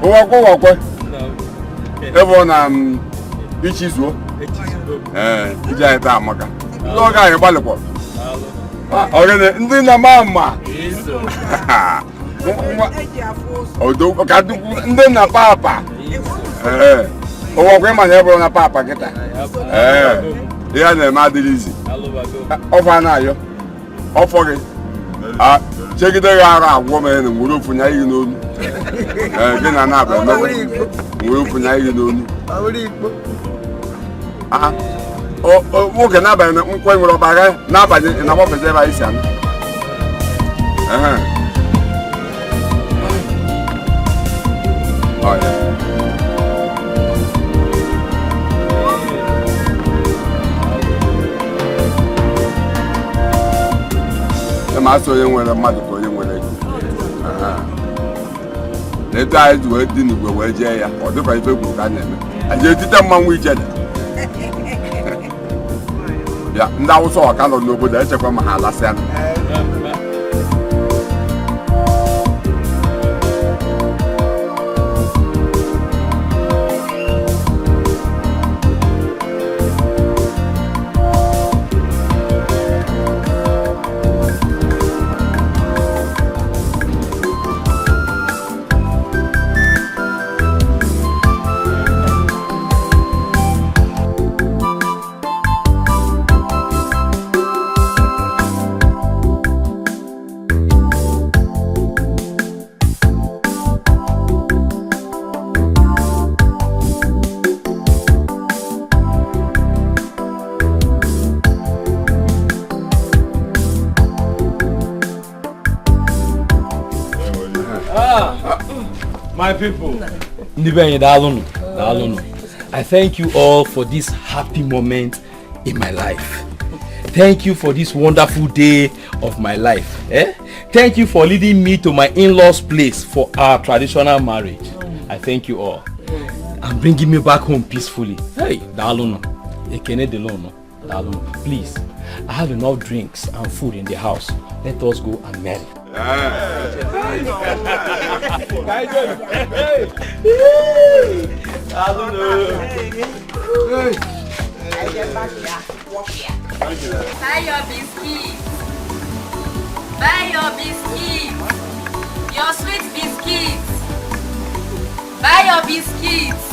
Walk. Everyone, which is what? Ija ita amaka. Lo ga yin bale ko. Ọ̀rẹ́ ndị na mama. Odo ka du ndị na papa. Owo kwe ma nyebo na papa kita. Ya na ma dilizi. Ofa na ayo. Ofo gị. Chegide ya ara agwo me na nwuru funya yi n'onu. Gị na na aba me. Nwuru funya yi n'onu. Nwoke n'abalị na nkwe nwere ọbara n'abalị na gbapụta ebe anyị si anụ. Ma asị onye nwere mmadụ ka onye nwere ego. Na etu anyị ji wee dị n'igwe wee jee ya, ọ dịkwa ife gwuru ka a na-eme. Anyị etite mmanwụ ijele. Ya ndị Awụsa ọka nọ n'obodo echekwa ma ha alasịa. My people, I thank you all for this happy moment in my life. Thank you for this wonderful day of my life. Thank you for leading me to my in-laws' place for our traditional marriage. I thank you all. And bringing me back home peacefully. Hey, please, I have enough drinks and food in the house. Let us go and marry. Buy your biscuits. Buy your biscuits. Your sweet biscuits. Buy your biscuits.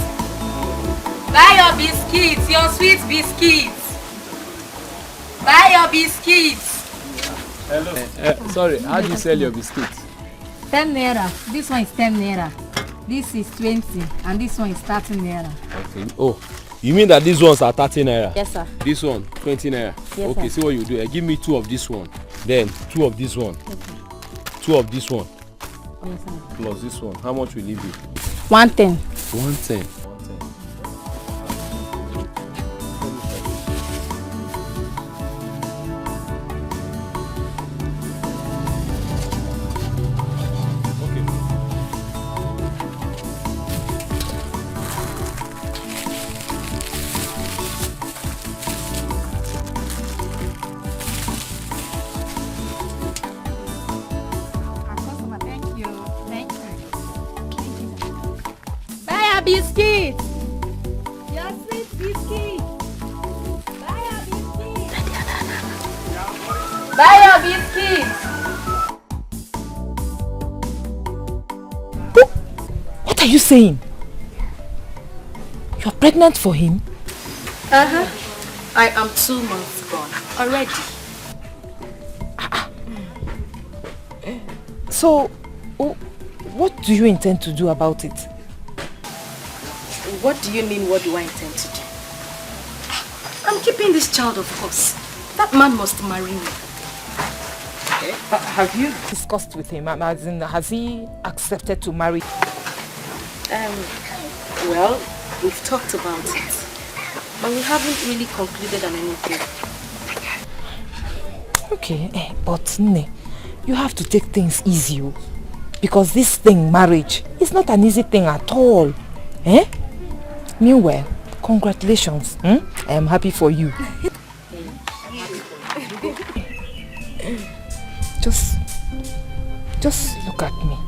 Buy your biscuits. Your sweet biscuits. Buy your biscuits. Hello. Sorry, how do you sell your biscuits? 10 naira. This one is 10 naira. This is 20 and this one is 30 naira. Okay. Oh, you mean that these ones are 30 naira? Yes, sir. This one, 20 naira? Yes, okay, sir. see what you do. Give me 2 of this one. Then 2 of this one. Okay. 2 of this one. Yes, sir. Plus this one. How much will it be? 110. 110. Biscuit. Your sweet biscuit. Buy your biscuit. Buy your biscuit. What are you saying? You're pregnant for him? I am 2 months gone already. So, what do you intend to do about it? What do you mean, what do I intend to do? I'm keeping this child, of course. That man must marry me. Have you discussed with him? As in, has he accepted to marry? Well, we've talked about it. But we haven't really concluded on anything. Okay, but Nne, you have to take things easy. Because this thing, marriage, is not an easy thing at all. Meanwhile, congratulations. I am happy for you. Just look at me.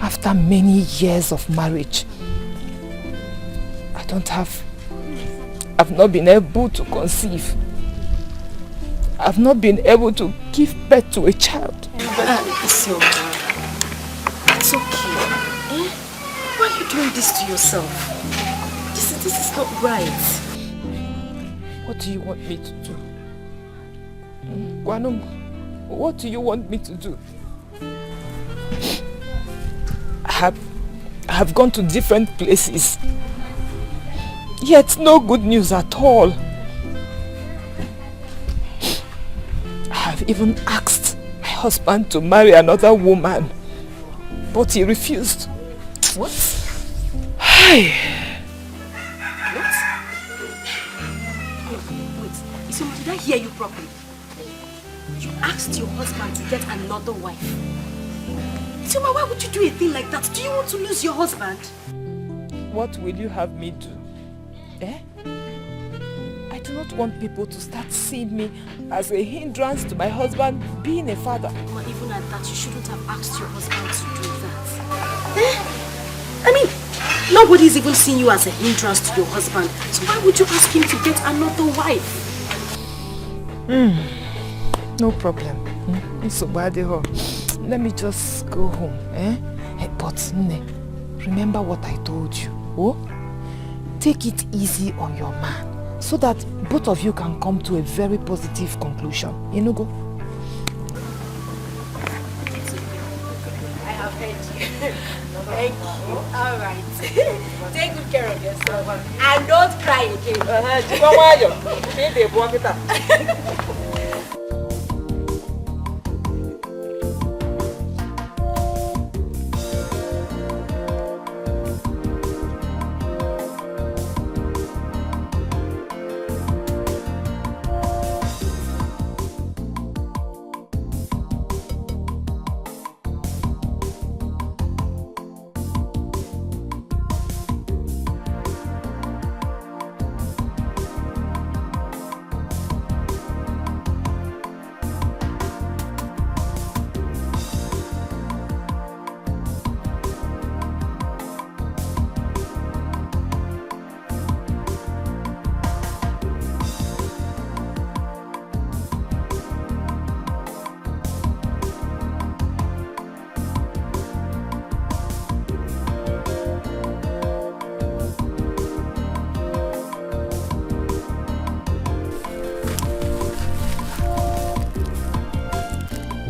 after many years of marriage, I've not been able to conceive. I've not been able to give birth to a child. It's okay. Eh? Why are you doing this to yourself? This is not right. What do you want me to do? Gwanum, what do you want me to do? I have gone to different places, yet no good news at all. I have even asked my husband to marry another woman, but he refused. What? Hi. What? Wait, Isioma, did I hear you properly? You asked your husband to get another wife. Isioma, why would you do a thing like that? Do you want to lose your husband? What will you have me do? Eh? I do not want people to start seeing me as a hindrance to my husband being a father. Well, even at that, you shouldn't have asked your husband to do that. Eh? I mean, nobody's even seeing you as a hindrance to your husband. So why would you ask him to get another wife? No problem. So bad. Let me just go home. Eh? But remember what I told you. Oh? Take it easy on your man, so that both of you can come to a very positive conclusion. You know, go. I have heard you. Thank you. All right. Take good care of yourself and don't cry again.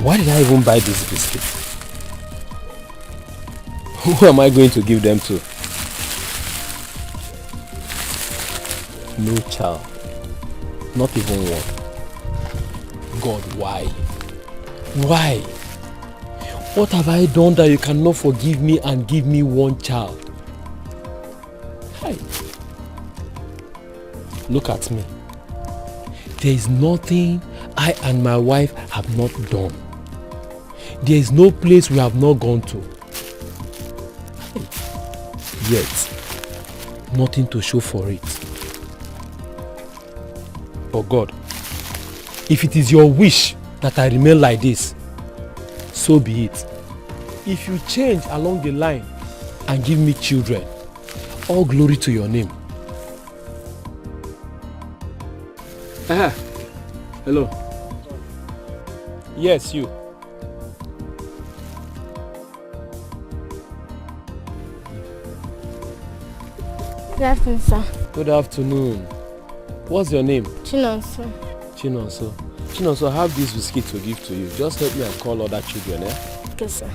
Why did I even buy this biscuit? Who am I going to give them to? No child. Not even one. God, why? Why? What have I done that you cannot forgive me and give me one child? Hi. Look at me. There is nothing I and my wife have not done. There is no place we have not gone to. Yet, nothing to show for it. But God, if it is your wish that I remain like this, so be it. If you change along the line and give me children, all glory to your name. Hello. Yes, you. Good afternoon, sir. Good afternoon. What's your name? Chinonso. Chinonso. Chinonso, I have this biscuit to give to you. Just help me and call other children, eh? Okay, sir.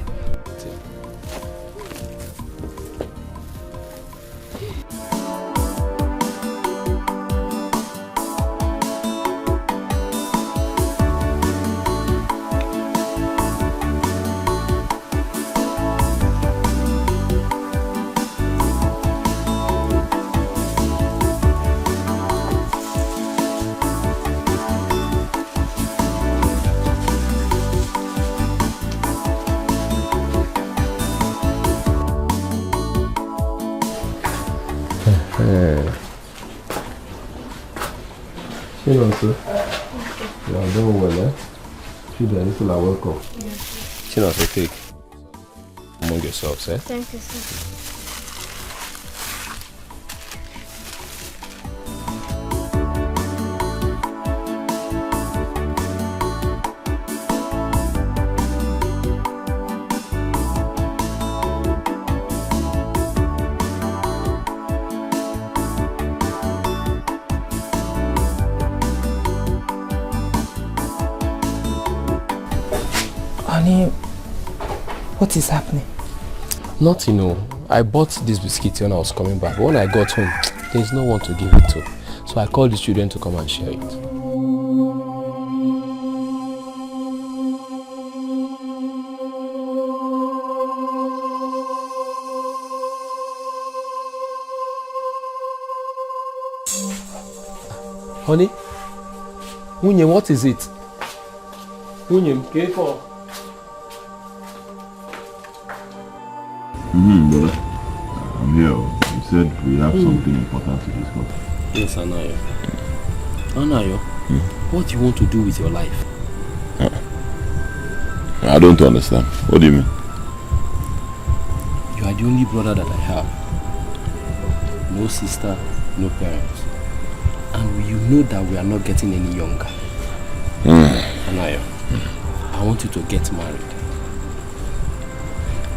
Chinonso, you are doing well, eh? Children, people are welcome. Chinonso, take. among yourselves, eh? Thank you, sir. Honey, what is happening? Nothing, no. I bought this biscuit when I was coming back. But when I got home, there's no one to give it to. So I called the children to come and share it. Honey? Wunye, what is it? Wunye, K4. Brother. I'm here. You said we have something important to discuss. Yes, Anayo. Anayo, what do you want to do with your life? I don't understand. What do you mean? You are the only brother that I have. No sister, no parents. And you know that we are not getting any younger. Anayo, I want you to get married.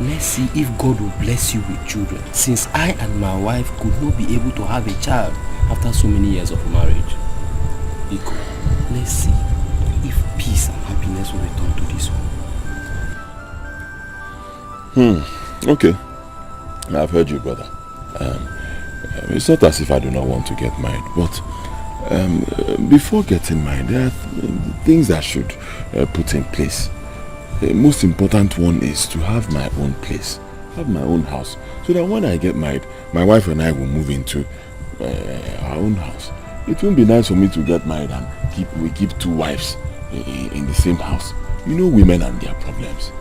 Let's see if God will bless you with children, since I and my wife could not be able to have a child after so many years of marriage. Iko, let's see if peace and happiness will return to this home. Okay. I've heard you, brother. It's not as if I do not want to get married, but before getting married, there are things I should put in place. The most important one is to have my own place, have my own house, so that when I get married, my wife and I will move into our own house. It won't be nice for me to get married and we keep two wives in the same house. You know women and their problems.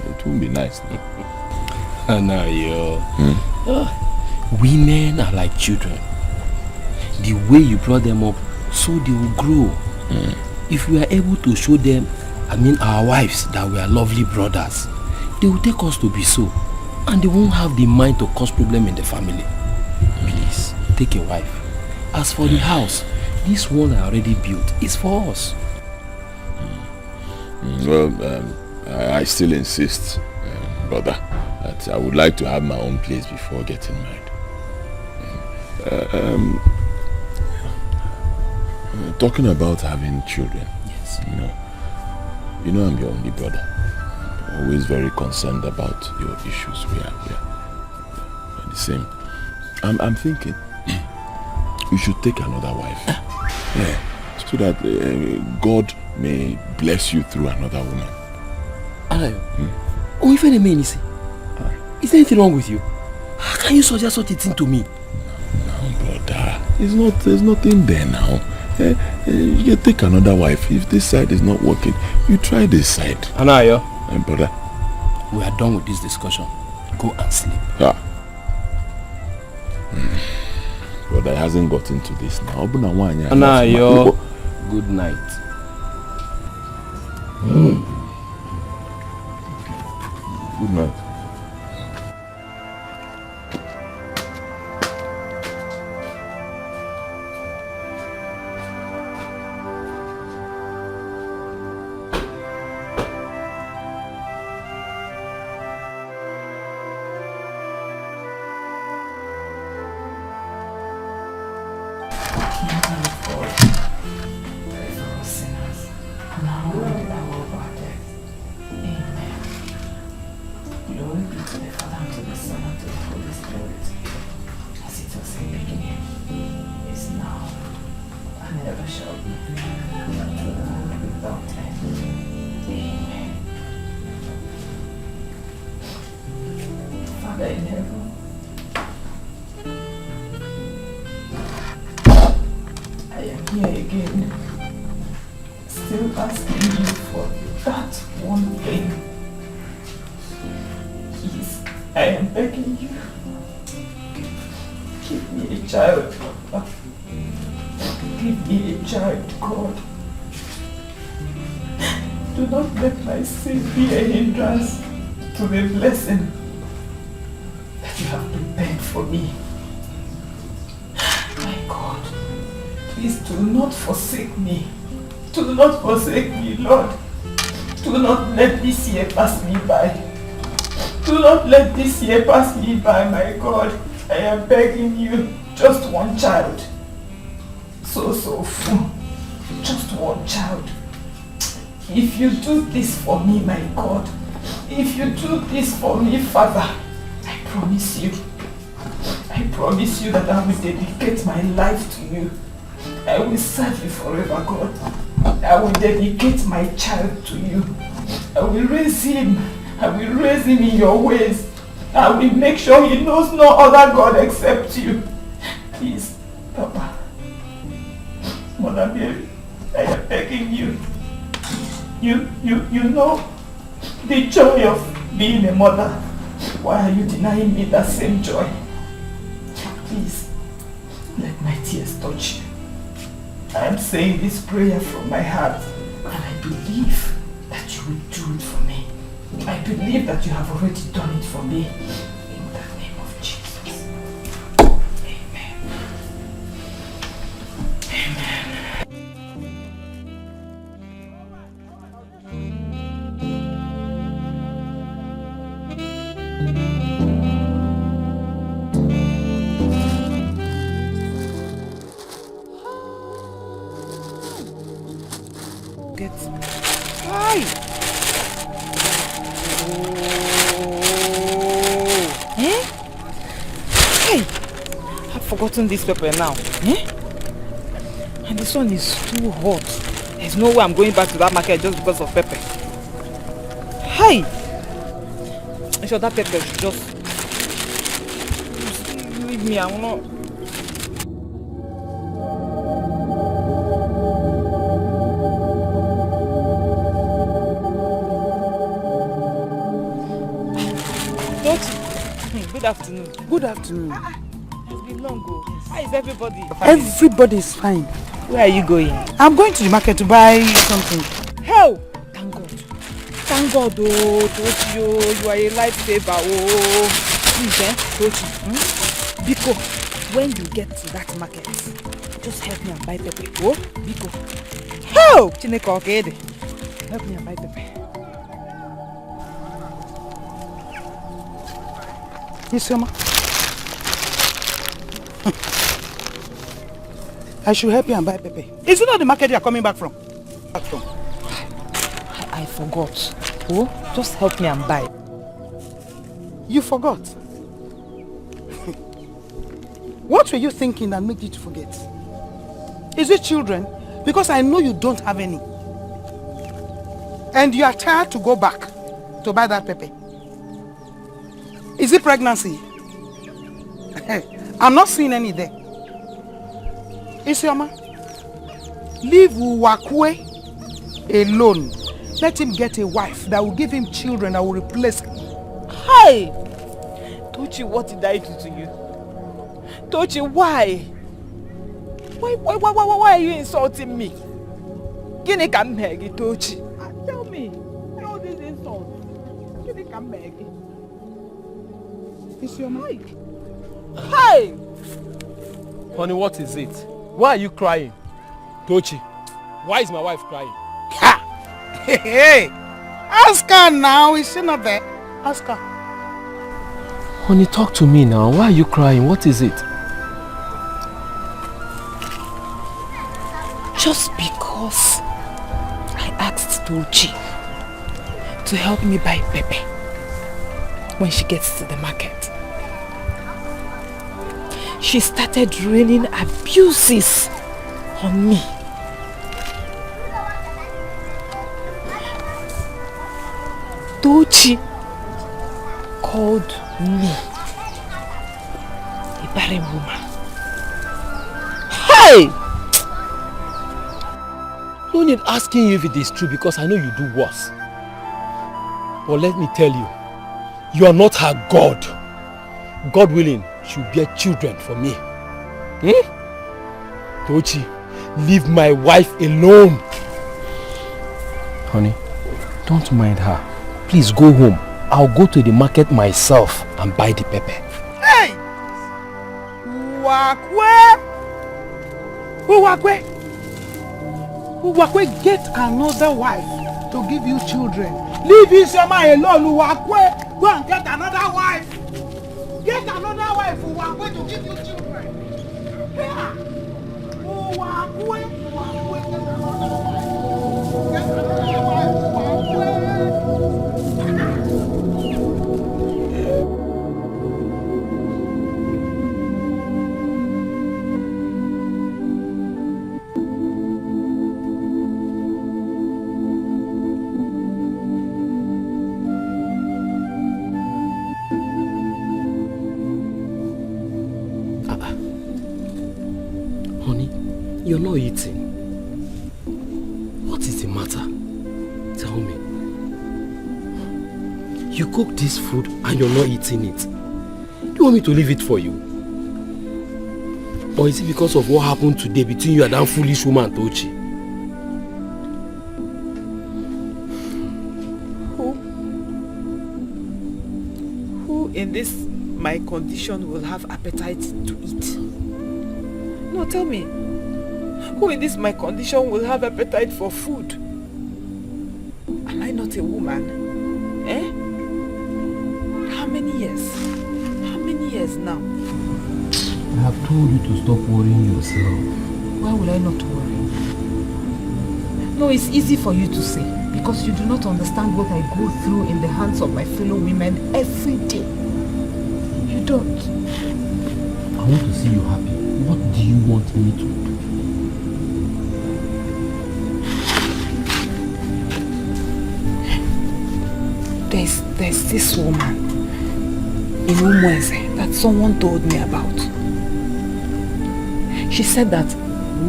It won't be nice. Anayo, women are like children. The way you brought them up, so they will grow. If we are able to show them, our wives, that we are lovely brothers, they will take us to be so, and they won't have the mind to cause problem in the family. Please, take a wife. As for the house, this one I already built is for us. Well, I still insist, brother, that I would like to have my own place before getting married. Talking about having children. Yes. You know I'm your only brother. Always very concerned about your issues. We are the same. I'm thinking you should take another wife. Yeah, so that God may bless you through another woman. Anayo, if any man is there anything wrong with you? How can you suggest such a thing to me? No, brother. There's nothing there now. You take another wife. If this side is not working, you try this side. Anayo, brother, we are done with this discussion. Go and sleep. Brother hasn't got into this now. Anayo, good night. Good night. Do not let my sin be a hindrance to the blessing you have prepared for me. My God, please do not forsake me. Do not forsake me, Lord. Do not let this year pass me by. Do not let this year pass me by, my God. I am begging you, just one child. So full. Just one child. If you do this for me, my God, if you do this for me, Father, I promise you that I will dedicate my life to you. I will serve you forever, God. I will dedicate my child to you. I will raise him. I will raise him in your ways. I will make sure he knows no other God except you. Please, Papa. Mother Mary, I am begging you. You know the joy of being a mother. Why are you denying me that same joy? Please, let my tears touch you. I am saying this prayer from my heart, and I believe that you will do it for me. I believe that you have already done it for me. In the name of Jesus. Amen. Forgotten this pepper now. And this one is too hot. There's no way I'm going back to that market just because of pepper. Hey! I'm sure that pepper should just leave me. I will not. Good afternoon. Good afternoon. Long ago. How is everybody? Everybody is fine. Where are you going? I'm going to the market to buy something. Hell! Thank God. Thank God, oh, Tochi, oh, you are a lifesaver, oh. Please, Tochi, Biko, when you get to that market, just help me and buy pepper, oh, Biko. Hell! Chineke okede. Help me and buy pepper. Yes, Mama. I should help you and buy pepper. Is it not the market you are coming back from? I forgot. Oh, just help me and buy. You forgot? What were you thinking that made you to forget? Is it children? Because I know you don't have any. And you are tired to go back to buy that pepper. Is it pregnancy? I'm not seeing any there. Isioma, leave Uwakwe alone. Let him get a wife that will give him children that will replace him. Hi! Tochi, what did I do to you? Tochi, why? Why are you insulting me? Gini kamegi, Tochi. Tell me, all these insults. Gini kamegi. Isioma. Hi! Honey, what is it? Why are you crying? Tochi, why is my wife crying? Ha! Hey! Ask her now. Is she not there? Ask her. Honey, talk to me now. Why are you crying? What is it? Just because I asked Tochi to help me buy pepper when she gets to the market. She started raining abuses on me. Tochi called me a barren woman. Hey! No need asking you if it is true because I know you do worse. But let me tell you, you are not her God. God willing, she'll bear children for me. Tochi, leave my wife alone. Honey, don't mind her. Please go home. I'll go to the market myself and buy the pepper. Uwakwe, get another wife to give you children. Leave Isioma alone, Uwakwe. Go and get another wife. Get another wife, Uwakwe, to give you children. Yeah. Uwakwe, get another wife. Get another wife, Uwakwe. You're not eating. What is the matter? Tell me. You cook this food and you're not eating it. Do you want me to leave it for you? Or is it because of what happened today between you and that foolish woman, Tochi? Who in this my condition will have appetite to eat? No, tell me. Who in this my condition will have appetite for food? Am I not a woman? Eh? How many years? How many years now? I have told you to stop worrying yourself. Why will I not worry? No, it's easy for you to say because you do not understand what I go through in the hands of my fellow women every day. You don't. I want to see you happy. What do you want me to do? There's this woman in Umweze that someone told me about. She said that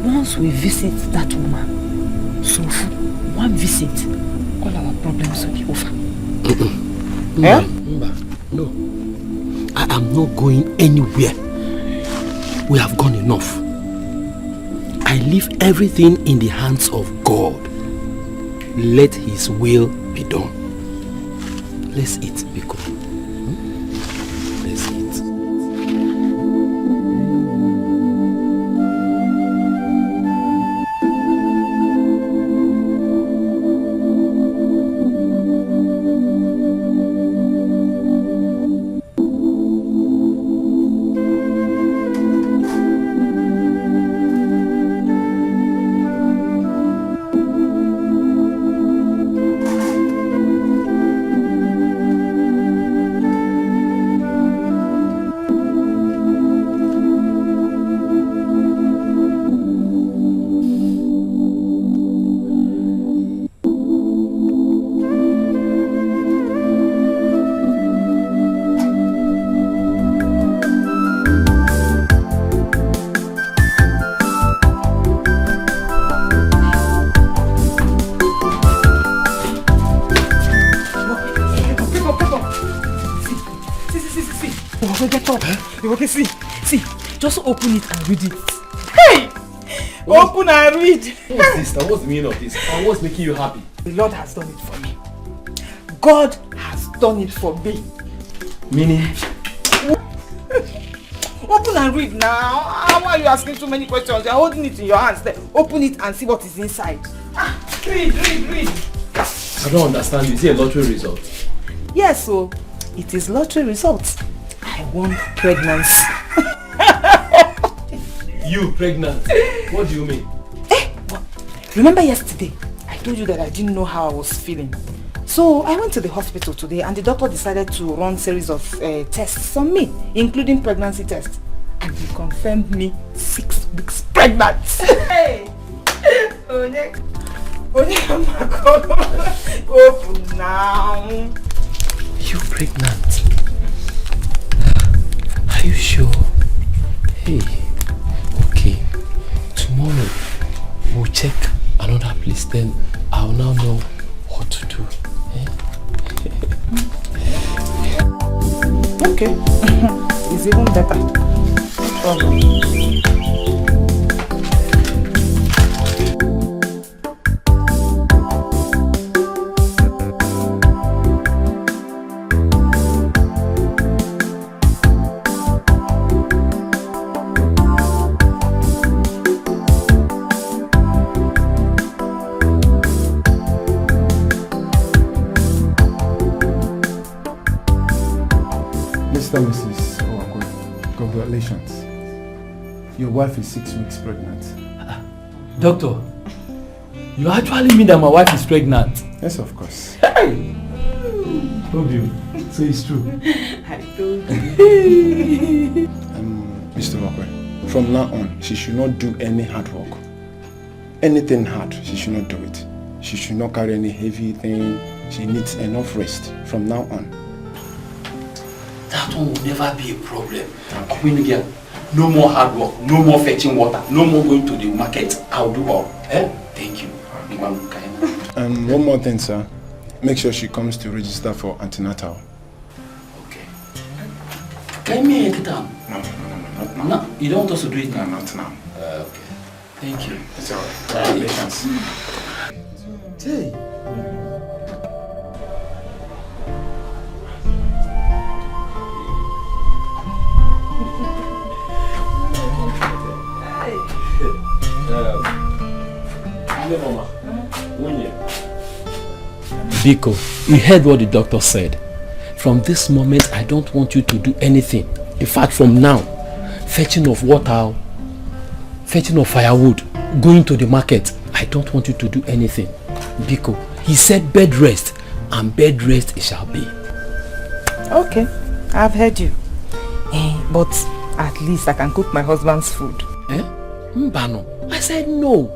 once we visit that woman, so one visit, all our problems will be over. No. I am not going anywhere. We have gone enough. I leave everything in the hands of God. Let His will be done. Let's eat, Biko. Let's eat. Okay, see, just open it and read it. Hey! Open and read. What's this? What's the meaning of this? And what's making you happy? The Lord has done it for me. God has done it for me. Meaning? Open and read now. Why are you asking so many questions? You're holding it in your hands there. Open it and see what is inside. Read. I don't understand. You see a lottery result? Yes, so it is lottery results. I won pregnancy. You pregnant? What do you mean? Remember yesterday, I told you that I didn't know how I was feeling. So I went to the hospital today and the doctor decided to run a series of tests on me, including pregnancy tests. And he confirmed me 6 weeks pregnant. Hey! Open now. You pregnant? Are you sure? Hey, okay. Tomorrow we'll check another place. Then I'll now know what to do. Okay. It's even better. Mr. and Mrs. Owakwe, congratulations. Your wife is 6 weeks pregnant. Doctor, you actually mean that my wife is pregnant? Yes, of course. Hey! Obio, so it's true. I told you. Mr. Owakwe, from now on, she should not do any hard work. Anything hard, she should not do it. She should not carry any heavy thing. She needs enough rest from now on. That one will never be a problem. Okay. No more hard work, no more fetching water, no more going to the market. I'll do all. Thank you. One more thing, sir. Make sure she comes to register for antenatal. Okay. Can you make it down? No, not now. No, you don't want us to do it now? No, not now. Okay. Thank you. It's alright. Congratulations. Hey. Biko, you heard what the doctor said. From this moment, I don't want you to do anything. In fact, from now, fetching of water, fetching of firewood, going to the market, I don't want you to do anything. Biko, he said bed rest, and bed rest it shall be. Okay, I've heard you. But at least I can cook my husband's food. Mbano, I said no.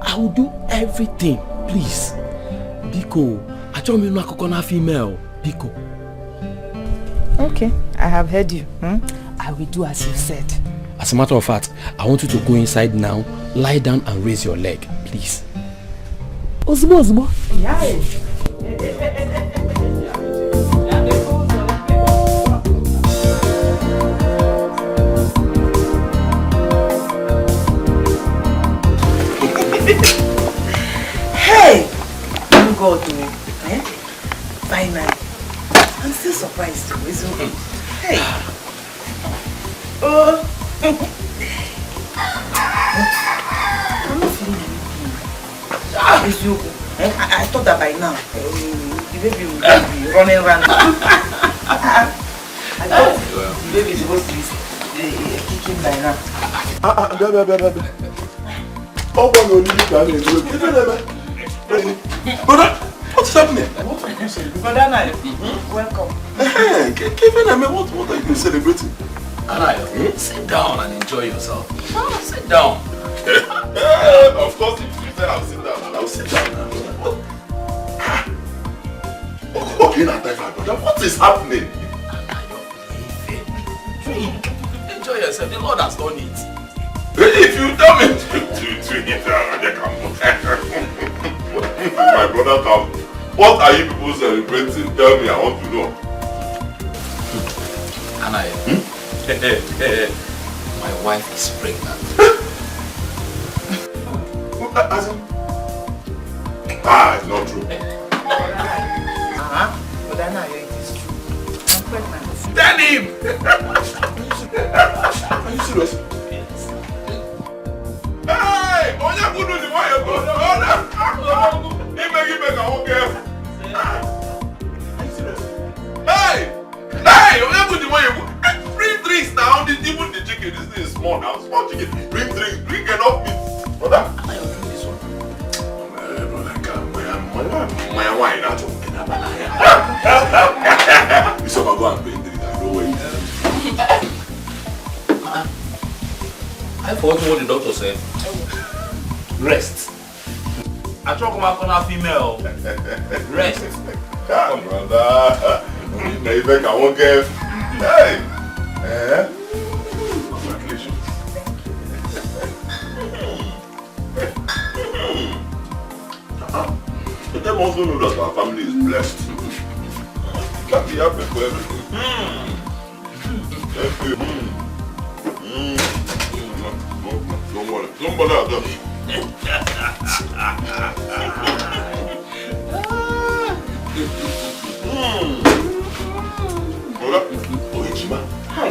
I will do everything, please. Biko, I told you not to female. Biko. Okay, I have heard you. I will do as you said. As a matter of fact, I want you to go inside now, lie down and raise your leg, please. Ozbo, Ozbo. Yeah. Hey! Thank God, finally. I'm still surprised too, isn't it? Hey! Oh! I'm not feeling anything. I thought that by now, the baby would be running around. I thought the baby is supposed to be kicking by now. Oh, brother, what's happening? Brother Nai, welcome. What are you celebrating? Anayo, sit down and enjoy yourself. Sit down. Of course, if you said I'll sit down, I'll sit down now. Okay, now, brother, what is happening? Enjoy yourself. The Lord has done it. If you tell me to eat, my brother, come. What are you people celebrating? Tell me, I want to know. Anayo, my wife is pregnant. It's not true. But I know it is true. I'm pregnant. Tell him! Are you serious? Hey! Onya kudu ni wa ye go. Give me, I won't get. Are you serious? Hey! Onya kudu ni wa ye go. Bring drinks now. Even the chicken, this thing is small now. Small chicken. Bring drinks. Drink enough meat. Brother. I will do this one. My wine, that's okay. You saw my go and bring drinks. I know where you I forgot what the doctor said. Rest. I talk about female. Rest. Come, brother. I won't get. Hey! Congratulations. But them also know that our family is blessed. You can't be happy for everything. Thank you. Don't worry. Don't bother at all. Oichima. Hi.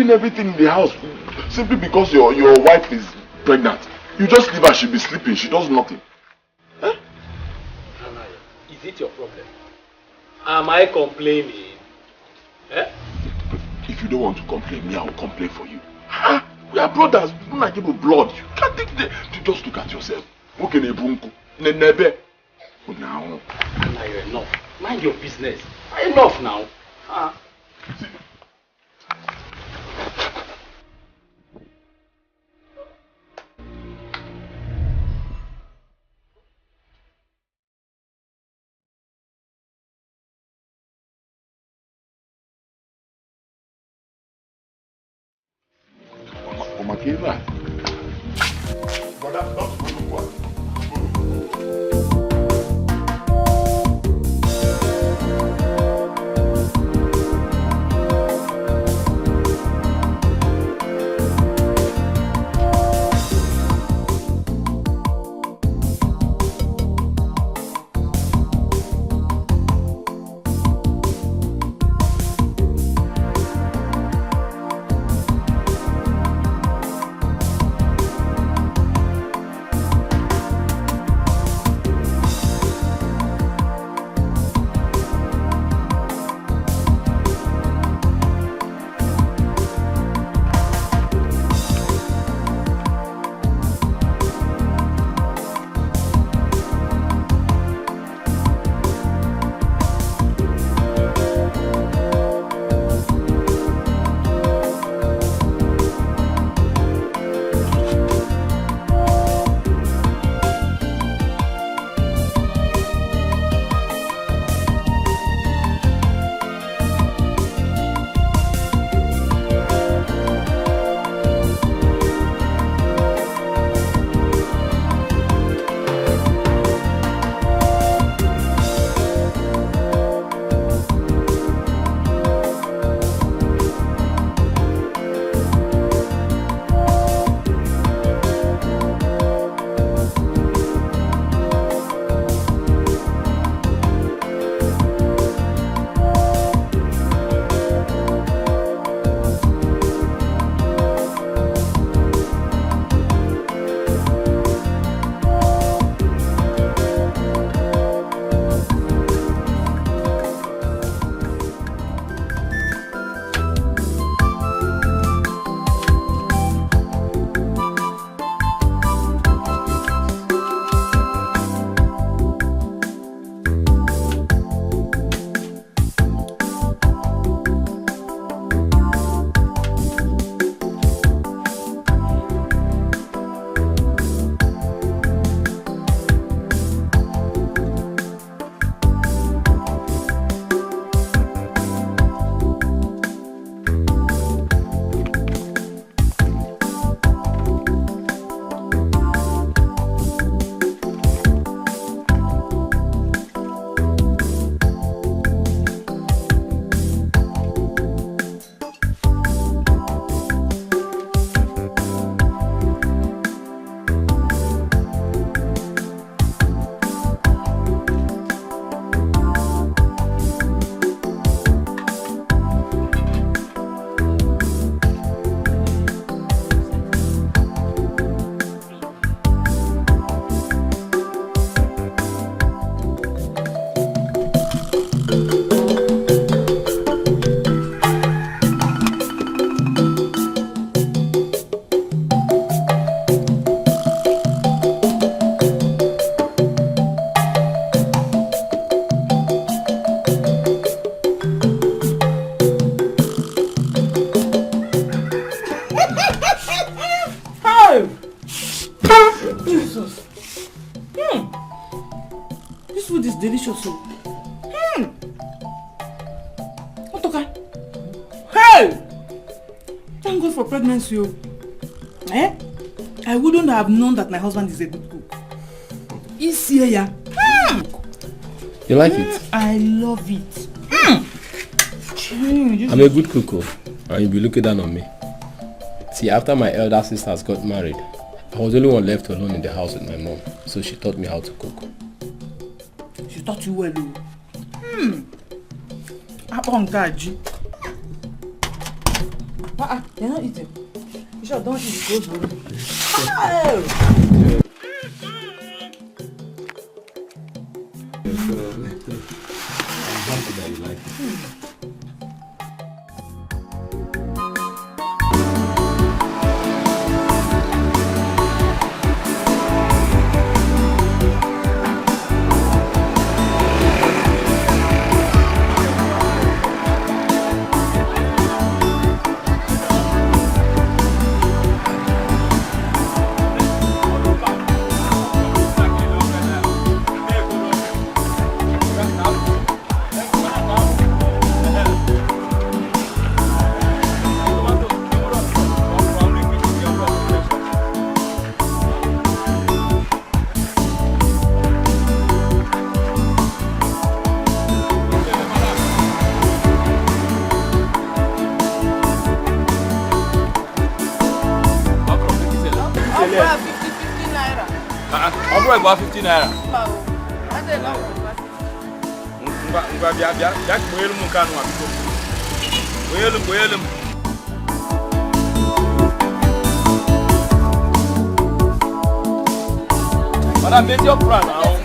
doing everything in the house simply because your wife is pregnant. You just leave her, she'll be sleeping, she does nothing. Huh? Is it your problem? Am I complaining? Eh? If you don't want to complain, me, I will complain for you. Huh? We are brothers, we don't like people blood. You can't take the... Just look at yourself. Okay, Nebunku. Nenebe. Now. Now you're enough. Mind your business. Enough now. Huh? delicious. Otoka. Hey! Thank God for pregnancy. Eh? I wouldn't have known that my husband is a good cook. He's here. You like it? I love it. I'm a good cook, and you'll be looking down on me. See, after my elder sisters got married, I was the only one left alone in the house with my mom, so she taught me how to cook. She taught you well, though. They're not eating. You sure don't eat, go to room. I'm happy that you like it. About 50 naira. Madam, make your plan now.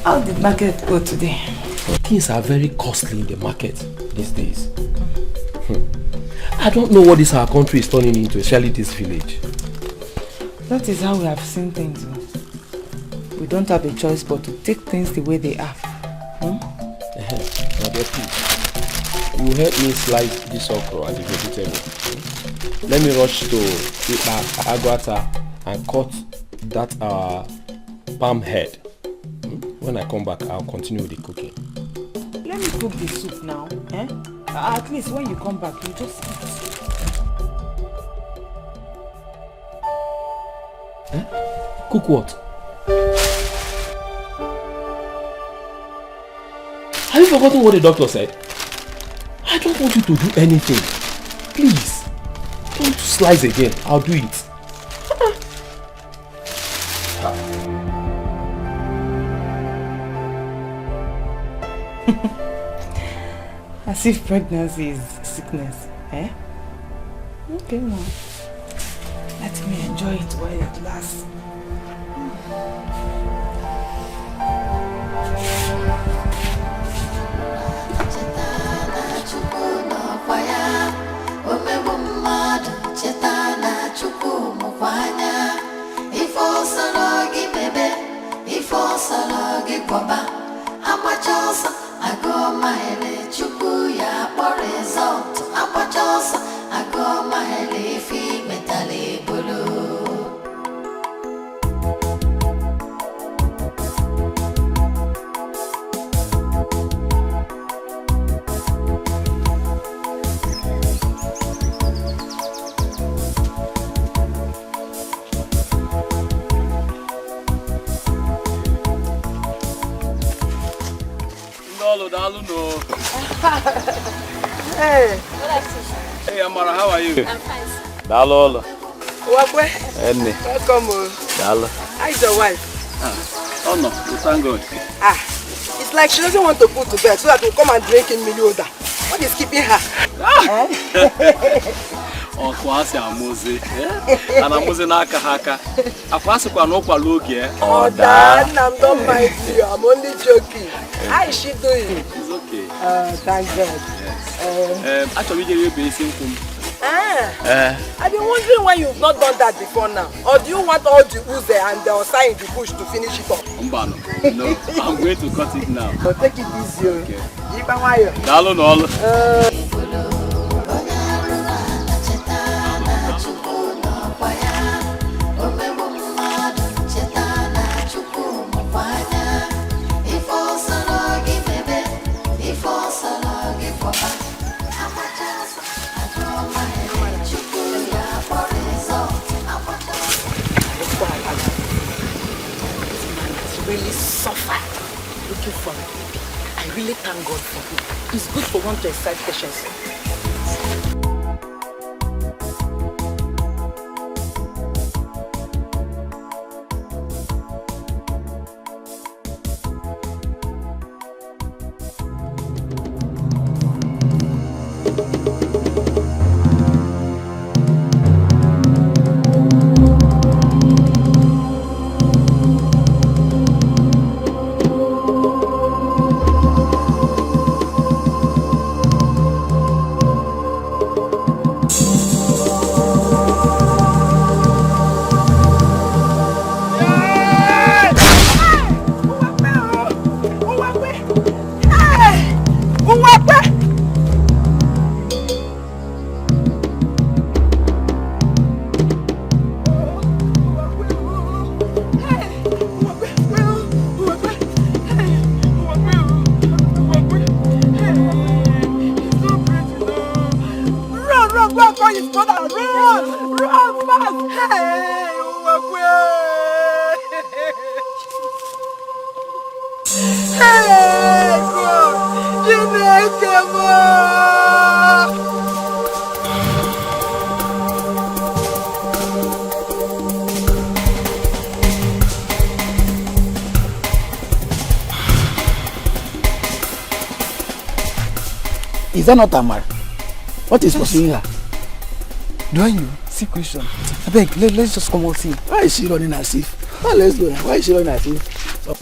How did market go today? Things are very costly in the market these days. I don't know what this our country is turning into, especially this village. That is how we have seen things. We don't have a choice but to take things the way they are. You help me slice this okra and the vegetable. Let me rush to Agwata and cut that palm head. When I come back, I'll continue with the cooking. Let me cook the soup now. At least when you come back, you just eat. Cook what? Have you forgotten what the doctor said? I don't want you to do anything. Please, don't slice again. I'll do it. As if pregnancy is sickness, eh? Okay, now. Let me enjoy it while it lasts. Hey, Amara, how are you? I'm fine. Dalo. Wakwe? Enne. Welcome. Dalo. How is your wife? Oh no, we thank God. It's like she doesn't want to put to bed so that we'll come and drink in Milioda. What is keeping her? Oh, kwasi amuzi. And amuzi na haka. Akwasi kwa no kwa logi eh. Oh, Dan, don't mind you. I'm only joking. How is she doing? She's okay. Thank God. Yes. Actually, we are basing from. I've been wondering why you've not done that before now. Or do you want all the uze and the osai in the bush to finish it up? No, I'm going to cut it now. So take it easy. Okay. Dalo no. Really suffer looking for me. I really thank God for you. It's good for one to exercise patience. Is that not Amar? What is pursuing her? Do I know? See question. I beg, let's just come out see. Why is she running as if? Oh, let's go now. Why is she running as if? So,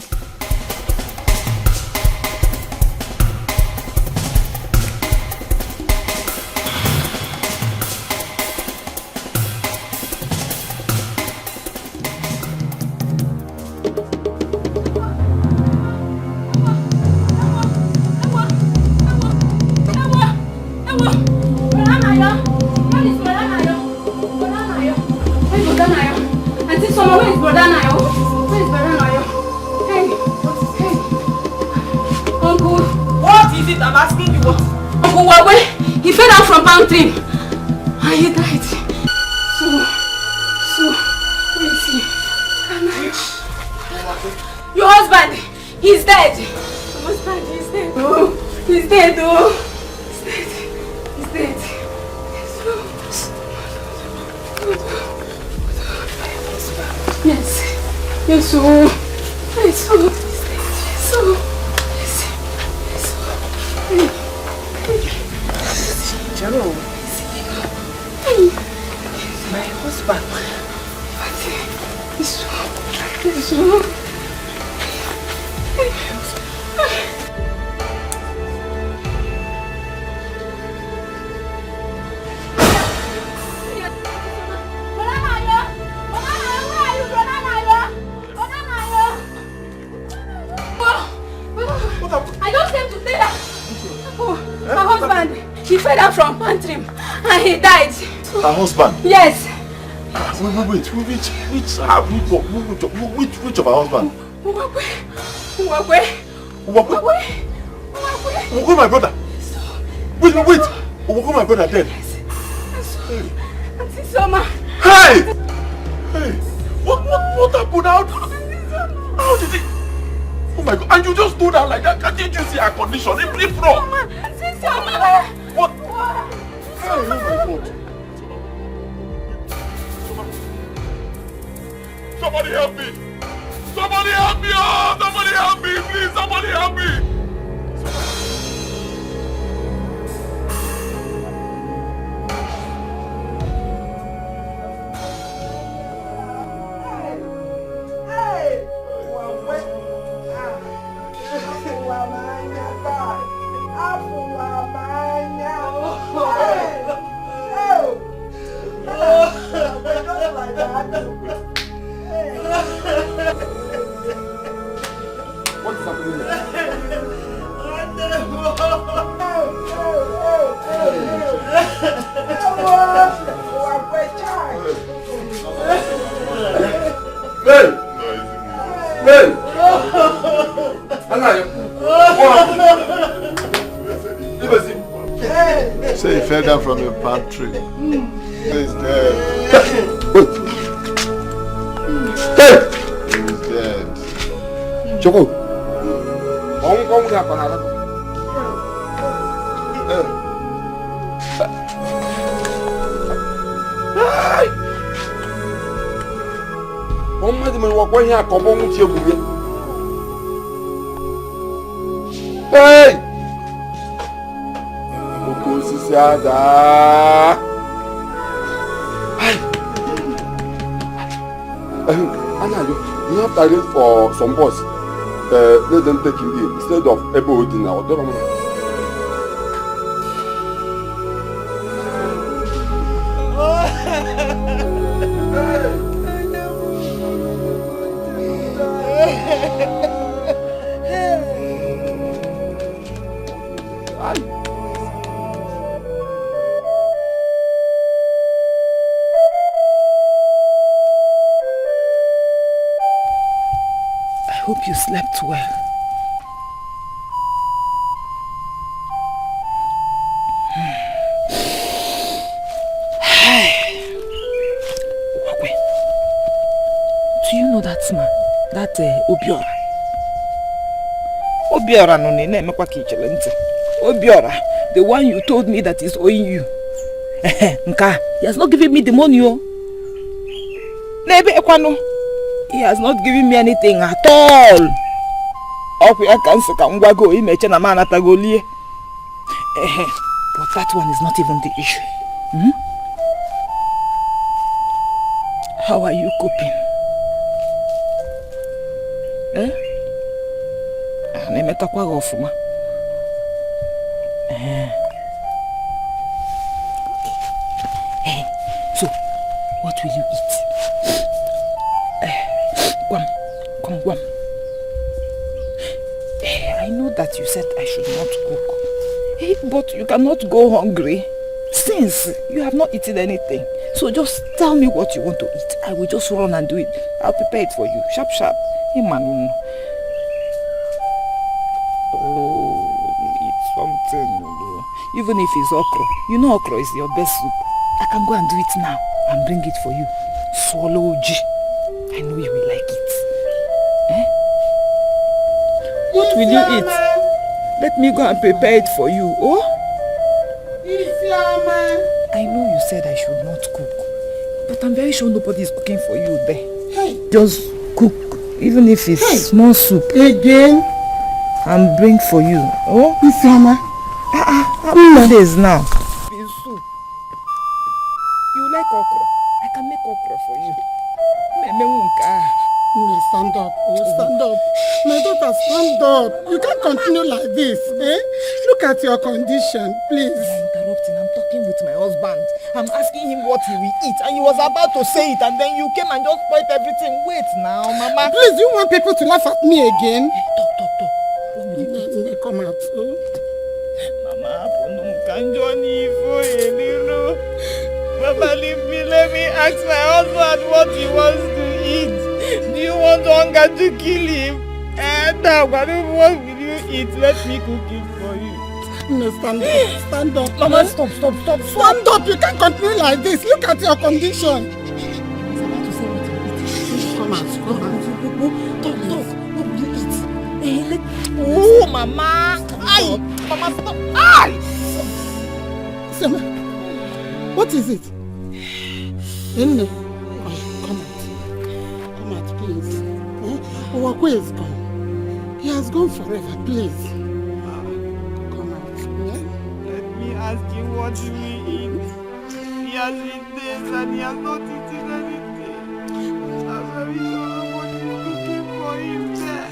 Her husband? Yes. Which of her husband? Uwakwe, my brother. Wait. Uwakwe, my brother dead. Auntie Soma. Hey! What happened? How did it? Oh my God! And you just do that like that? Can't you see her condition? If no. Auntie Soma. What? Somebody help me! Somebody help me! Oh, somebody help me! Please, somebody help me! What is happening here? Say he fell down from a palm tree. He's dead. He's dead. Choco. Kong nggak pernah laku. Kong masih mewakilnya kobong cia buge. Hey. Buku sisi ada. Hey. Anna, you have to arrange for some boys. Let them take him in instead of Ebo holding our door. I hope you slept well. Do you know that man? That Obiora? Obiora no ne emekwa ka ichelente. Obiora, the one you told me that is owing you. Nka, he has not given me the money. Nebe ekwano. He has not given me anything at all. But that one is not even the issue. How are you coping? So, what will you eat? Guam. I know that you said I should not cook. But you cannot go hungry since you have not eaten anything. So just tell me what you want to eat. I will just run and do it. I'll prepare it for you. Sharp. Oh, eat something. Even if it's okra. You know okra is your best soup. I can go and do it now and bring it for you. Swallow G. I know you will like it. What will you eat? Let me go and prepare it for you, oh? I know you said I should not cook, but I'm very sure nobody is cooking for you there. Just cook, even if it's small soup. Again? And bring for you, oh? Isioma. How many days now? Soup. You like okra? I can make okra for you. Stand up, stand up. My daughter, stand up. You can't continue like this, Look at your condition, please. You're interrupting. I'm talking with my husband. I'm asking him what he will eat, and he was about to say it, and then you came and just spoiled everything. Wait now, Mama. Please, you want people to laugh at me again? Talk. What will you eat? Come out. Mama, Papa, leave me. Let me ask my husband what he wants to eat. Do you want hunger to kill him? What will you eat? Let me cook it for you. No, stand up. Mama, stop. Stand up. You can't continue like this. Look at your condition. Come out. Talk. What will you eat? Oh, Mama. Mama, stop. What is it? Come out, please. Owakwe is gone. He has gone forever, please. Come out. Let me ask you, what do we eat? He has been days and he has not eaten anything. I'm very sure what is cooking for him there.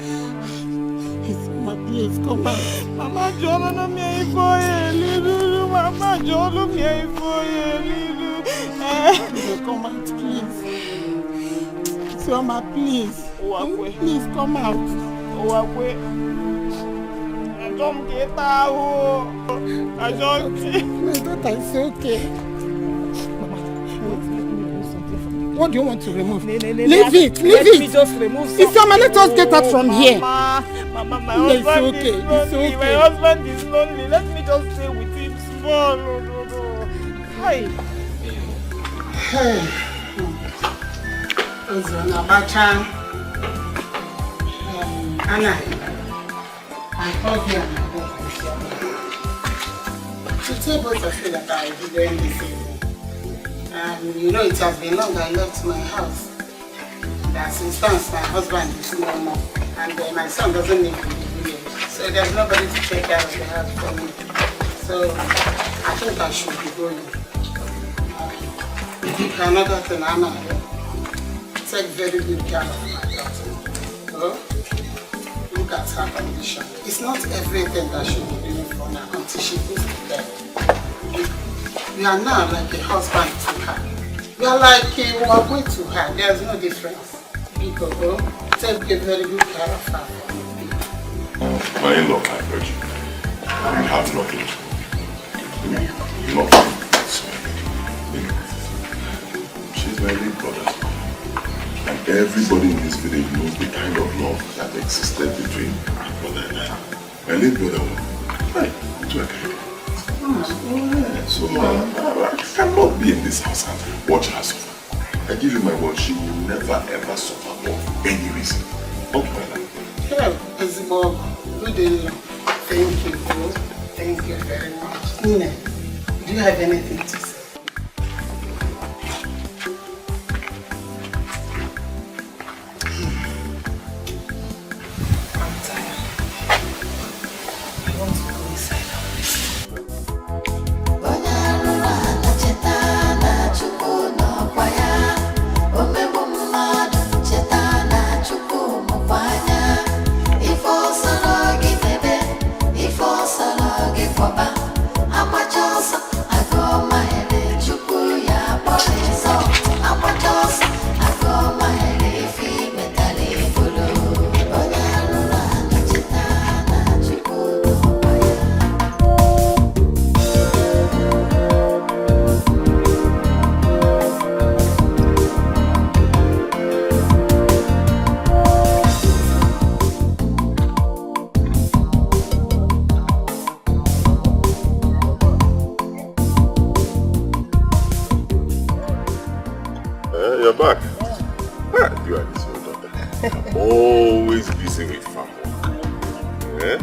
Mama, please, come out. Mama, Jolo no me for you, Mama, Jolo me for you. Come out, please. Mama, please. Please come out. I don't get out. I don't get. My daughter is okay. Mama, what do you want to remove? Leave it. Let me just remove something. Isioma, let us get out from here. Mama, my husband is lonely. My husband is lonely. Let me just stay with him small. No. Hi. Hey. Abacha. Anna, I called you and I hope to tell both of you that I will be doing this evening. You know it has been long I left my house. That since my husband is no more. And my son doesn't live in the village. So there's nobody to take care of the house for me. So I think I should be going. Another thing, Anna, take very good care of my daughter. Oh? Look at her condition. It's not everything that she will be doing for her until she goes to bed. We are now like a husband to her. We are like a Owakwe to her. There's no difference. People, take very good care of her. My in-law, I heard you. You have nothing. Nothing. She's my big brother. And everybody in this village knows the kind of love that existed between my brother and I. My late brother was to a kind. So I cannot be in this house and watch her suffer. I give you my word, she will never ever suffer for any reason. Not my life. Yeah, Ezebo, good day. Thank you, bro. Thank you very much. Nina, do you have anything to say? You're back. You are this old daughter. I'm always busy with farm work. Yeah?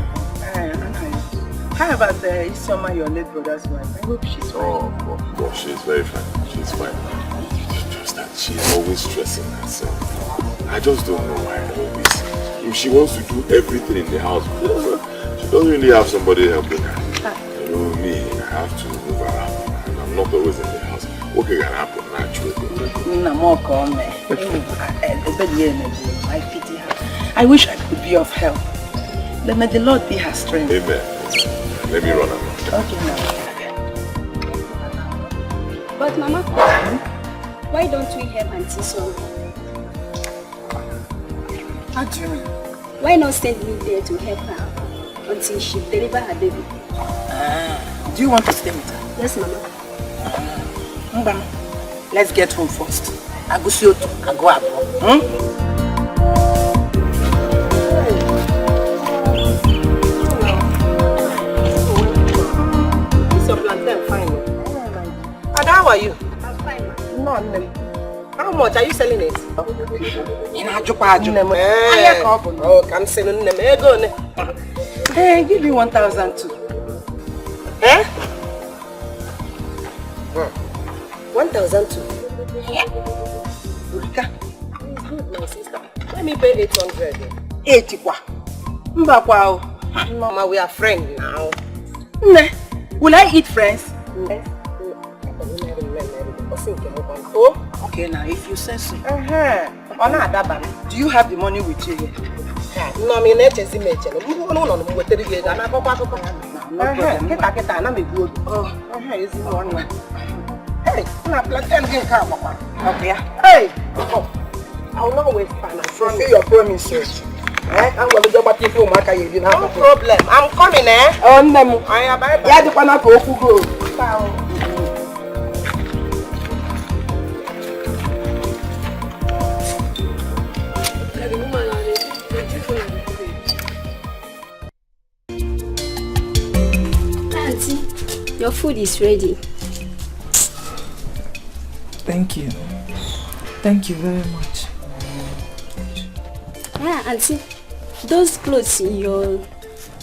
How about Isioma, your late brother's wife? I hope she's fine. Oh, she's very fine. She's fine. Just that she's always stressing herself. I just don't know why always. If she wants to do everything in the house, she doesn't really have somebody helping her. You know me, I have to move around. And I'm not always in the house. What can happen naturally? I pity her. I wish I could be of help. May the Lord be her strength. Amen. Let me run around. Okay, now. But Mama, why don't we help Auntie Song? How do you mean? Why not send me there to help her until she delivers her baby? Do you want to stay with her? Yes, Mama. Let's get home first. I go see you. I go up. Is your plantain fine? And how are you? I'm fine. No, how much are you selling it? In Ajupaju. Oh, I'm selling them. Hey, give me 1,000 too. Eh? 1,002. Yeah. Good, my sister. Let me pay 800. 80 kwa. Mbakwa. Mama, we are friends now. Ne, will I eat friends? Oh, okay, now if you say so. Do you have the money with you here? No, I mean, it's a match. No, hey, I'll not waste time. Fulfill your promises. I'm going to go back to you. No problem. I'm coming, eh? Oh, no. I am bye. Yeah, the one I go. Auntie, your food is ready. Thank you. Thank you very much. Ah, Auntie, those clothes in your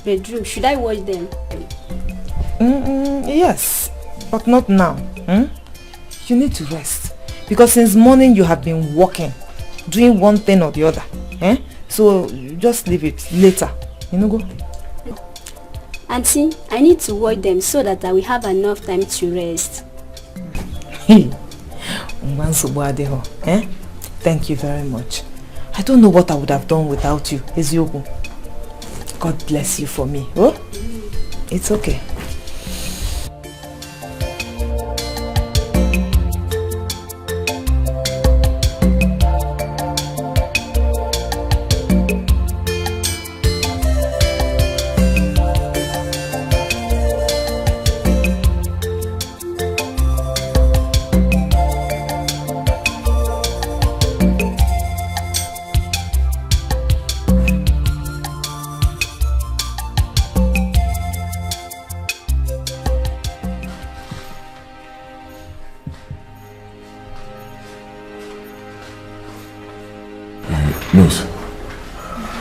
bedroom, should I wash them? Yes, but not now. You need to rest. Because since morning you have been working, doing one thing or the other. So just leave it later. Go. Auntie, I need to wash them so that I will have enough time to rest. Thank you very much. I don't know what I would have done without you, Eziogu. God bless you for me. Oh? It's okay.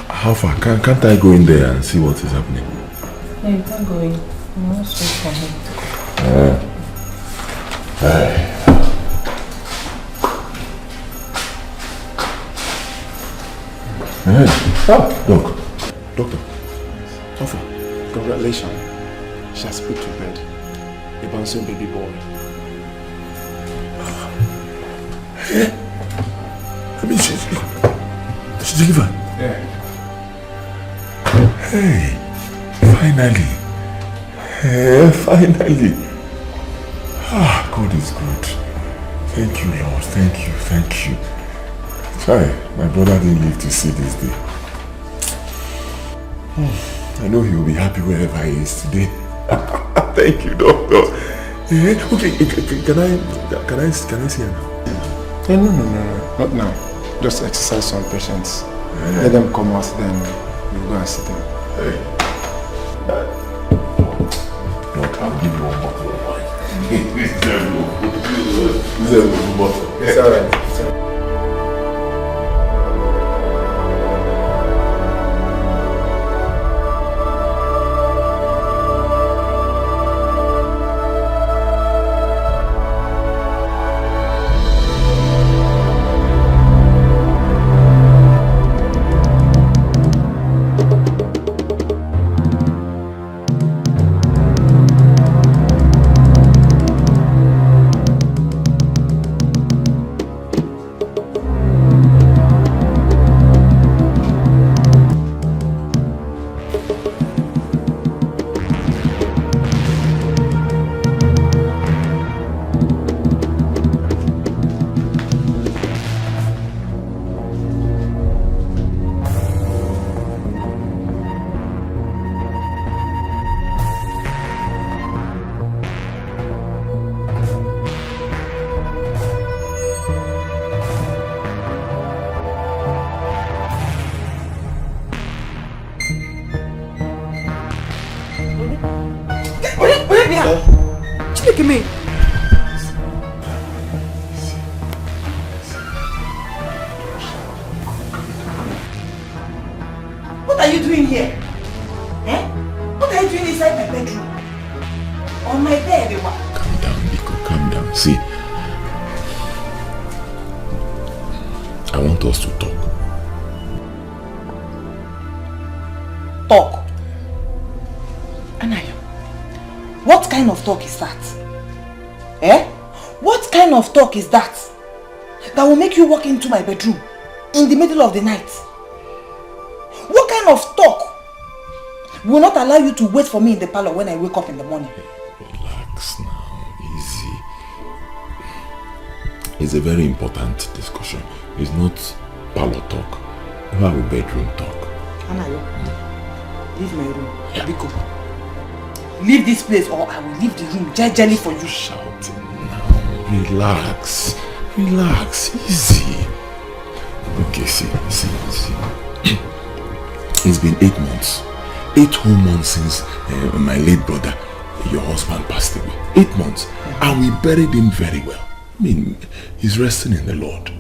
How far? Can't I go in there and see what is happening? Yeah, you can't go in. I'm not wait for him to go. Doctor. How far? Congratulations. She has put to bed a bouncing baby boy. I mean, she's delivered. Yeah. Hey, finally. Finally. God is good. Thank you, Lord. Thank you. Sorry, my brother didn't live to see this day. I know he will be happy wherever he is today. Thank you, doctor. Okay, can I see her now? No, not now. Just exercise some patience. Let them come out, then we'll go and see them. Look, I'll give you one bottle of wine. This is a good bottle. It's alright. What are you doing here? What are you doing inside my bedroom? On my bed, Calm down, Biko, calm down. See, I want us to talk. Talk? Anayo, what kind of talk is that? Eh? What kind of talk is that? That will make you walk into my bedroom in the middle of the night? What kind of talk will not allow you to wait for me in the parlor when I wake up in the morning? Relax now, easy. It's a very important discussion. It's not parlor talk. It's our bedroom talk. Anayo, leave my room. Yeah. Biko. Leave this place or I will leave the room jejely for you. Shouting now. Relax. Relax. Easy. Okay, see. It's been 8 months. 8 whole months since my late brother, your husband, passed away. 8 months. And we buried him very well. I mean, he's resting in the Lord.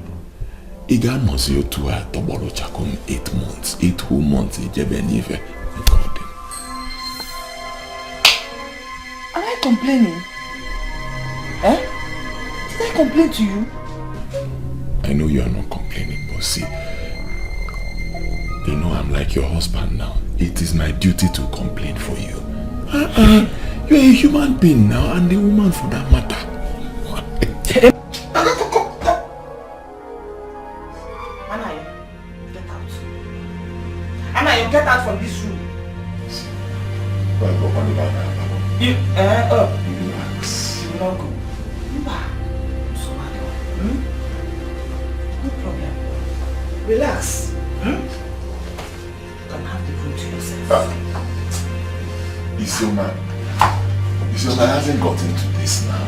Iga nozi otu a toboro chakom 8 months. 8 whole months. Ijebenive. Am I complaining? Eh? Did I complain to you? I know you are not complaining, but see, you know I'm like your husband now. It is my duty to complain for you. You're a human being now and a woman for that matter. Anayo, get out from this room. Relax. You will not go. No problem. Relax. You can have the room to yourself. Isioma hasn't gotten to this now.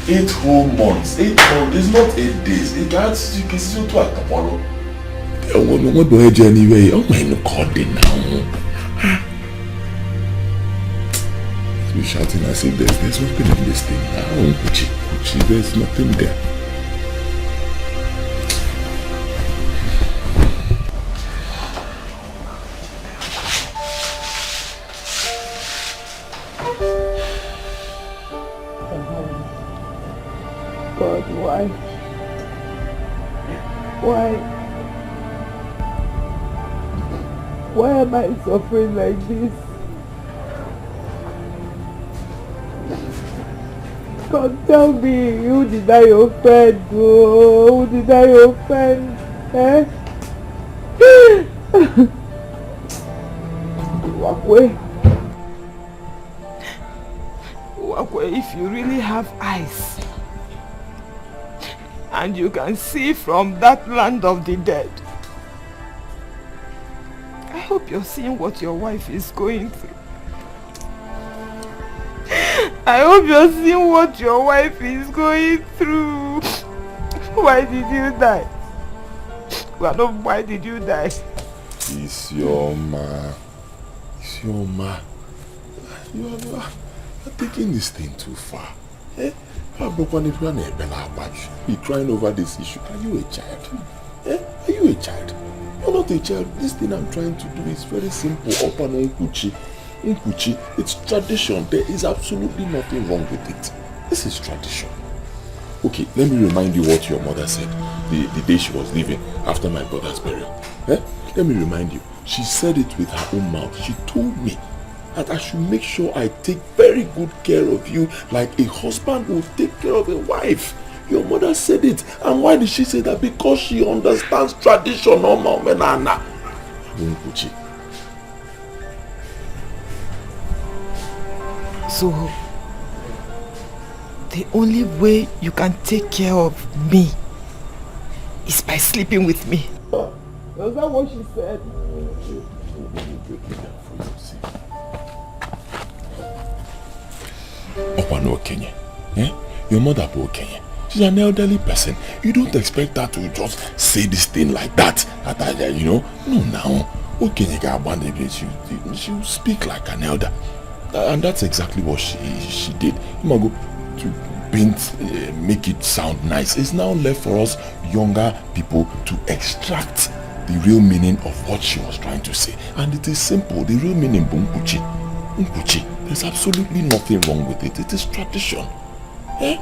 8 whole months. 8 months. It's not 8 days. It has, you can see to at tomorrow. What do I do anyway? Oh my God, now. You're shouting as if there's nothing in this thing now. Kuchi, there's nothing there. God, why? Why am I suffering like this? God, tell me, who did I offend? Oh, who did I offend? Eh? Wakwe, if you really have eyes and you can see from that land of the dead, I hope you're seeing what your wife is going through. I hope you're seeing what your wife is going through. Why did you die? Well, why did you die? Isioma. You're taking this thing too far. Eh? You're crying over this issue. Are you a child? Eh? Are you a child? You're not a child. This thing I'm trying to do is very simple. Open Nkuchi. It's tradition. There is absolutely nothing wrong with it. This is tradition. Okay, let me remind you what your mother said the day she was leaving after my brother's burial. Eh? Let me remind you. She said it with her own mouth. She told me that I should make sure I take very good care of you like a husband will take care of a wife. Your mother said it. And why did she say that? Because she understands tradition. So, the only way you can take care of me is by sleeping with me. Was that what she said? Opano Kenya. Eh? Your mother po Kenya. She's an elderly person. You don't expect her to just say this thing like that. You know? No, now. Okay, she'll speak like an elder. And that's exactly what she did. To make it sound nice. It's now left for us younger people to extract the real meaning of what she was trying to say. And it is simple. The real meaning, Mkuchi. There's absolutely nothing wrong with it. It is tradition. Eh?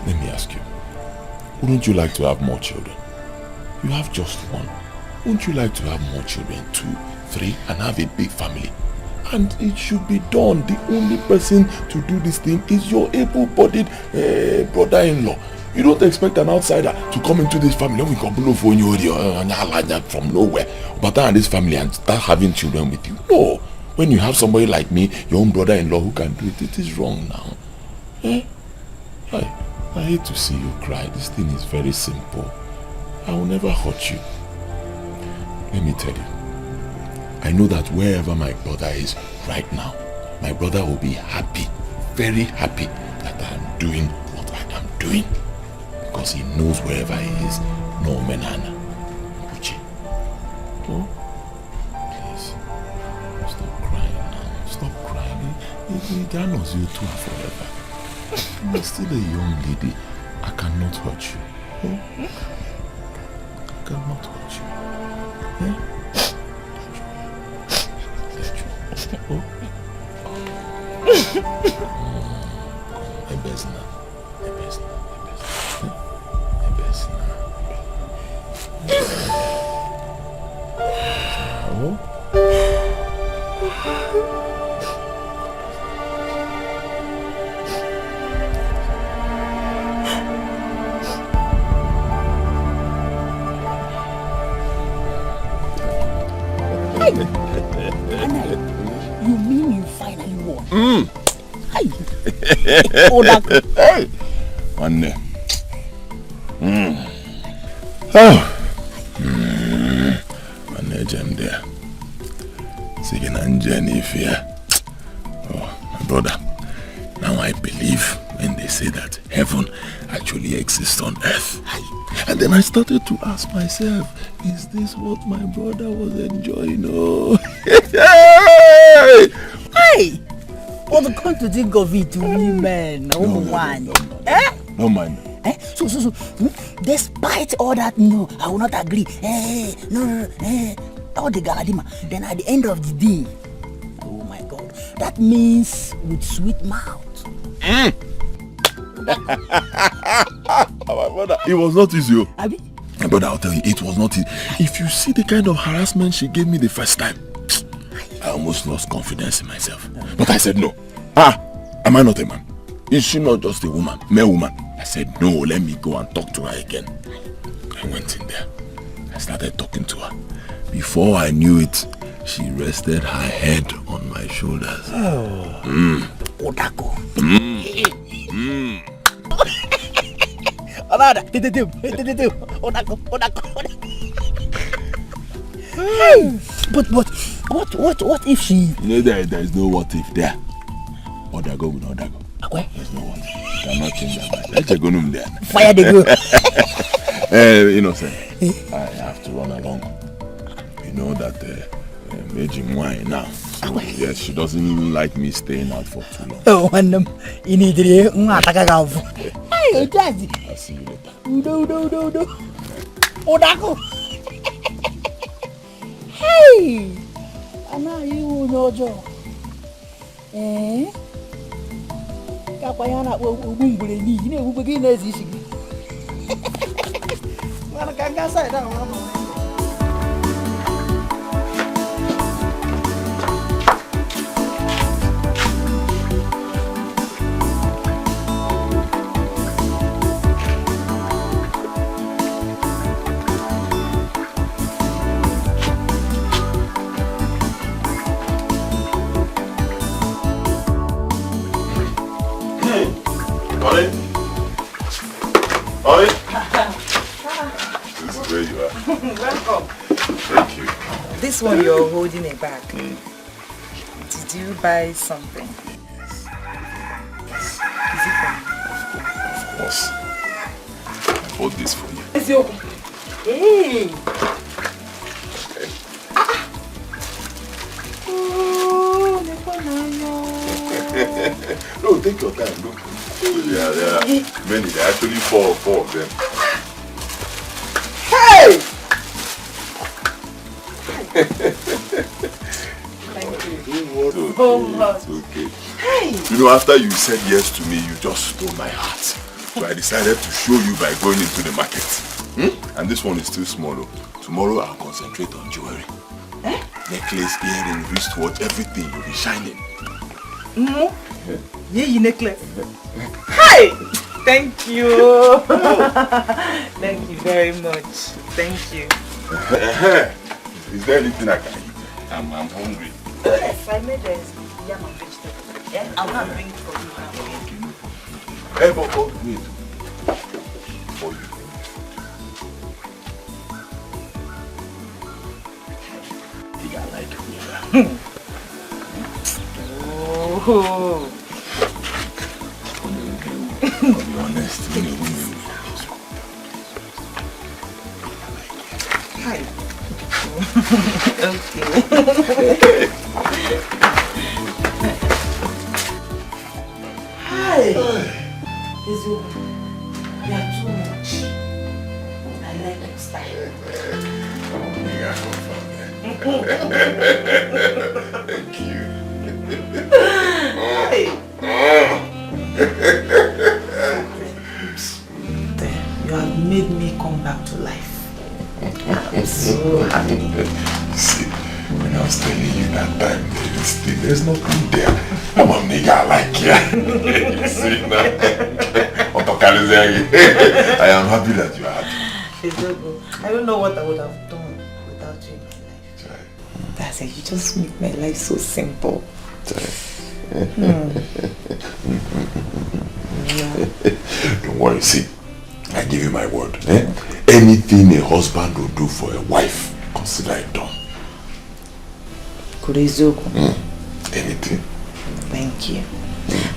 Let me ask you. Wouldn't you like to have more children? You have just one. Wouldn't you like to have more children, 2, 3, and have a big family? And it should be done. The only person to do this thing is your able-bodied brother-in-law. You don't expect an outsider to come into this family from nowhere, but and this family and start having children with you. No. When you have somebody like me, your own brother-in-law who can do it, it is wrong now. Eh? I hate to see you cry. This thing is very simple. I will never hurt you. Let me tell you. I know that wherever my brother is right now, my brother will be happy, very happy that I am doing what I am doing. Because he knows wherever he is, no menana. Uche. Oh, please. Stop crying now. Stop crying. That knows you two forever. You're still a young lady. I cannot hurt you. Oh? I cannot hurt you. Eh? Oh. You mean you finally won? Hey. Hey. One day. Oh. One day, Jem there. Singing and Jennifer. Oh, my brother. Now I believe when they say that heaven actually exists on earth. And then I started to ask myself, is this what my brother was enjoying? Oh. Hey! But come to think of it, women, woman. No mind. So, despite all that, no, I will not agree. No, all the galadima. Then at the end of the day, oh my God, that means with sweet mouth. My brother, it was not easy. Abi? My brother, I'll tell you, it was not easy. If you see the kind of harassment she gave me the first time, I almost lost confidence in myself. But I said no. Am I not a man? Is she not just a woman, mere woman? I said no, let me go and talk to her again. I went in there. I started talking to her. Before I knew it, she rested her head on my shoulders. Odako. But what if she... You know there is no what if there. Odago with Odago. Okay. There's no what if. You cannot change that mind. Let's go home there. Fire the go. Innocent. I have to run along. You know that aging wine now. So, yes, she doesn't like me staying out for too long. Oh, and you need to Hey, Daddy. I'll see you later. Udo. Odako. Hey! Ana, you know, Joe. Kapayana, Ubumbuli, you know, who begin as easy. Well, I can't say that. Ollie? This is where you are. Welcome. Thank you. This one you're holding it back. Did you buy something? Is it for me? Of course. I bought this for you. Hey! No, take your time. Look. There are many. There are actually four of them. Hey! Thank you so much. It's okay. Hey! You know, after you said yes to me, you just stole my heart. So I decided to show you by going into the market. And this one is still small. Tomorrow I'll concentrate on jewelry. Necklace, earring, wristwatch, everything. You'll be shining. Yeah, necklace. Hi! Thank you. Thank you very much. Thank you. Is there anything I can eat? I'm hungry. Yes, I made a yam and vegetable. Yeah, I'll not bring it for you now. Hey, but wait. For you. I like it. Oh. I'll be honest. Hi. Okay. Hi. You are too much. I like your style. Thank you. Hey. You have made me come back to life. I'm so happy. See, when I was telling you that time, there's nothing there. I'm a nigga like you. You see now? I am happy that you are happy. I don't know what I would have done without you in my life. That's it. You just make my life so simple. Don't worry, see, I give you my word. Anything a husband will do for a wife, consider it done. Anything. Thank you.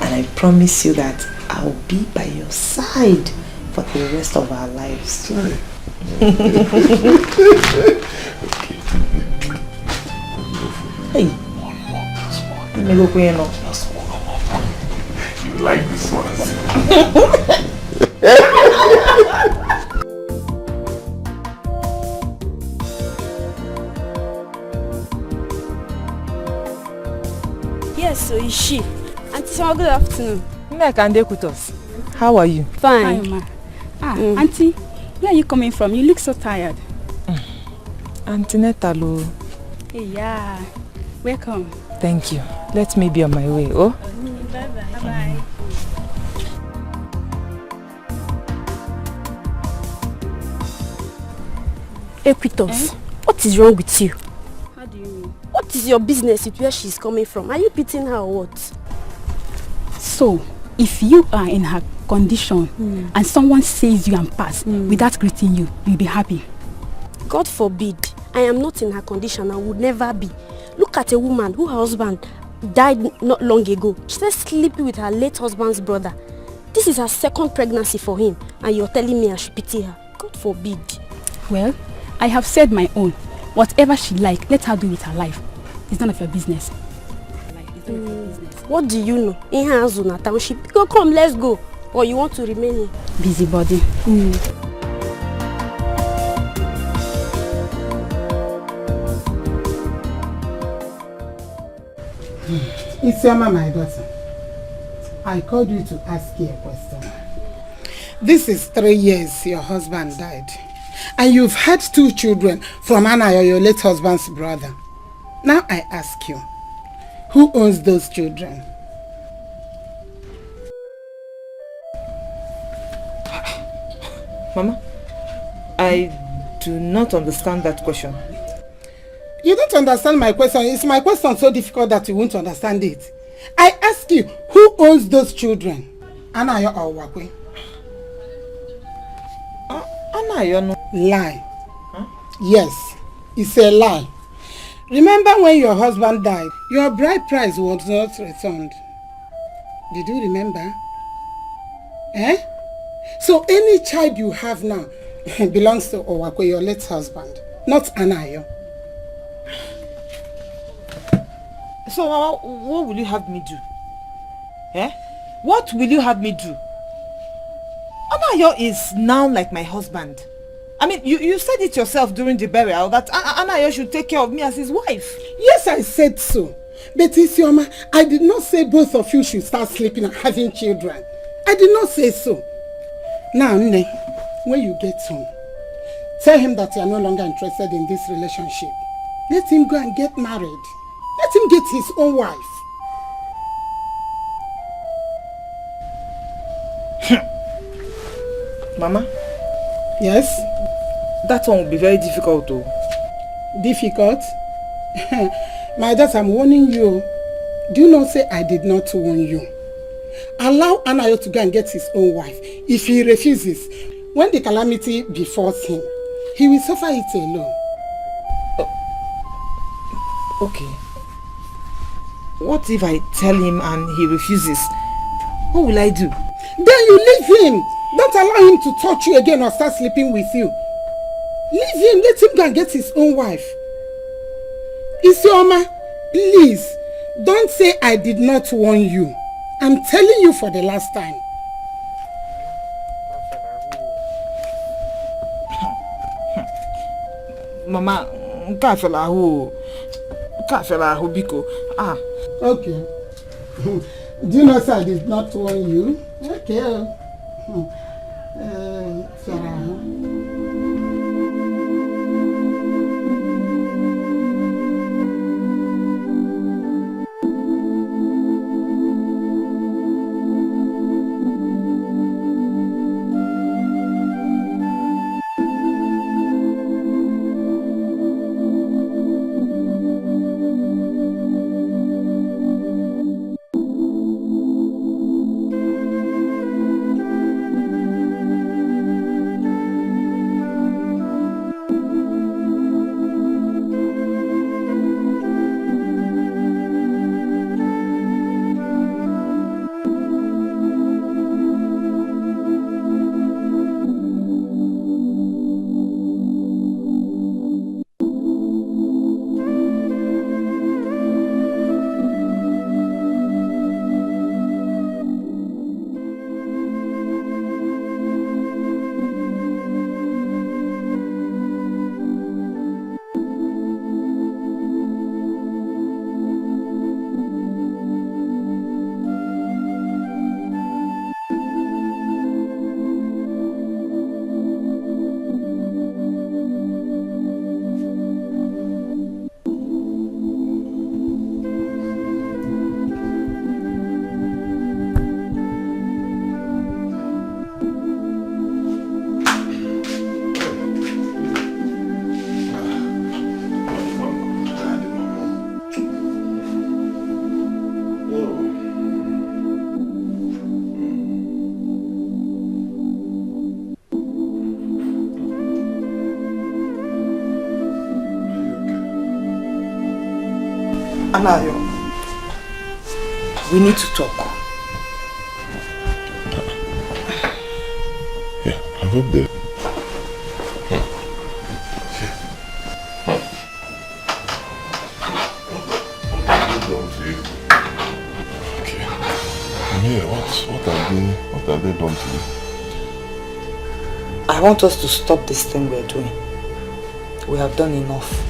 And I promise you that I'll be by your side for the rest of our lives. Hey. One more. Just one. You like this one? Yes, so is she. Auntie Sima, good afternoon. Nneka and Ekutos, how are you? Fine. Hi, ma. Auntie, where are you coming from? You look so tired. Auntie Netalo. Hey, yeah. Welcome. Thank you. Let me be on my way, oh? Bye-bye. Bye-bye. Ekutos, what is wrong with you? How do you mean? What is your business with where she's coming from? Are you beating her or what? So, if you are in her condition and someone sees you and pass without greeting you, you'll be happy. God forbid. I am not in her condition and would never be. Look at a woman whose husband died not long ago. She's sleeping with her late husband's brother. This is her second pregnancy for him and you're telling me I should pity her. God forbid. Well, I have said my own. Whatever she like, let her do with her life. It's none of your business. What do you know? In her zone township. Go, come, let's go. Or you want to remain here? Busybody. Isioma, my daughter, I called you to ask you a question. This is 3 years your husband died. And you've had 2 children from Anayo, your late husband's brother. Now I ask you, who owns those children? Mama, I do not understand that question. You don't understand my question. Is my question so difficult that you won't understand it? I ask you, who owns those children? Anayo or Wakwe? Anayo no. Lie. Huh? Yes, it's a lie. Remember when your husband died, your bride price was not returned. Did you remember? Eh? So any child you have now belongs to Owakwe, your late husband, not Anayo. So Mama, what will you have me do? Eh? What will you have me do? Anayo is now like my husband. I mean, you said it yourself during the burial that Anayo should take care of me as his wife. Yes, I said so. But Isioma, I did not say both of you should start sleeping and having children. I did not say so. Now, Nne, when you get home, tell him that you are no longer interested in this relationship. Let him go and get married. Let him get his own wife. Mama? Yes? That one will be very difficult though. Difficult? My daughter, I'm warning you. Do you not say I did not warn you? Allow Anayo to go and get his own wife. If he refuses, when the calamity befalls him, he will suffer it alone. Okay. What if I tell him and he refuses? What will I do? Then you leave him. Don't allow him to touch you again or start sleeping with you. Leave him. Let him go and get his own wife. Isioma, please, don't say I did not warn you. I'm telling you for the last time. Mama, kafela hu biko. Ah. Okay. Do you know sir, I did not warn you? Okay. Sarah. Anayo, we need to talk. Yeah, I hope that. Okay. Yeah, what have they done to you? I want us to stop this thing we're doing. We have done enough.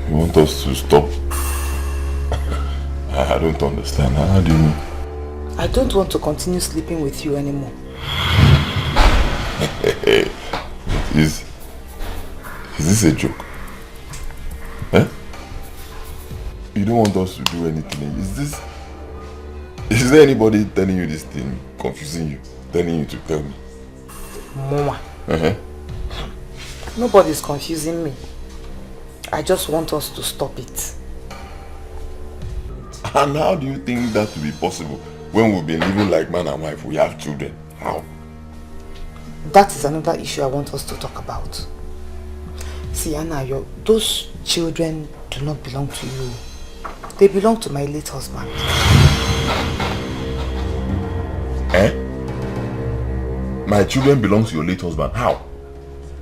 You want us to stop? I don't understand. How do you mean? I don't want to continue sleeping with you anymore. Is this a joke? Eh? You don't want us to do anything. Is there anybody telling you this thing, confusing you, telling you to tell me? Mama. Nobody's confusing me. I just want us to stop it. And how do you think that will be possible when we've been living like man and wife? We have children. How? That is another issue I want us to talk about. See, Anayo, those children do not belong to you. They belong to my late husband. Eh? My children belong to your late husband. How?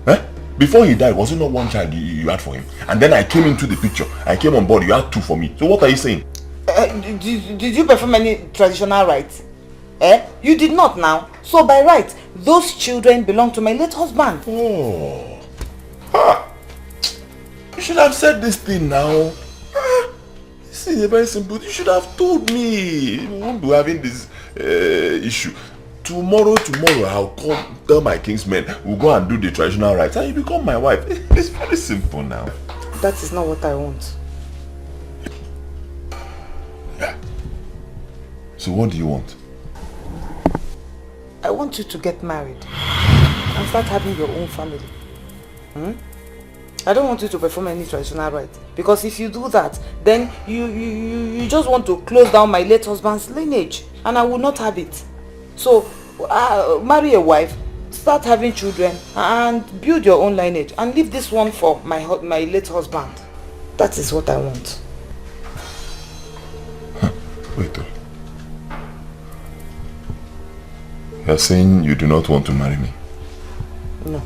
Eh? Before he died, was it not one child you had for him? And then I came into the picture. I came on board. You had two for me. So what are you saying? Did you perform any traditional rites? Eh? You did not now. So by right, those children belong to my late husband. Oh. Ah. You should have said this thing now. This is very simple. You should have told me. We won't be having issue. Tomorrow, I'll come tell my kingsmen, we'll go and do the traditional rites and you become my wife. It's very simple now. That is not what I want. Yeah. So what do you want? I want you to get married and start having your own family. I don't want you to perform any traditional rites, because if you do that, then you just want to close down my late husband's lineage, and I will not have it. So marry a wife, start having children, and build your own lineage, and leave this one for my late husband. That is what I want. Wait. You're saying you do not want to marry me? No.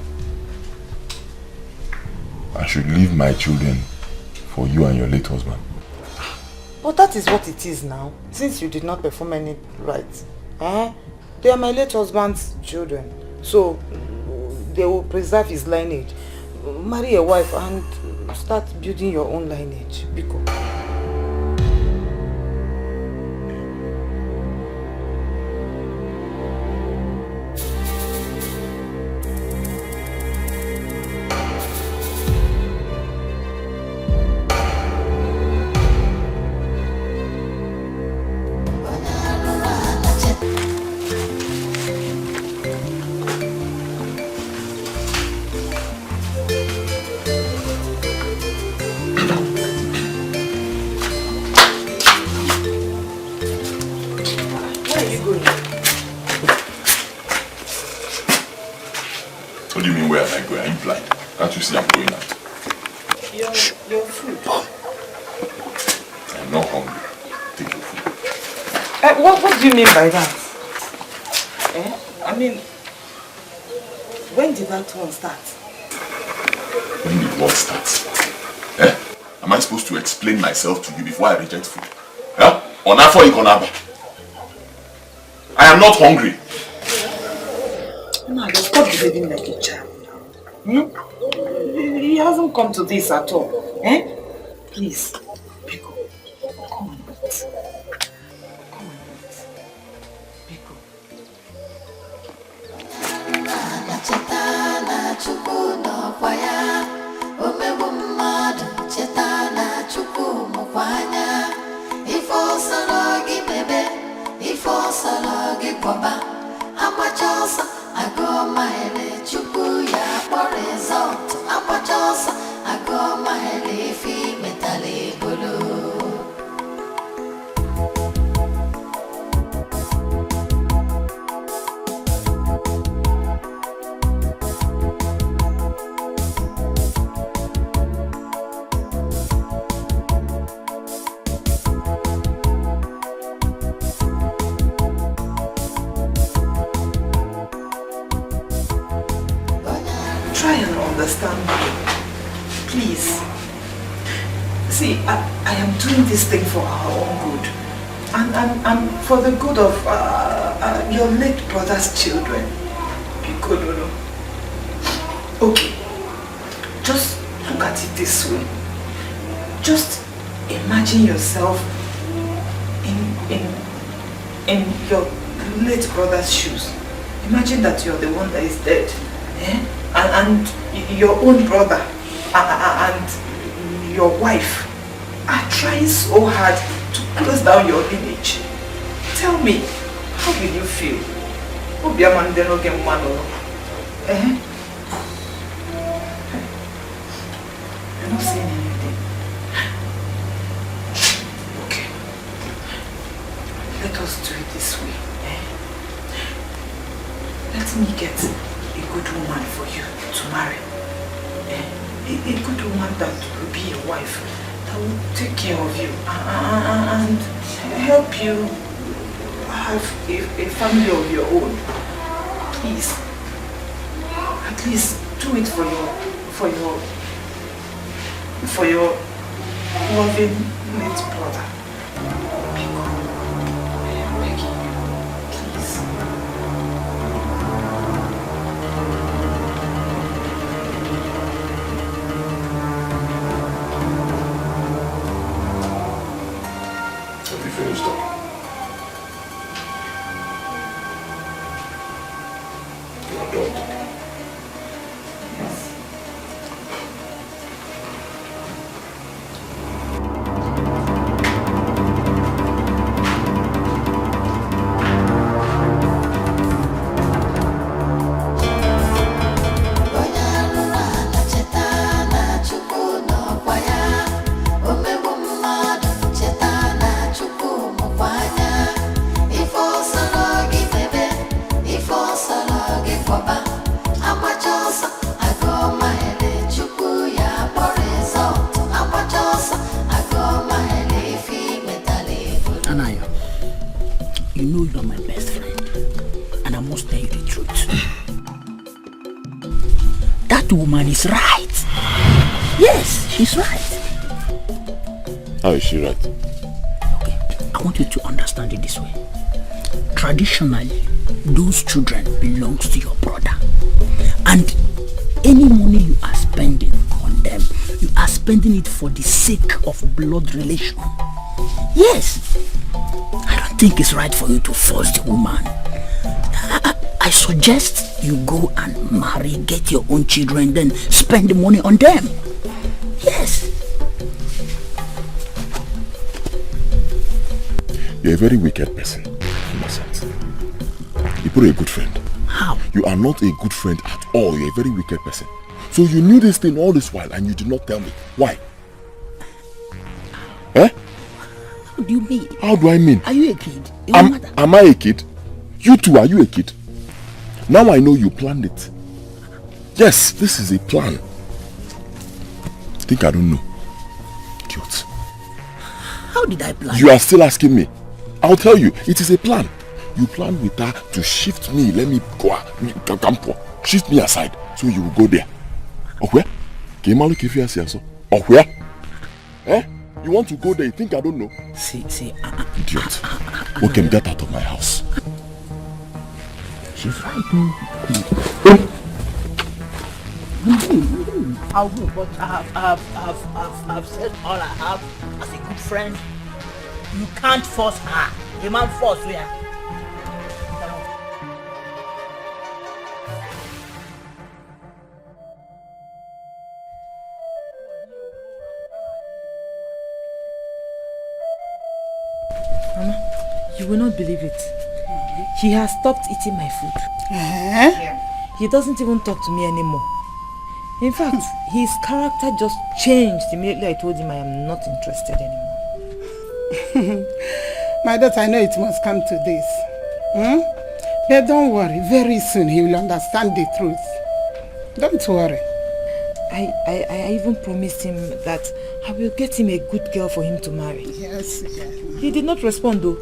I should leave my children for you and your late husband. But that is what it is now, since you did not perform any rites. They are my late husband's children, so they will preserve his lineage. Marry a wife and start building your own lineage, Biko. What do you mean, where am I going? Are you blind? Can't you see I'm going out? Your food. I'm not hungry. Take your food. What do you mean by that? I mean, when did that one start? When did what start? Am I supposed to explain myself to you before I reject food? Onafo ikonaba. I am not hungry. No, stop behaving like a child now. He hasn't come to this at all. Please, Biko, come on. Try and understand me. Please. See, I am doing this thing for our own good. And for the good of your late brother's children. Because, okay. Just look at it this way. Just imagine yourself in your late brother's shoes. Imagine that you're the one that is dead. And your own brother and your wife are trying so hard to close down your lineage. Tell me, how will you feel? You're not saying anything. Okay. Let us do it this way. Let me get a good woman for you to marry. A good woman that will be your wife, that will take care of you and help you have a family of your own. Please, at least do it for your loving late brother. Yes, she's right. How is she right? Okay, I want you to understand it this way. Traditionally, those children belongs to your brother. And any money you are spending on them, you are spending it for the sake of blood relation. Yes. I don't think it's right for you to force the woman. I suggest you go and marry, get your own children, then spend the money on them. Yes. You're a very wicked person, Innocent. You're a good friend. How? You are not a good friend at all. You're a very wicked person. So you knew this thing all this while and you did not tell me. Why? Eh? How do you mean? How do I mean? Are you a kid? Am I a kid? You too, are you a kid? Now I know you planned it. Yes, this is a plan. Think I don't know. Idiot. How did I plan? You are still asking me. I'll tell you, it is a plan. You planned with her to shift me, let me go, shift me aside, so you will go there. Oh where? Oh where? Eh? You want to go there, you think I don't know? See. Idiot. Okay, get out of my house. She's right. I'll go, but I've said all I have as a good friend. You can't force her. The man force where? Mama, you will not believe it. He has stopped eating my food. Yeah. He doesn't even talk to me anymore. In fact, his character just changed immediately I told him I am not interested anymore. My daughter, I know it must come to this. But don't worry, very soon he will understand the truth. Don't worry. I even promised him that I will get him a good girl for him to marry. Yes. He did not respond though.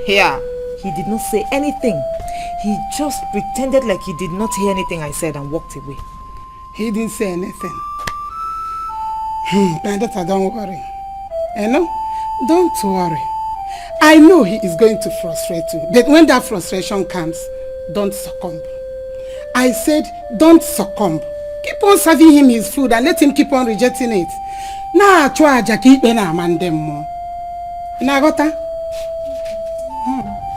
Here, he did not say anything. He just pretended like he did not hear anything I said and walked away. He didn't say anything. My daughter, don't worry. Don't worry. I know he is going to frustrate you. But when that frustration comes, don't succumb. I said, don't succumb. Keep on serving him his food and let him keep on rejecting it. Nah, try to keep an man them more. Nagota?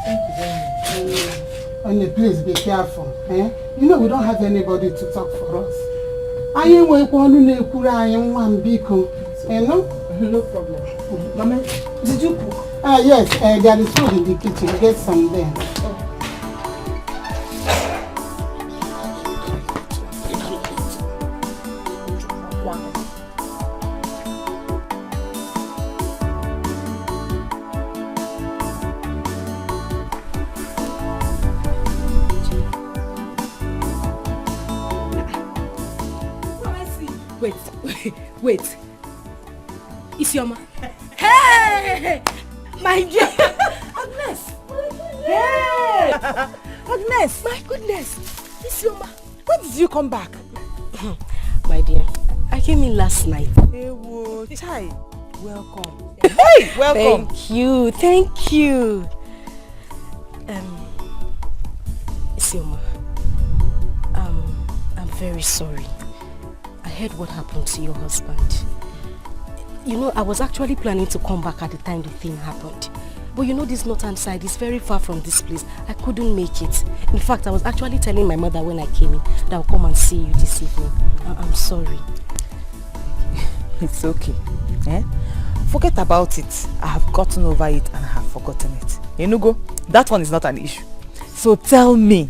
Thank you very much. Only please be careful. You know we don't have anybody to talk for us. I ain't one kura, I am one biko. No problem. Mama, did you cook? Yes, there is food in the kitchen. Get some there. Wait. Isioma. Hey! My dear. Agnes. Hey! Agnes. My goodness. Isioma. When did you come back? My dear, I came in last night. Hey, whoa, Chai. Welcome. Hey, welcome. Thank you. Isioma. I'm very sorry. I heard what happened to your husband. You know, I was actually planning to come back at the time the thing happened. But you know this northern side is very far from this place. I couldn't make it. In fact, I was actually telling my mother when I came in that I'll come and see you this evening. I'm sorry. It's okay. Forget about it. I have gotten over it and I have forgotten it. Enugo, that one is not an issue. So tell me,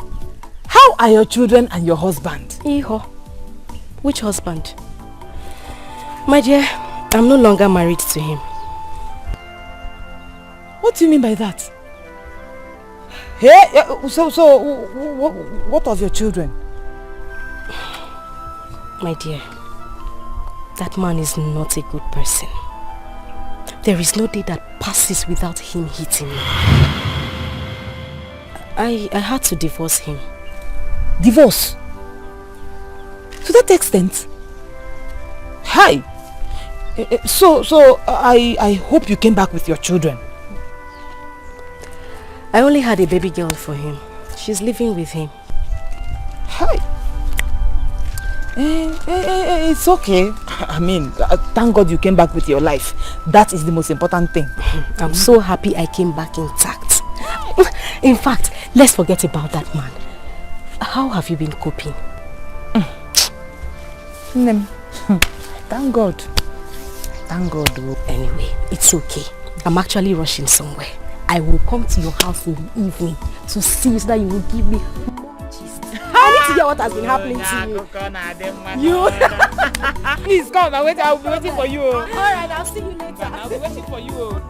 how are your children and your husband? Iho. Which husband? My dear, I'm no longer married to him. What do you mean by that? Hey, so what of your children? My dear, that man is not a good person. There is no day that passes without him hitting me. I had to divorce him. Divorce? To that extent? Hi. So I hope you came back with your children. I only had a baby girl for him. She's living with him. Hi. It's okay. I mean, thank God you came back with your life. That is the most important thing. I'm so happy I came back intact. In fact, let's forget about that man. How have you been coping? Thank God. Thank God. Anyway, it's okay. I'm actually rushing somewhere. I will come to your house in the evening to see so that you will give me more gist. I need to hear what has been happening to you. You? Please come. I'll be waiting for you. Alright, I'll see you later. I'll be waiting for you.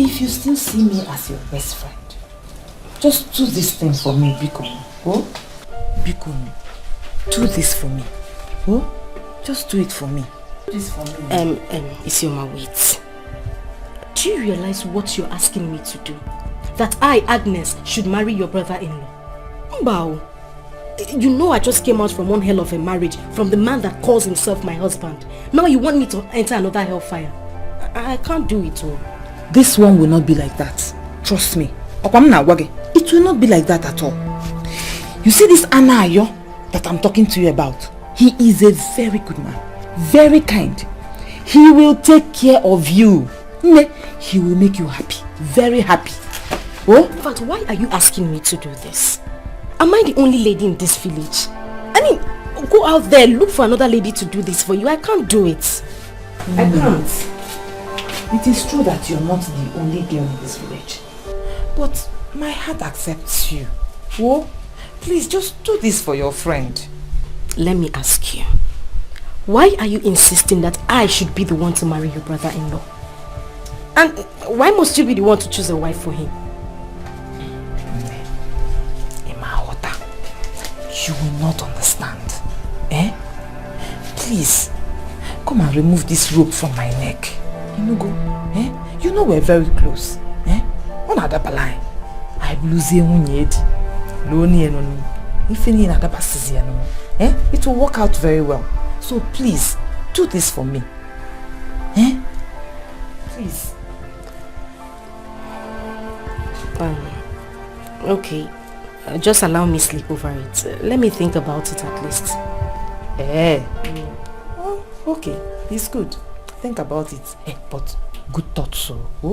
If you still see me as your best friend, just do this thing for me, Biko. Oh? Biko, do this for me. Oh? Just do it for me. Do this for me. Isioma, wait. Do you realize what you're asking me to do? That I, Agnes, should marry your brother-in-law? Mbao, you know I just came out from one hell of a marriage from the man that calls himself my husband. Now you want me to enter another hellfire? I can't do it all. This one will not be like that. Trust me. It will not be like that at all. You see this Anayo that I'm talking to you about? He is a very good man. Very kind. He will take care of you. He will make you happy. Very happy. Oh? In fact, why are you asking me to do this? Am I the only lady in this village? I mean, go out there, look for another lady to do this for you. I can't do it. I can't. It is true that you're not the only girl in this village. But my heart accepts you. Oh, please just do this for your friend. Let me ask you. Why are you insisting that I should be the one to marry your brother-in-law? And why must you be the one to choose a wife for him? Imahota, you will not understand. Eh? Please, come and remove this rope from my neck. You go, eh? You know we're very close. Eh? On Adabalai. I blues Unyed. Loni and if any Adabasiziano. Eh? It will work out very well. So please, do this for me. Eh? Please. Okay. Just allow me sleep over it. Let me think about it at least. Eh? Oh, okay. It's good. Think about it. But good thoughts, so. Oh?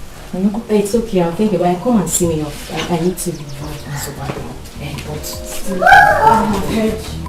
It's okay, I'll think about it. Come and see me off. I need to leave. But still, I have heard you.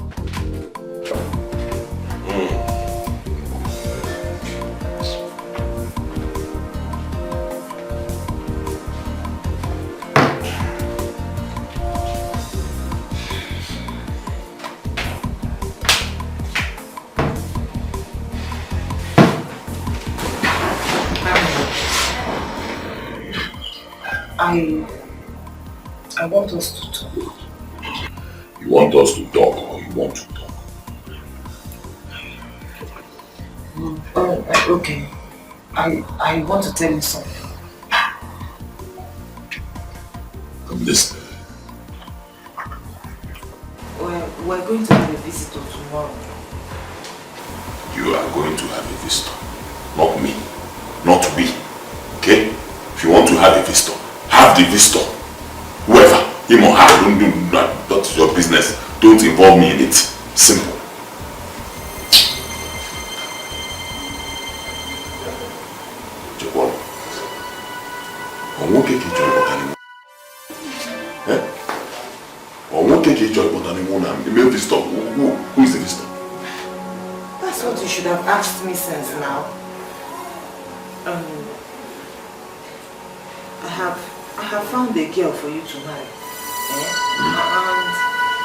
I want us to talk. You want us to talk or you want to talk? Okay. I want to tell you something. Listen. We're going to have a visitor tomorrow. You are going to have a visitor. Not me. Not we. Okay? If you want to have a visitor, have the visitor. Whoever, him or her, don't do that. That's your business. Don't involve me in it. Simple. Jabon. Who is the visitor? That's what you should have asked me since now. I have found a girl for you to marry. And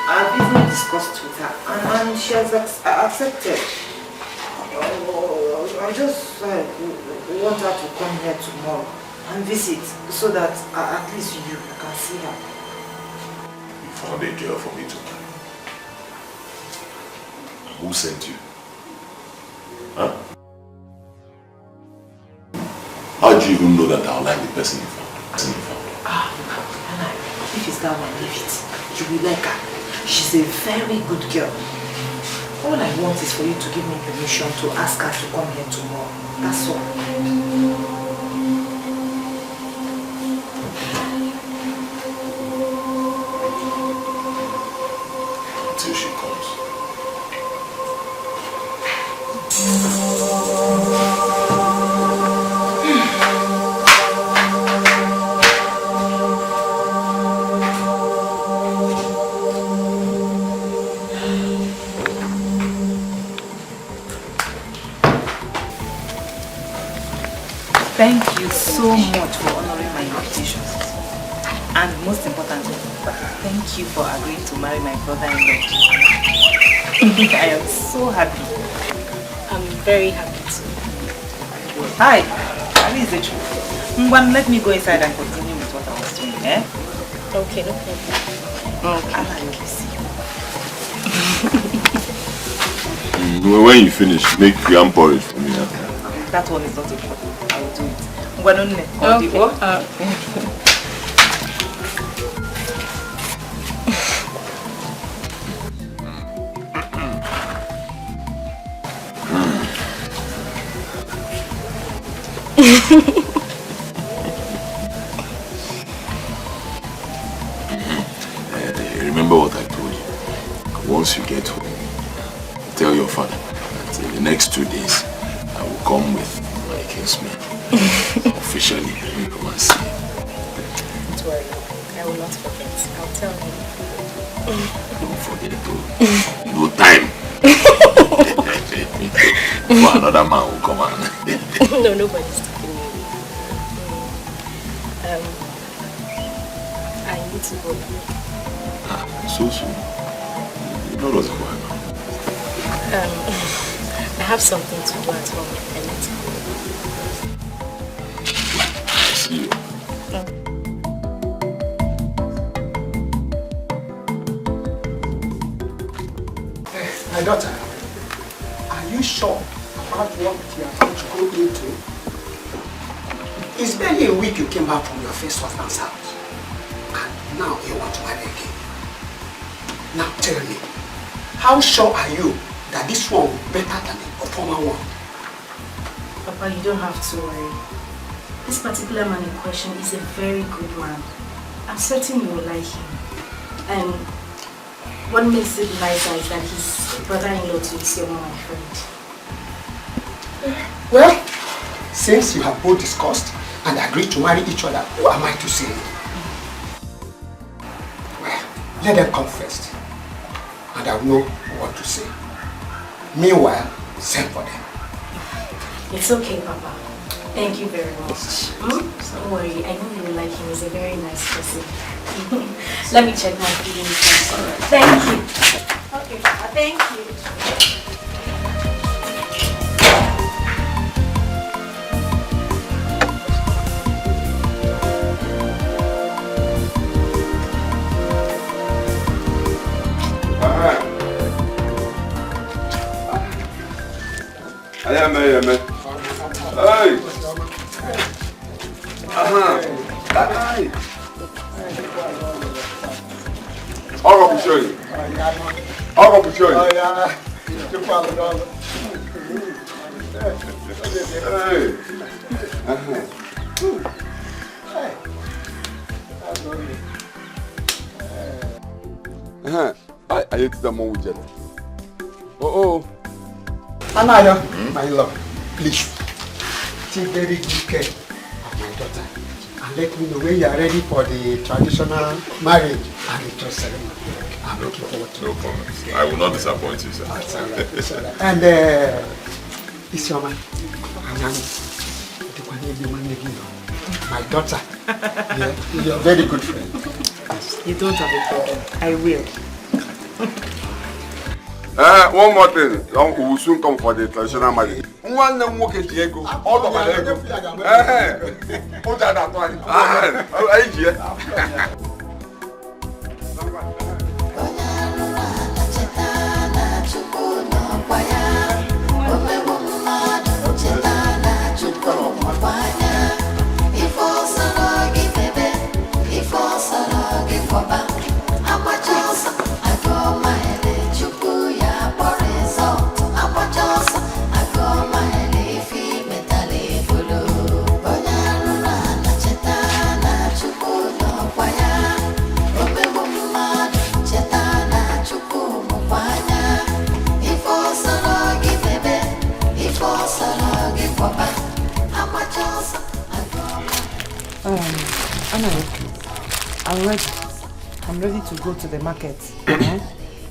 I've even discussed with her and she has accepted. I just want her to come here tomorrow and visit so that at least you can see her. You found a girl for me to marry. Who sent you? you even know that I'll like the person you found? If it's that one, leave it. You will like her. She's a very good girl. All I want is for you to give me permission to ask her to come here tomorrow. That's all. Until she comes. Thank you so much for honoring my invitation. And most importantly, thank you for agreeing to marry my brother-in-law. I am so happy. I'm very happy too. Hi, how is it? Let me go inside and continue with what I was doing, eh? Okay, no problem. Okay. I like you. When you finish, make yam porridge for me. That one is not a problem. I will do it. Remember what I told you. Once you get home, tell your father that in the next 2 days, I will come with my kinsman. Officially, come and see. Don't worry, I will not forget. I'll tell him. Don't forget to. No time. For another man will come on. No, nobody's stopping me. I need to go. So soon. You know what's going on. I have something to do at home. I need to go. See you. My daughter, are you sure about what you are going to go into? It's barely a week you came back from your first husband's house. And now you want to marry again. Now tell me, how sure are you that this one will be better than the former one? Papa, you don't have to worry. This particular man in question is a very good man. I'm certain you will like him. And what makes it nicer is that his brother-in-law too is your my friend. Well, since you have both discussed and agreed to marry each other, what am I to say? Well, let them come first, and I'll know what to say. Meanwhile, send for them. It's okay, Papa. Thank you very much. Don't worry, I know you will like him. He's a very nice person. Let me check my feelings first. All right. Thank you. Okay, Papa, thank you. Hey! Hey! I'll go show you. I'll go show you. I ate the more with jelly. Oh. Anaya, my love, please take very good care of my daughter and let me know when you are ready for the traditional marriage and the trust ceremony. I'm looking forward to it. No problem. I will not disappoint you, sir. That's all right. That's all right. And Isioma, my daughter, you're a very good friend. You don't have a problem. I will. One more thing. We will soon come for the traditional marriage. One name work at Diego. All of my ego. Put that one. I'm ready. I'm ready to go to the market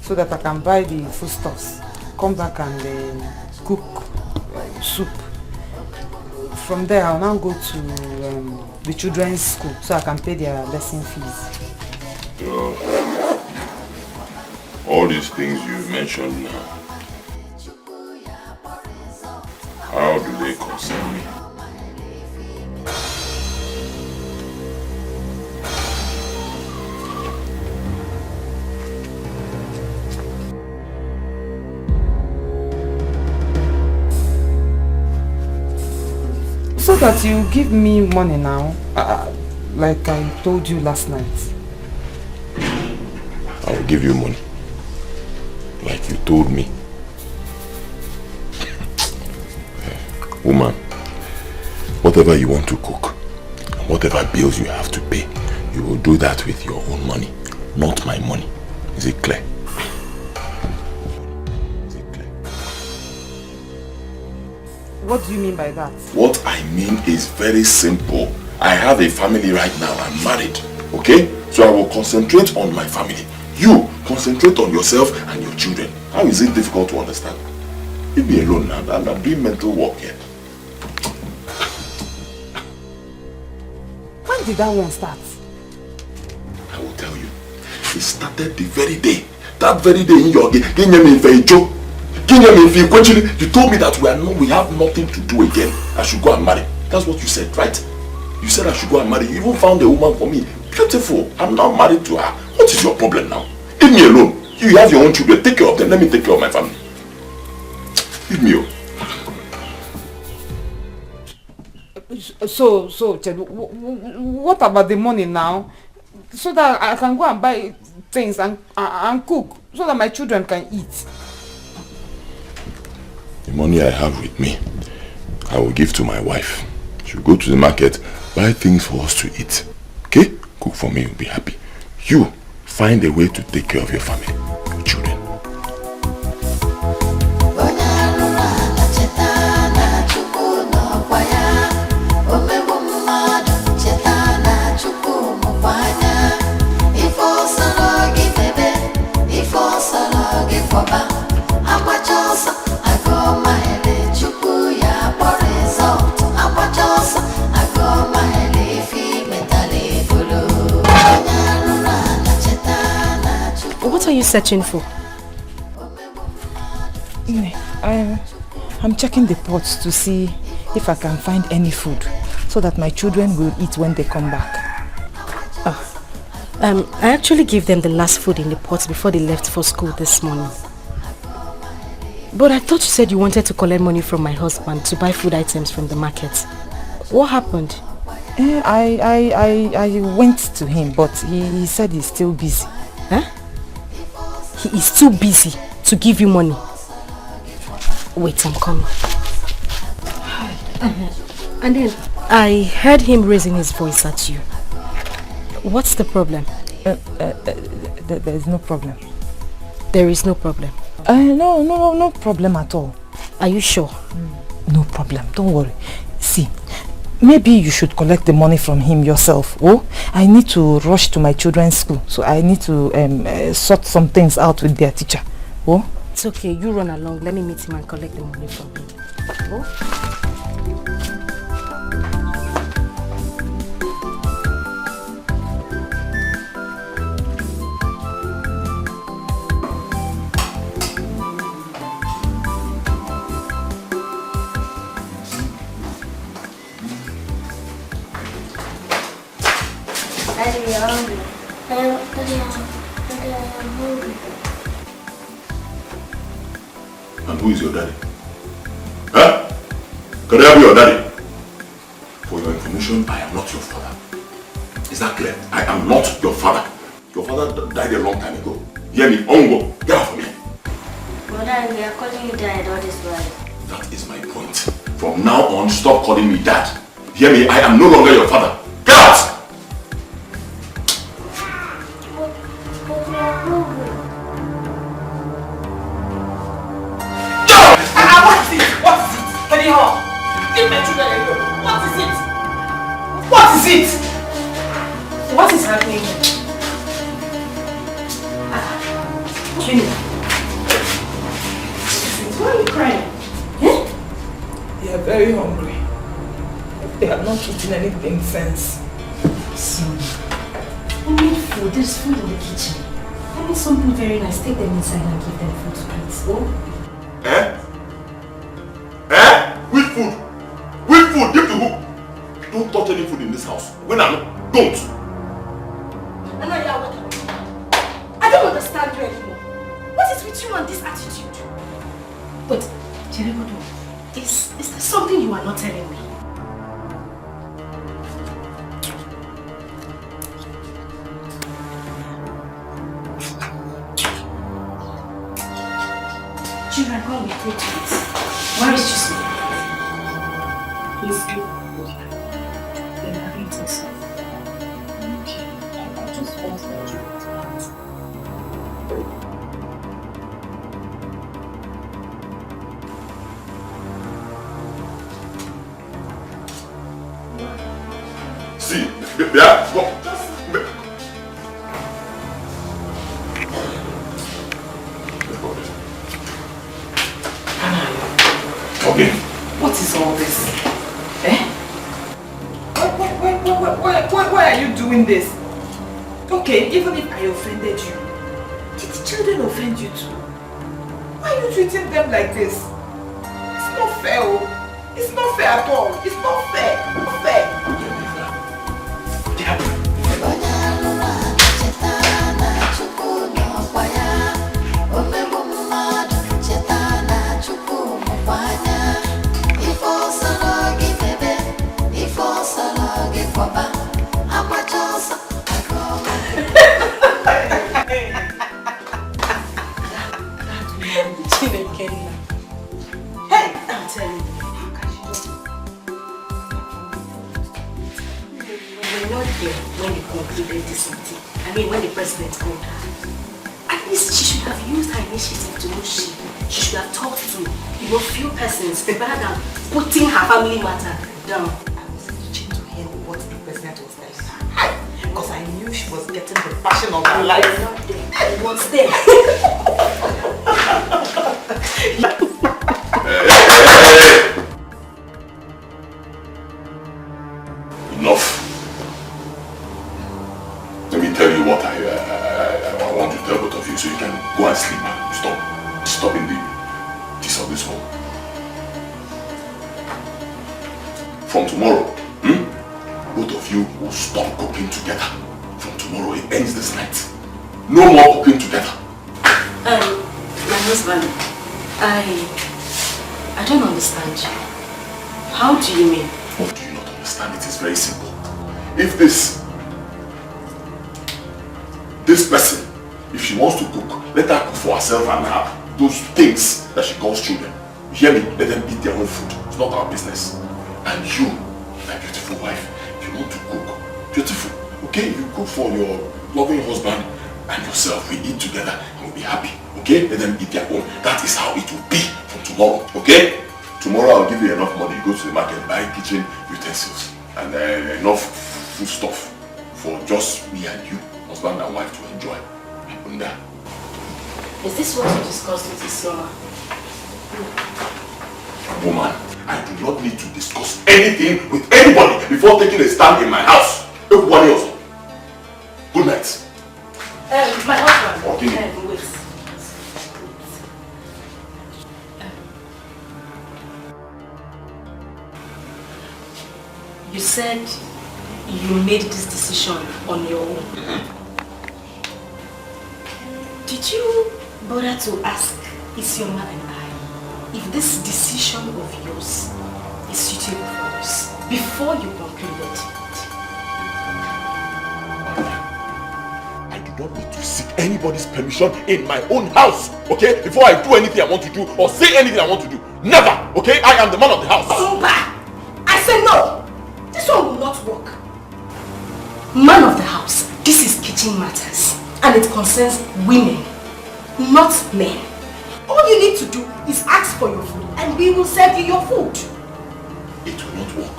so that I can buy the foodstuffs. Come back and cook soup. From there, I'll now go to the children's school so I can pay their lesson fees. All these things you mentioned now, how do they concern me? So that you give me money now, like I told you last night. I will give you money, like you told me. Woman, whatever you want to cook, and whatever bills you have to pay, you will do that with your own money, not my money. Is it clear? What do you mean by that? What I mean is very simple. I have a family right now. I'm married. Okay? So I will concentrate on my family. You concentrate on yourself and your children. How is it difficult to understand? Leave me alone now. I'm doing mental work here. When did that one start? I will tell you. It started the very day. That very day in your game. You told me that we have nothing to do again. I should go and marry. That's what you said, right? You said I should go and marry. You even found a woman for me. Beautiful. I'm now married to her. What is your problem now? Leave me alone. You have your own children. Take care of them. Let me take care of my family. Leave me alone. So, what about the money now? So that I can go and buy things and cook. So that my children can eat. The money I have with me, I will give to my wife. She will go to the market, buy things for us to eat. Okay? Cook for me, you'll be happy. You, find a way to take care of your family, your children. What are you searching for? I'm checking the pots to see if I can find any food so that my children will eat when they come back. I actually gave them the last food in the pots before they left for school this morning. But I thought you said you wanted to collect money from my husband to buy food items from the market. What happened? I went to him, but he said he's still busy. Huh? He is too busy to give you money. Wait, I'm coming. And then I heard him raising his voice at you. What's the problem? There is no problem. There is no problem? No problem at all. Are you sure? No problem, don't worry. See, maybe you should collect the money from him yourself. Oh, I need to rush to my children's school, so I need to sort some things out with their teacher. Oh? It's okay, you run along. Let me meet him and collect the money from him. Oh? Daddy, I'm hungry. Daddy, I'm hungry. And who is your daddy? Huh? Can I be your daddy? For your information, I am not your father. Is that clear? I am not your father. Your father died a long time ago. Hear me? Ongo, get out of me. But Daddy, we are calling you dad all this while. That is my point. From now on, stop calling me dad. Hear me? I am no longer your father. Get out! What is it? What is happening? Trinity. Why are you crying? They are very hungry. They have not eaten anything since. So, we need food. There's food in the kitchen. I need something very nice. Take them inside and give them food to eat. Oh? With food? With food? Give to who? Don't touch any food in this house. When I know, don't. I don't understand you anymore. What is with you and this attitude? But, Jeregodo, is there something you are not telling me? Children, come with me to eat. Where is Chisme? He's good. Then I didn't think so. Okay. I just want to let you eat. See, yeah, go. Okay. What is all this? Why are you doing this? Okay, even if I offended you, did the children offend you too? Why are you treating them like this? It's not fair. Oh. It's not fair at all. It's not fair. Not fair. Hey, I'm telling you. We're not here when they concluded this meeting. I mean, when the president called her. At least she should have used her initiative to know she should have talked to, few persons rather than putting her family matter down. I was itching to hear what the president was telling her. Because I knew she was getting the passion of her life. It was there. Enough. Let me tell you what I want to tell both of you so you can go and sleep. Stop disturbing the peace of this home. From tomorrow, both of you will stop cooking together. From tomorrow, it ends this night. No more cooking together. My husband, I don't understand you. How do you mean? What do you not understand? It is very simple. If this person, if she wants to cook, let her cook for herself and her those things that she calls children. You hear me? Let them eat their own food. It's not our business. And you, my beautiful wife, if you want to cook, beautiful, okay? You cook for your loving husband and yourself. We eat together and we'll be happy, okay? Let them eat their own. That is how it will be from tomorrow, okay? Tomorrow I'll give you enough money. You go to the market, buy kitchen utensils and enough food stuff for just me and you, husband and wife, to enjoy. Is this what you discussed with this summer? Woman, I do not need to discuss anything with anybody before taking a stand in my house. Everybody else. Good night. My husband. Okay. Wait. You said you made this decision on your own. Did you bother to ask Isioma and I if this decision of yours is suitable for us before you concluded? I do not need to seek anybody's permission in my own house, okay? Before I do anything I want to do or say anything I want to do. Never, okay? I am the man of the house. Oba! I said no! This one will not work. Man of the house, this is kitchen matters and it concerns women, not men. All you need to do is ask for your food and we will serve you your food. It will not work.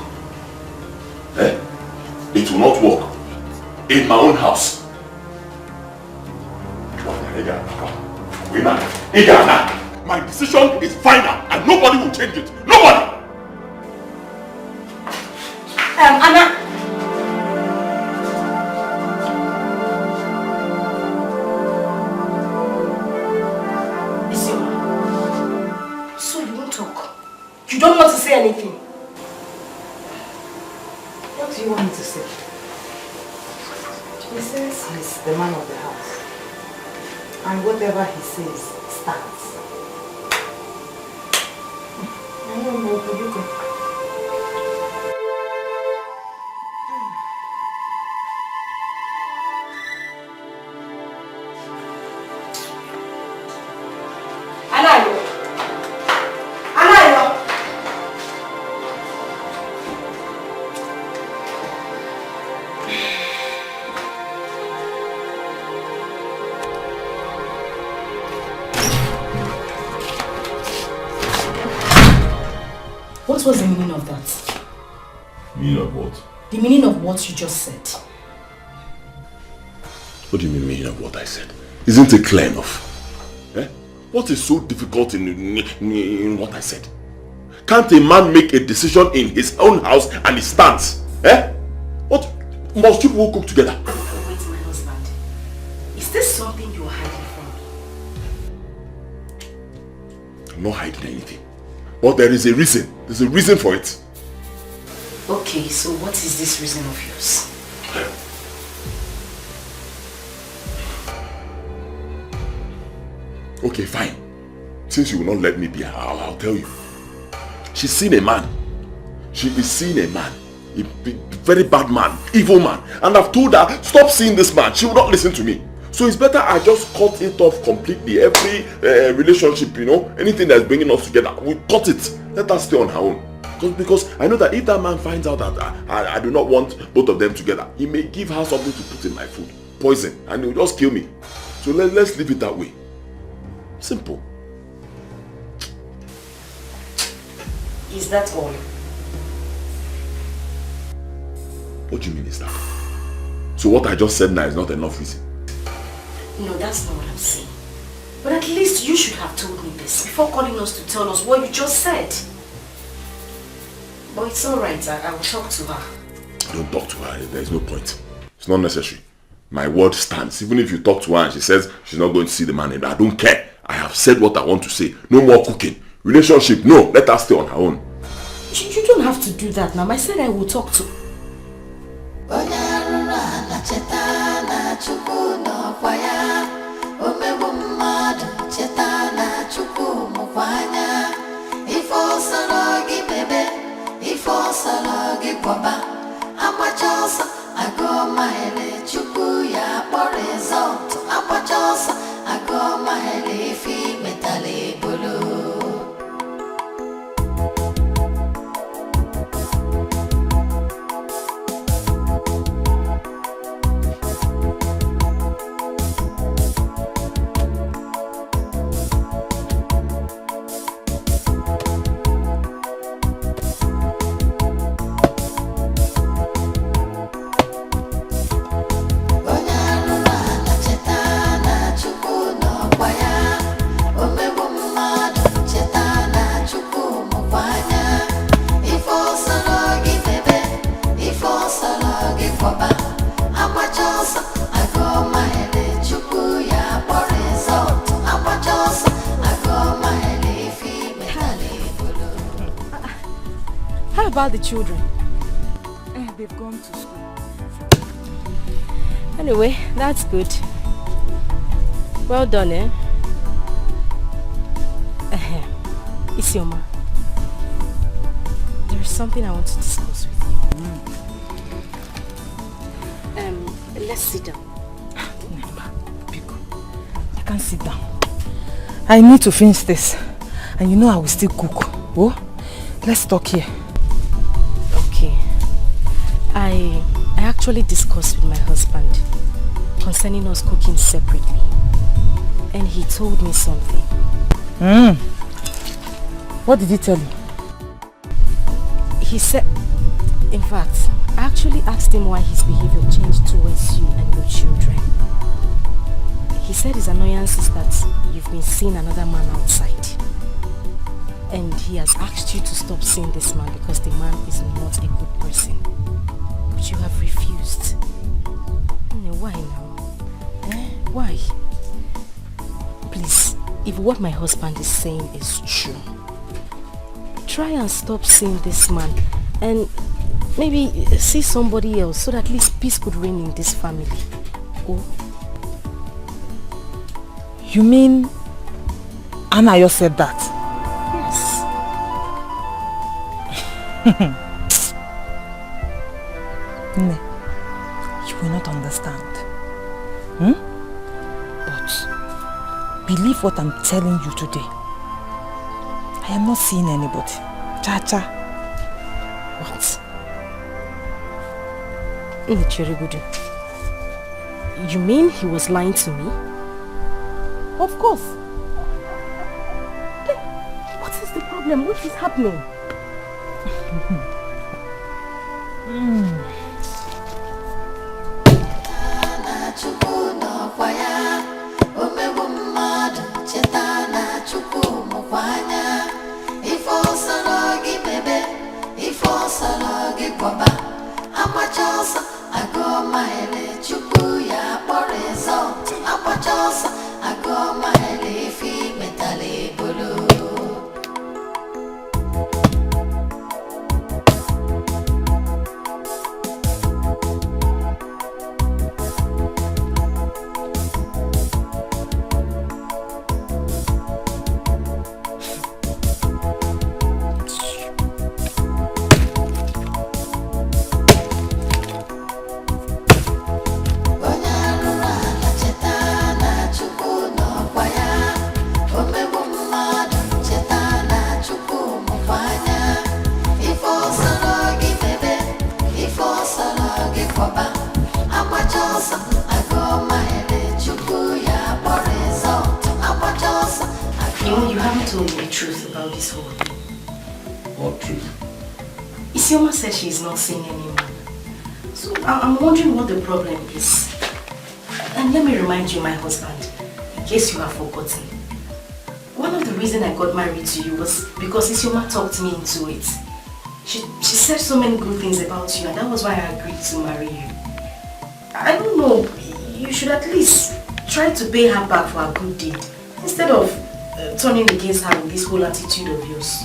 It will not work. in my own house. My decision is final and nobody will change it. Nobody! Anna! So you won't talk? You don't want to say anything? What do you want me to say? He says he's the man of the house. And whatever he says stands. I don't know, but you go. What was the meaning of that? Meaning of what? The meaning of what you just said. What do you mean meaning of what I said? Isn't it clear enough? Eh? What is so difficult in what I said? Can't a man make a decision in his own house and he stands? Eh? What? Must you people cook together? Wait, my husband. Is this something you are hiding from me? I'm not hiding anything. But there is a reason. There's a reason for it. Okay, so what is this reason of yours? Okay, fine. Since you will not let me be, I'll tell you. She's seen a man. She is seeing a man. A very bad man, evil man. And I've told her, stop seeing this man. She will not listen to me. So it's better I just cut it off completely. Every relationship, you know, anything that's bringing us together, we cut it. Let her stay on her own. Because I know that if that man finds out that I do not want both of them together, he may give her something to put in my food. Poison. And he will just kill me. So let's leave it that way. Simple. Is that all? What do you mean is that? So what I just said now is not enough reason? No, that's not what I'm saying. But at least you should have told me this before calling us to tell us what you just said. But it's alright, I will talk to her. Don't talk to her, there is no point. It's not necessary. My word stands. Even if you talk to her and she says she's not going to see the man anymore, I don't care. I have said what I want to say. No more cooking. Relationship, no. Let her stay on her own. You don't have to do that now. I said I will talk to... How about the children? They've gone to school. Anyway, that's good. Well done, eh? Isioma, there is something I want to discuss with you. Let's sit down. I can't sit down. I need to finish this. And you know I will still cook. Oh, let's talk here. Okay. I actually discussed with my husband concerning us cooking separately. And he told me something. What did he tell you? He said, in fact, I actually asked him why his behavior changed towards you and your children. He said his annoyance is that you've been seeing another man outside. And he has asked you to stop seeing this man because the man is not a good person. But you have refused. Why now? Why? Please, if what my husband is saying is true, try and stop seeing this man and maybe see somebody else so that at least peace could reign in this family. Oh. You mean Anayo said that? Yes. Ne, you will not understand. But believe what I'm telling you today. I am not seeing anybody. Cha-cha. What? Ncheribudu, you mean he was lying to me? Of course. Then what is the problem? What is happening? You haven't told me the truth about this whole thing. What truth? Isioma said she is not seeing anyone. So I'm wondering what the problem is. And let me remind you, my husband, in case you have forgotten. One of the reasons I got married to you was because Isioma talked me into it. She said so many good things about you, and that was why I agreed to marry you. I don't know, you should at least try to pay her back for a good deed, instead of turning against her with this whole attitude of yours.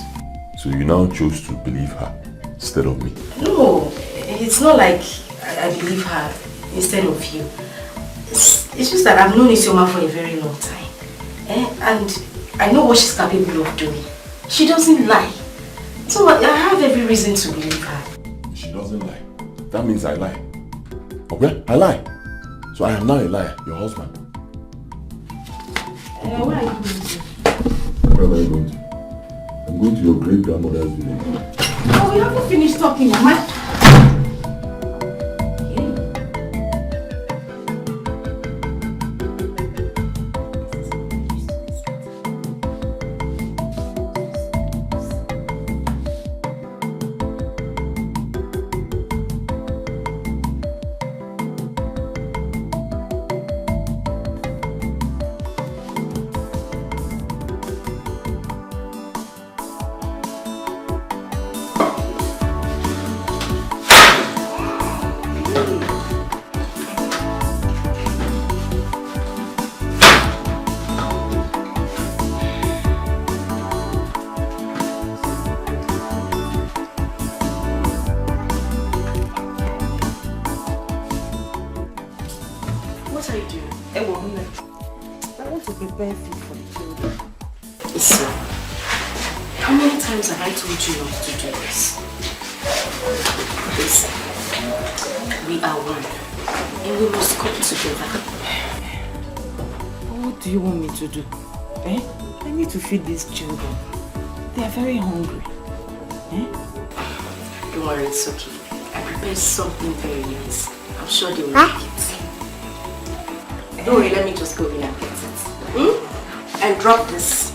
So you now chose to believe her instead of me? No, it's not like I believe her instead of you. It's just that I've known Isioma for a very long time. And I know what she's capable of doing. She doesn't lie. So I have every reason to believe her. She doesn't lie. That means I lie. Okay? I lie. So I am now a liar, your husband. Where are you going to? Where am I going to? I'm going to your great-grandmother's village. Oh, we haven't finished talking, Mama. What are you doing? I want to prepare food for the children. So, how many times have I told you not to do this? Listen, we are one, and we must come together. What do you want me to do? I need to feed these children. They are very hungry. Don't worry, it's okay. I prepared something very nice. I'm sure they will like it. Don't worry, let me just go in and get it. And drop this.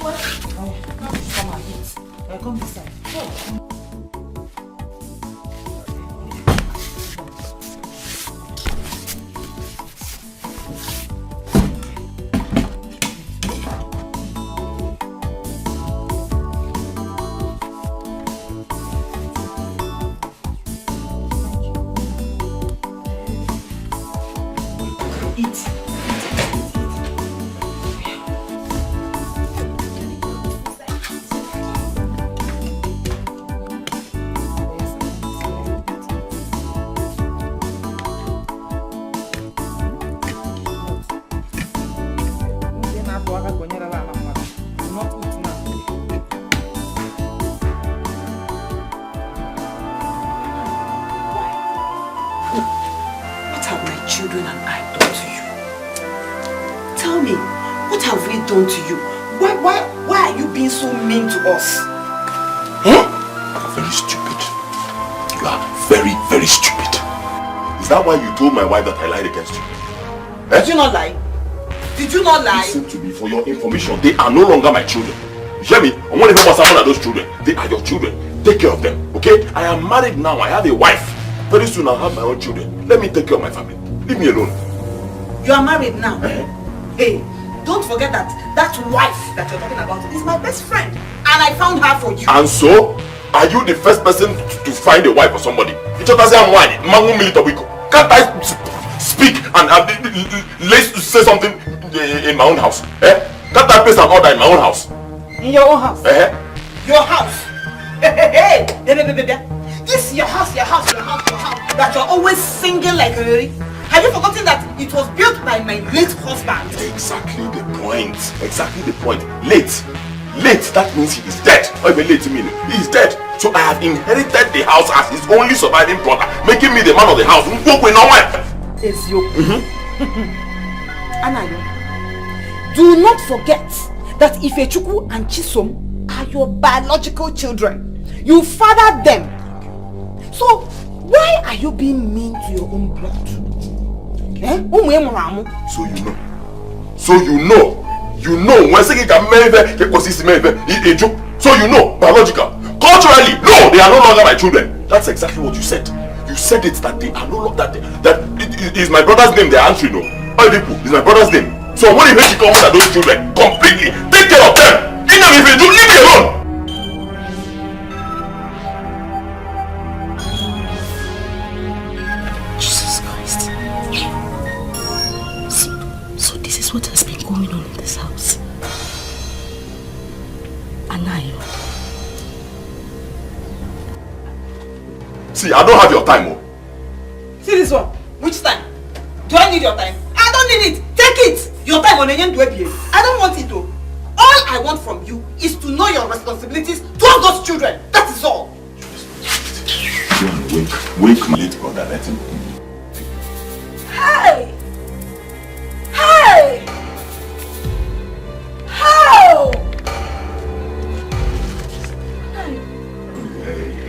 Come and eat. Come this side. To you. Why are you being so mean to us? Eh? You're very stupid. You are very, very stupid. Is that why you told my wife that I lied against you? Eh? Did you not lie? Did you not lie? Listen to me, for your information, they are no longer my children. You hear me? I want to know what's happened to those children. They are your children. Take care of them, okay? I am married now. I have a wife. Very soon I'll have my own children. Let me take care of my family. Leave me alone. You are married now? Hey. Don't forget that wife that you're talking about is my best friend. And I found her for you. And so, are you the first person to find a wife for somebody? Can't I speak and let's say something in my own house? Eh? Can't I place an order in my own house? In your own house? Your house? Hey. This is your house. That you're always singing like a... Have you forgotten that it was built by my late husband? Exactly the point. Late, that means he is dead. Or even late to me, he is dead. So I have inherited the house as his only surviving brother, making me the man of the house. It's you. Anayo, do not forget that Ifechukwu and Chisom are your biological children. You fathered them. So why are you being mean to your own blood? So you know when saying can so you know biological, culturally, no, they are no longer my children. That's exactly what you said. You said it that they are no longer that it is my brother's name they are answering. No, it's my brother's name. So what if she comes at those children completely? Take care of them. Even if you do, leave me alone. What has been going on in this house? Anayo. See, I don't have your time, oh. See this one? Which time? Do I need your time? I don't need it. Take it. Your time on Enyen Dwebie. I don't want it, though. All I want from you is to know your responsibilities towards those children. That is all. Wake my late brother. Let him. Hey! Hey! How?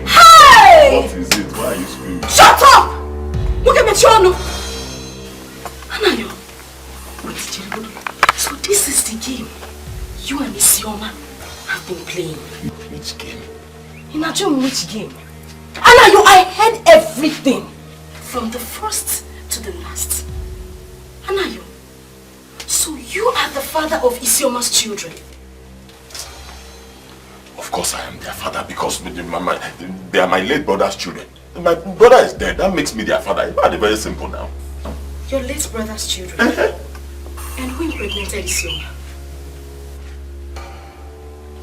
Hey! What is it? Why are you screaming? Shut up! Look at me, Chono. Anayo. So this is the game you and Isioma have been playing. Which game? Inajum, which game? Anayo, I heard everything. From the first to the last. Anayo. So you are the father of Isioma's children? Of course I am their father because they are my late brother's children. My brother is dead. That makes me their father. It's very simple now. Your late brother's children? And who impregnated Isioma?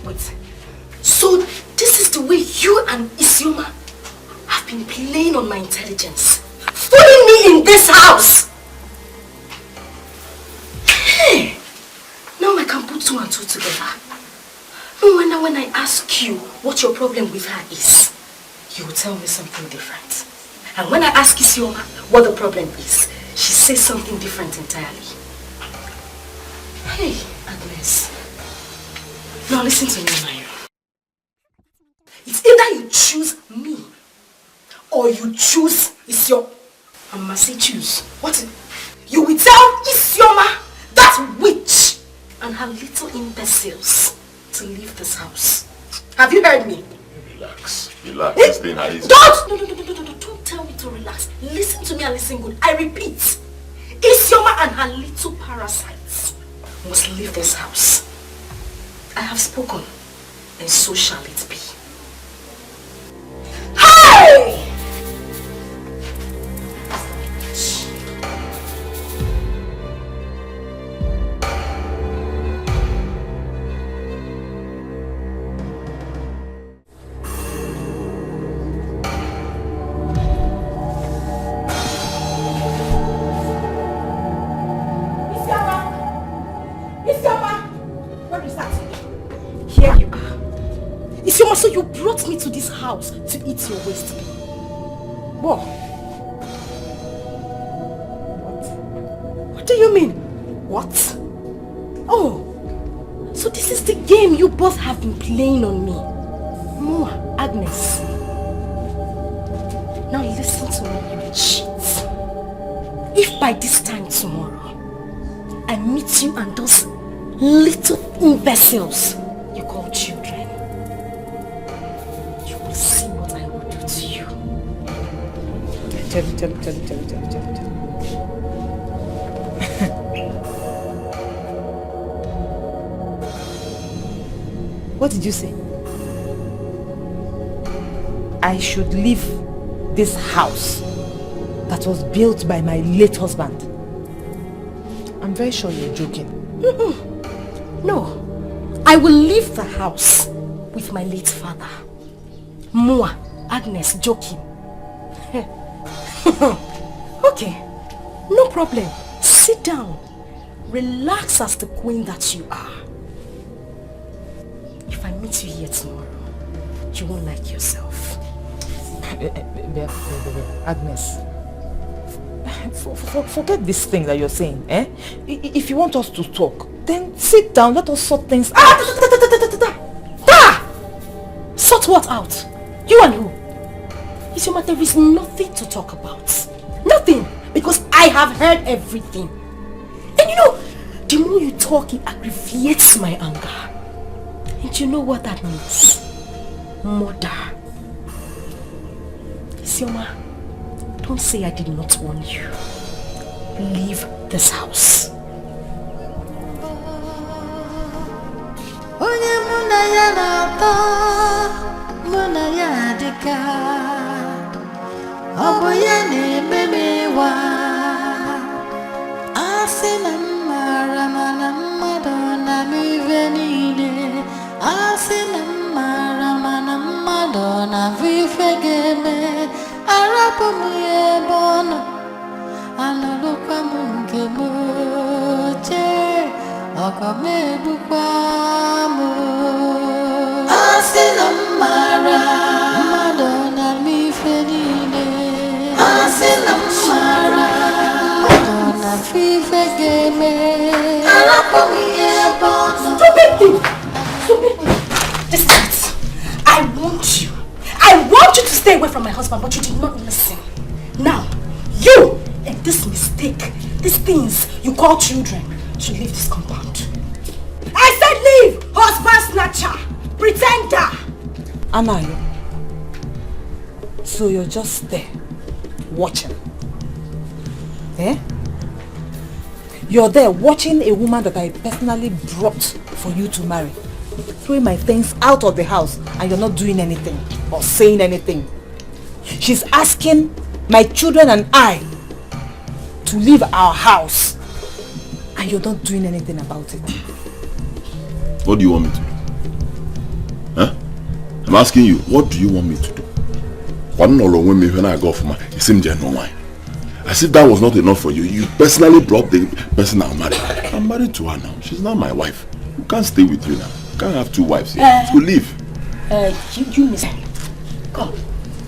Wait. So this is the way you and Isioma have been playing on my intelligence? Fooling me in this house! Hey! Now I can put 2 and 2 together. No, when I ask you what your problem with her is, you will tell me something different. And when I ask Isioma what the problem is, she says something different entirely. Hey, Agnes. Now listen to me, Mayo. It's either you choose me or you choose Isioma. I must say choose. What? You will tell Isioma, that witch, and her little imbeciles to leave this house. Have you heard me? Relax. Relax. This thing is... Don't! No, don't tell me to relax. Listen to me and listen good. I repeat, Isioma and her little parasites must leave this house. I have spoken, and so shall it be. Hey! So you brought me to this house to eat your waste pay. What? What do you mean? What? Oh, so this is the game you both have been playing on me. Moa, Agnes. Now listen to me, you cheat. If by this time tomorrow, I meet you and those little imbeciles you call children, see what I will do to you. Tell me. What did you say? I should leave this house that was built by my late husband. I'm very sure you're joking. No, I will leave the house with my late father. Moa, Agnes, joking. Okay, no problem. Sit down. Relax as the queen that you are. If I meet you here tomorrow, you won't like yourself. Agnes, forget this thing that you're saying. Eh? If you want us to talk, then sit down. Let us sort things out. Sort what out? You and who? Isioma, there is nothing to talk about. Nothing. Because I have heard everything. And you know, the more you talk, it aggravates my anger. And you know what that means? Murder. Isioma, don't say I did not warn you. Leave this house. Oboyane memewa asinamara Madonna mivenine asinamara Madonna vifegeme arapomuye bono analukwa mungemoche okamebukwamu asinamara Madonna mivenine asinamara Madonna vifegeme arapomuye bono. Stupid thing! Distance! I want you to stay away from my husband, but you did not listen. Now, you and this mistake, these things you call children, should leave this compound. I said leave! Husband snatcher! Pretender! Anayo, so you're just there, watching. Eh? You're there watching a woman that I personally brought for you to marry. Throwing my things out of the house and you're not doing anything or saying anything. She's asking my children and I to leave our house and you're not doing anything about it. What do you want me to do? Huh? I'm asking you, what do you want me to do? When I go for my as if that was not enough for you. You personally brought the person I'll marry. I'm married to her now. She's not my wife. You can't stay with you now. You can't have two wives here. So leave. You miss. Come,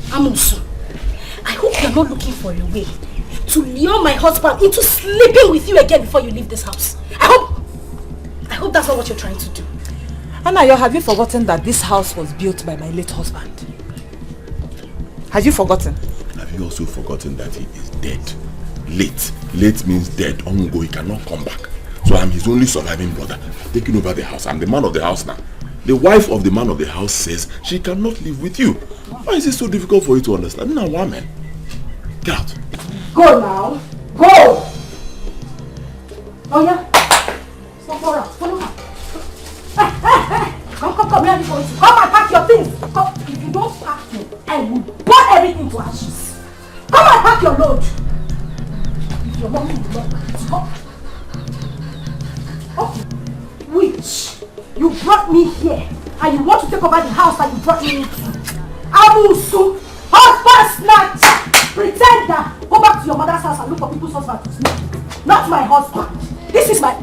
Amusu. I hope you're not looking for a way to lure my husband into sleeping with you again before you leave this house. I hope that's not what you're trying to do. Anayo, have you forgotten that this house was built by my late husband? Have you forgotten? Have you also forgotten that he is dead? Late. Late means dead. Ongo, he cannot come back. So I'm his only surviving brother. Taking over the house. I'm the man of the house now. The wife of the man of the house says she cannot live with you. Why is it so difficult for you to understand? No, woman. Get out. Go now. Go! Oh yeah? Stop for us. Follow her. Hey. Come here, before you come and pack your things. Come. If you don't pack them, I will burn everything to ashes. Come and pack your load. If your mommy will not pack it, come. Okay. Witch, you brought me here and you want to take over the house that you brought me into. Amusu, husband snatch, pretender. Go back to your mother's house and look for people's husband to sleep. Not my husband. This is my...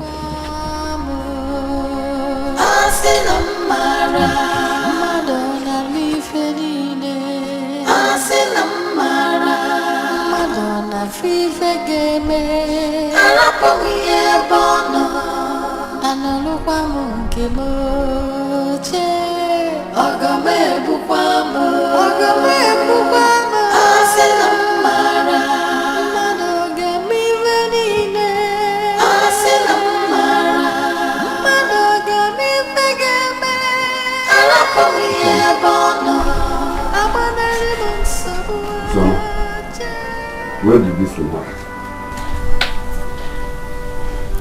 Where did this come from?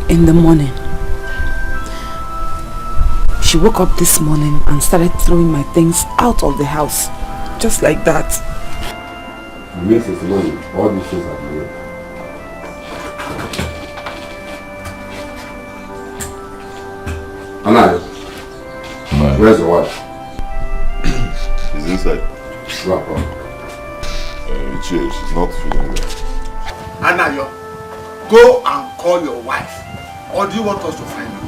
In the morning. She woke up this morning and started throwing my things out of the house. Just like that. You mean since morning, all these things have been made. Anaya, where's the wife? She's inside. Go up. She's not feeling well. Anayo, go and call your wife. Or do you want us to find her?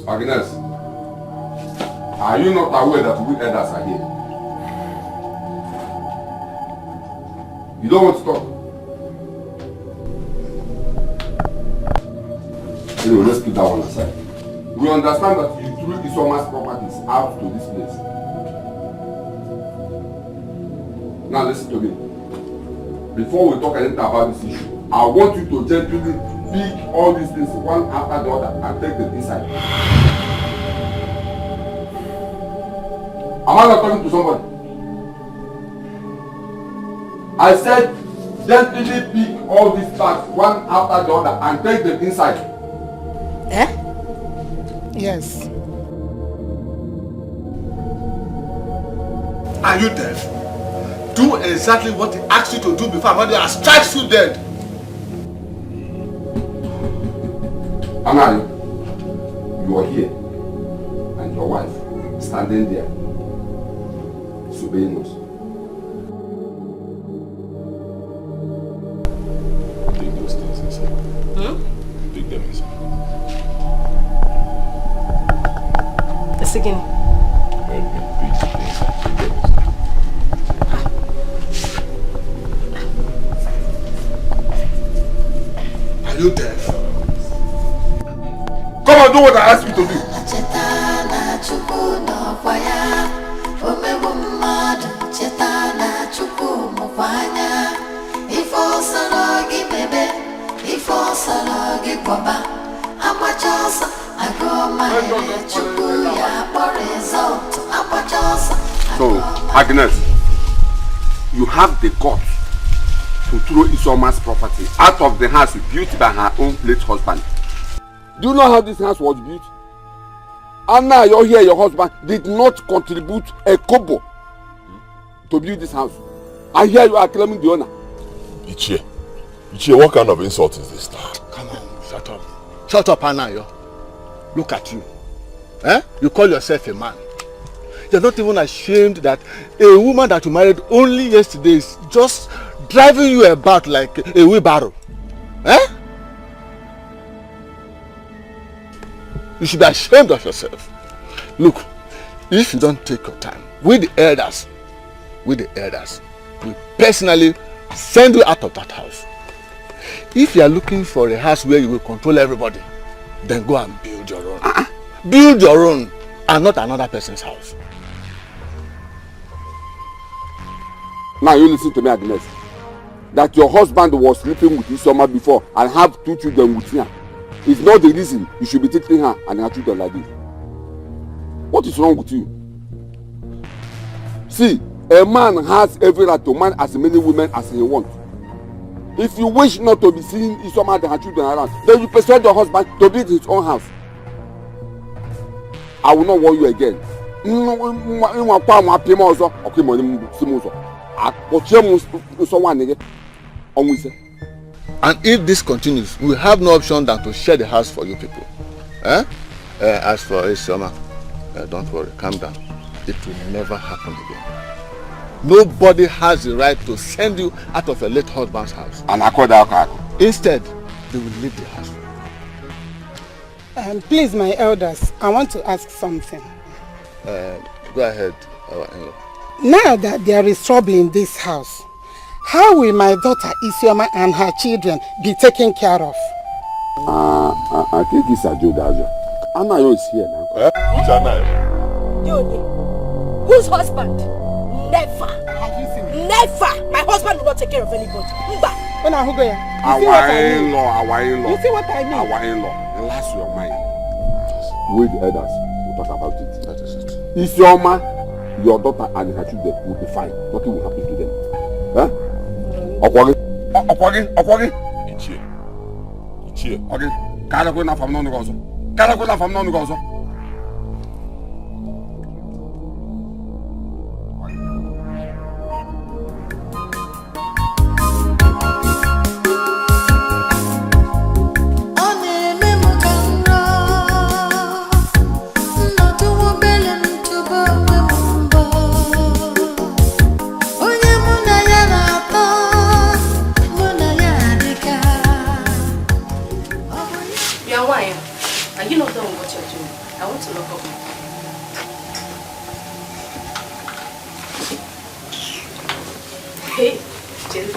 Agnes, are you not aware that we elders are here? You don't want to talk? Anyway, let's put that one aside. We understand that you threw Isoma's properties out to this place. Now listen to me. Before we talk anything about this issue, I want you to gently pick all these things one after the other and take them inside. Am I not talking to somebody? I said gently pick all these bags one after the other and take them inside. Eh? Yes. Are you deaf? Do exactly what he asked you to do before Amadi strikes you dead. Amadi, you are here and your wife standing there disobeying us. Take those things inside. Take them inside. It's again. Are you deaf? Come and do what I asked you to do. So, Agnes, you have the guts to throw Isoma's property out of the house built by her own late husband. Do you know how this house was built? And now you're here, your husband did not contribute a kobo to build this house. I hear you are claiming the owner. Ichie, what kind of insult is this now? Come on, shut up. Shut up, Anayo. Look at you. Eh? You call yourself a man. They're not even ashamed that a woman that you married only yesterday is just driving you about like a wheelbarrow. Eh? You should be ashamed of yourself. Look, if you don't take your time with the elders, we personally send you out of that house. If you are looking for a house where you will control everybody, then go and build your own. Build your own and not another person's house. Now you listen to me, Agnes. That your husband was sleeping with Isioma before and have 2 children with her is not the reason you should be treating her and her children like this. What is wrong with you? See, a man has every right to marry as many women as he wants. If you wish not to be seeing Isioma and her children around, then you persuade your husband to build his own house. I will not warn you again. And if this continues, we have no option than to share the house for you people. As for Isioma, don't worry, calm down. It will never happen again. Nobody has the right to send you out of a late husband's house. Instead, they will leave the house. Please, my elders, I want to ask something. Go ahead, our in-law. Now that there is trouble in this house, how will my daughter Isioma and her children be taken care of? I think it's a joke. Anayo is here now. Who's Anayo? Whose husband? Never. Have you seen it? Never. My husband will not take care of anybody. Our in-law. You see what I mean? Our in-law. Relax your mind. With the elders, we'll talk about it. That is it. Isioma, your daughter and her children will be fine. Nothing will happen to them. Huh? Okwagi. Ichie. Okay. Kala ko na fam no ngozo. Hey, Jill.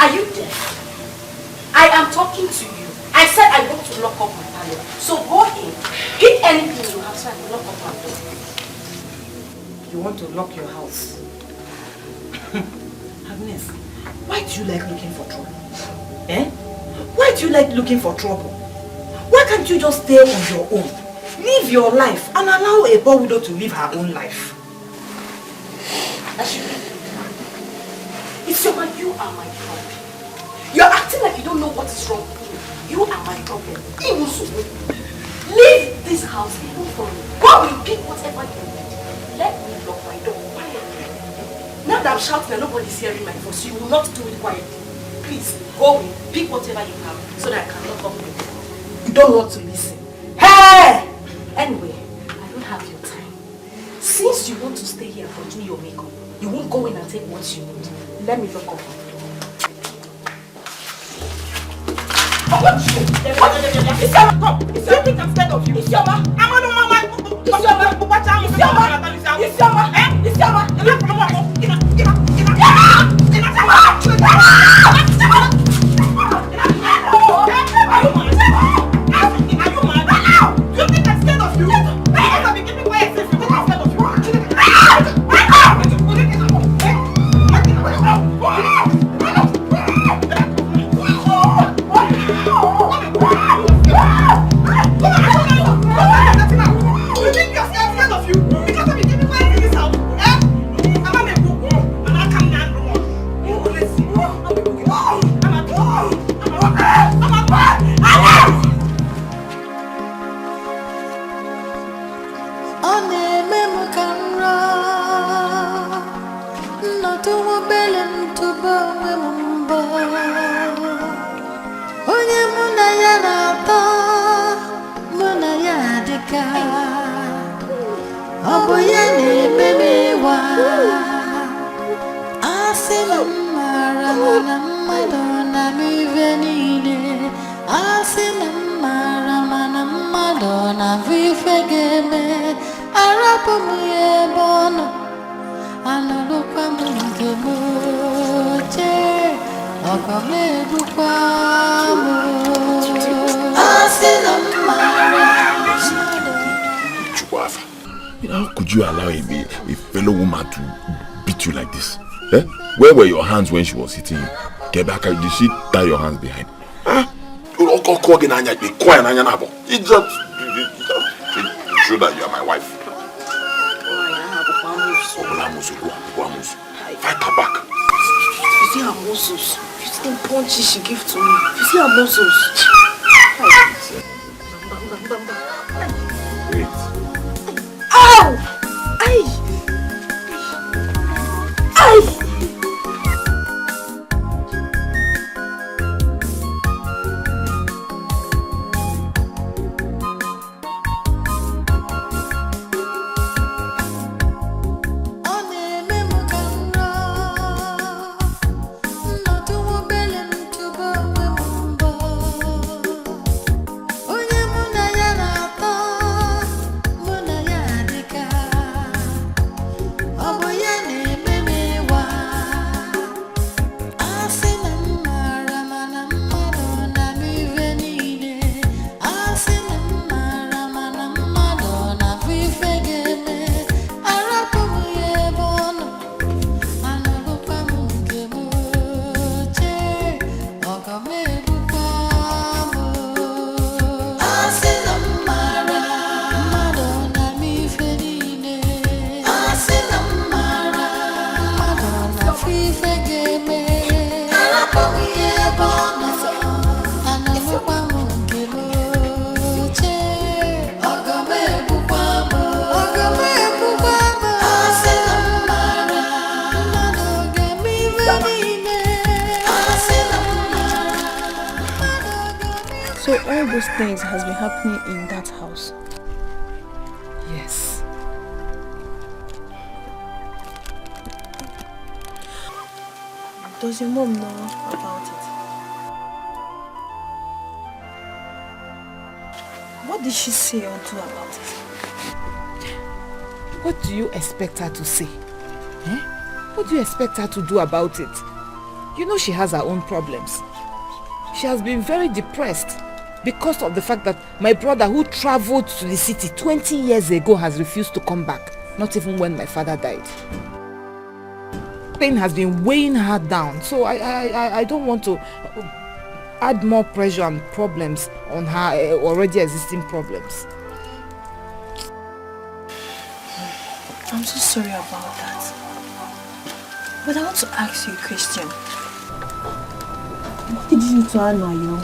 Are you there? I am talking to you. I said I want to lock up my parlor. So go in. Eat anything you have so I can lock up my door. You want to lock your house? Agnes, why do you like looking for trouble? Why do you like looking for trouble? Why can't you just stay on your own? Live your life and allow a poor widow to live her own life. Isioma, you are my problem. You're acting like you don't know what is wrong with you. You are my problem. Even so, leave this house even for me. Go and pick whatever you need. Let me lock my door quietly. Now that I'm shouting and nobody's hearing my voice, you will not do it quietly. Please, go in, pick whatever you have so that I can lock up my door. You don't want to listen. Hey! Anyway, I don't have your time. Since you want to stay here and continue your makeup, you won't go in and take what you need. Let me lock up. Isioma, you think I'm scared of you? Isioma, I'm on my mind. Isioma, Oboyani baby wa Asina mara mana madonna mi venide Asina mara mana madonna vi fegeme Arapo muye bono Anulupa munge moche Okame bukwa mo Asina mara How could you allow a fellow woman to beat you like this? Eh? Where were your hands when she was hitting you? Kebaka, did she tie your hands behind? Huh? It's just show that you are my wife. Fight her back. You see her muscles. You see the punches she gave to me. You see her muscles. Wait. Ow! Ay! Ay! So all those things has been happening in that house? Yes. Does your mom know about it? What did she say or do about it? What do you expect her to say? Eh? What do you expect her to do about it? You know she has her own problems. She has been very depressed because of the fact that my brother who traveled to the city 20 years ago has refused to come back, not even when my father died. Pain has been weighing her down, so I don't want to add more pressure and problems on her already existing problems. I'm so sorry about that. But I want to ask you a question. What did you do to Anayo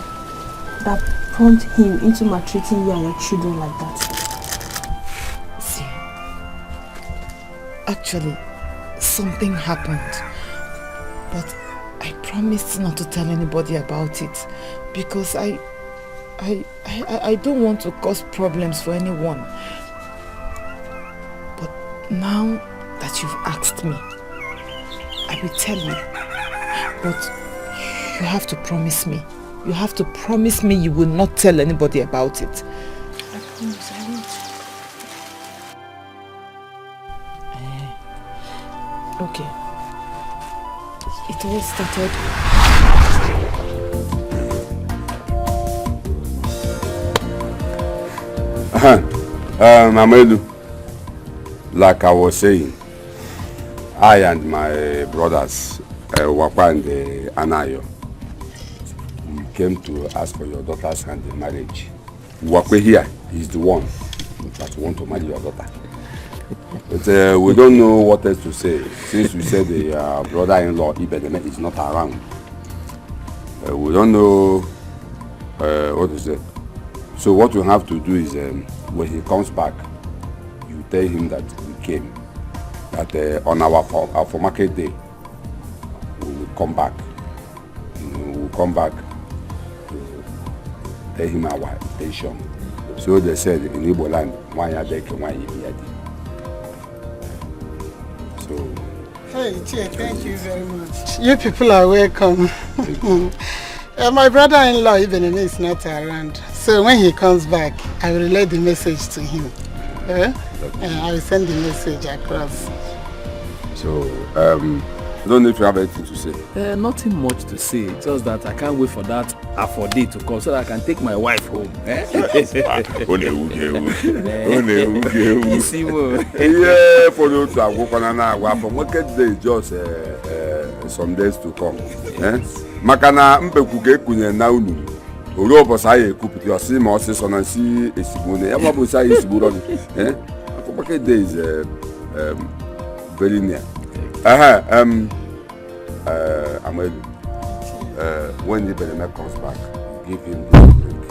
that prompted him into maltreating you and your children like that? See, actually, something happened. But I promised not to tell anybody about it because I don't want to cause problems for anyone. But now that you've asked me, I will tell you. But you have to promise me. You have to promise me you will not tell anybody about it. I promise I won't. Okay. It all started... Mamedu, like I was saying, I and my brothers, Wapa and Anayo, we came to ask for your daughter's hand in marriage. Wakwe here is the one that want to marry your daughter. But we don't know what else to say, since we said the brother-in-law Ibedeme is not around. We don't know what to say. So what we have to do is, when he comes back, you tell him that we came, that on our for market day, we will come back. We will come back to tell him our intention. So they said in Igbo land, So. Hey, Che, thank you very much. You people are welcome. My brother-in-law, Ibeneme, is not around. So when he comes back, I will relay the message to him. I will send the message across. So, I don't know if you have anything to say. Nothing much to say. Just that I can't wait for that Afode to come so that I can take my wife home. Yeah, for you to walk on an hour for market day, just some days to come. Makana mpekuge kunye naunu. Oro bosaye kuputi osi ma osi sonansi esibune. Ema bosaye esiburo ni. For market day is very near. Amelu, when the Beneme comes back, give him this drink.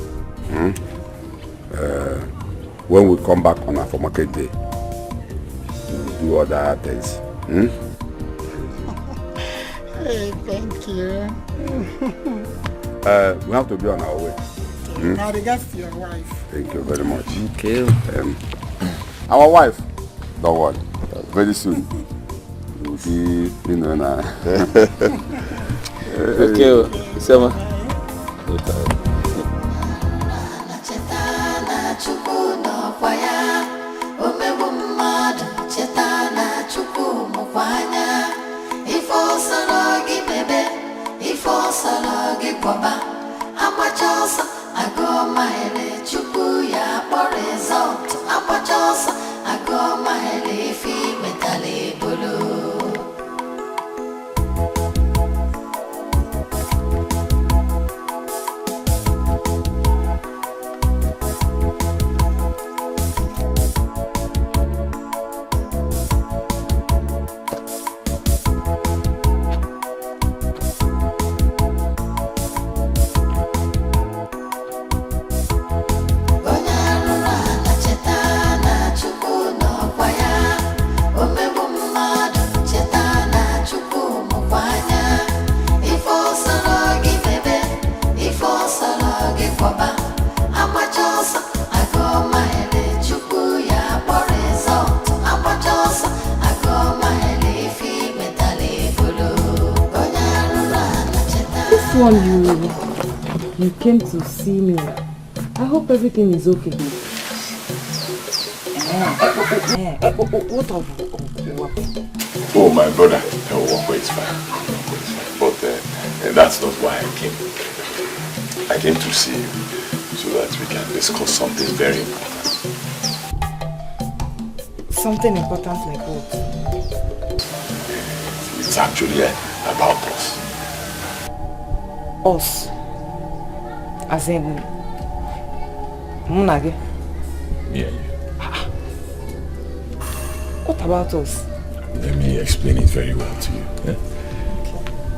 When we come back on our for market day, we'll do other things. Hey, thank you. We have to be on our way. My regards to your wife. Thank you very much. Okay. Our wife, don't worry, very soon. We'll be, you know, now. Okay, Sama. You came to see me. I hope everything is okay. What of Oh, my brother, Wako is fine. But that's not why I came. I came to see you so that we can discuss something very important. Something important like what? It's actually about us. Us? As in Munage? Yeah, you. What about us? Let me explain it very well to you. Yeah?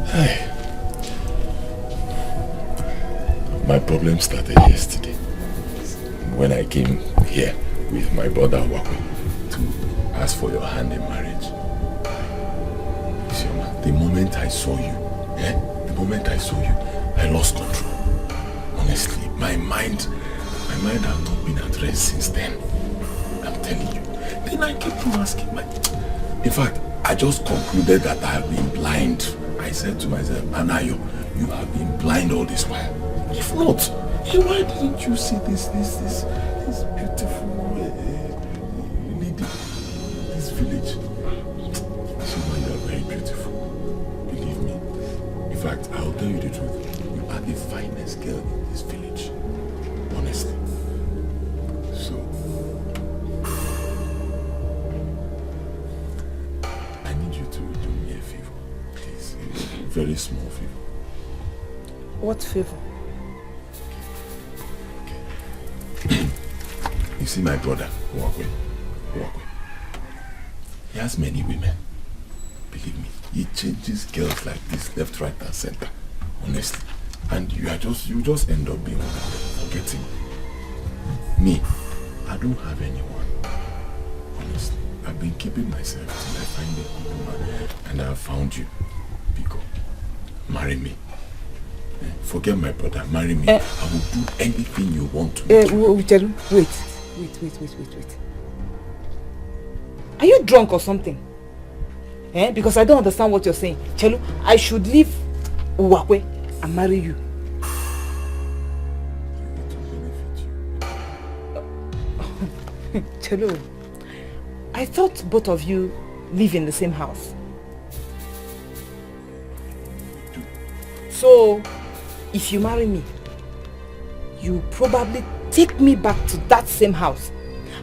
Okay. My problem started yesterday when I came here with my brother Wako to ask for your hand in marriage. Sioma, the moment I saw you, I lost control. Honestly, my mind had not been at rest since then. I'm telling you. Then I kept on asking in fact, I just concluded that I have been blind. I said to myself, Anayo, you have been blind all this while. If not, why didn't you see this beautiful lady, this village? Sioma, you are very beautiful. Believe me. In fact, I'll tell you the truth. You are the finest girl in this village. Honestly. So, I need you to do me a favor. Please. A very small favor. What favor? Okay. You see my brother, Wako. He has many women. Believe me. He changes girls like this, left, right, and center. Honestly. And you just end up being forgetting. Me, I don't have anyone. Honestly. I've been keeping myself till I find a good woman. And I found you. Biko, marry me. Forget my brother, marry me. I will do anything you want to do. Wait. Are you drunk or something? Because I don't understand what you're saying. Chelu, I should leave Uwakwe and marry you. Chelu, I thought both of you live in the same house. So, if you marry me, you probably take me back to that same house.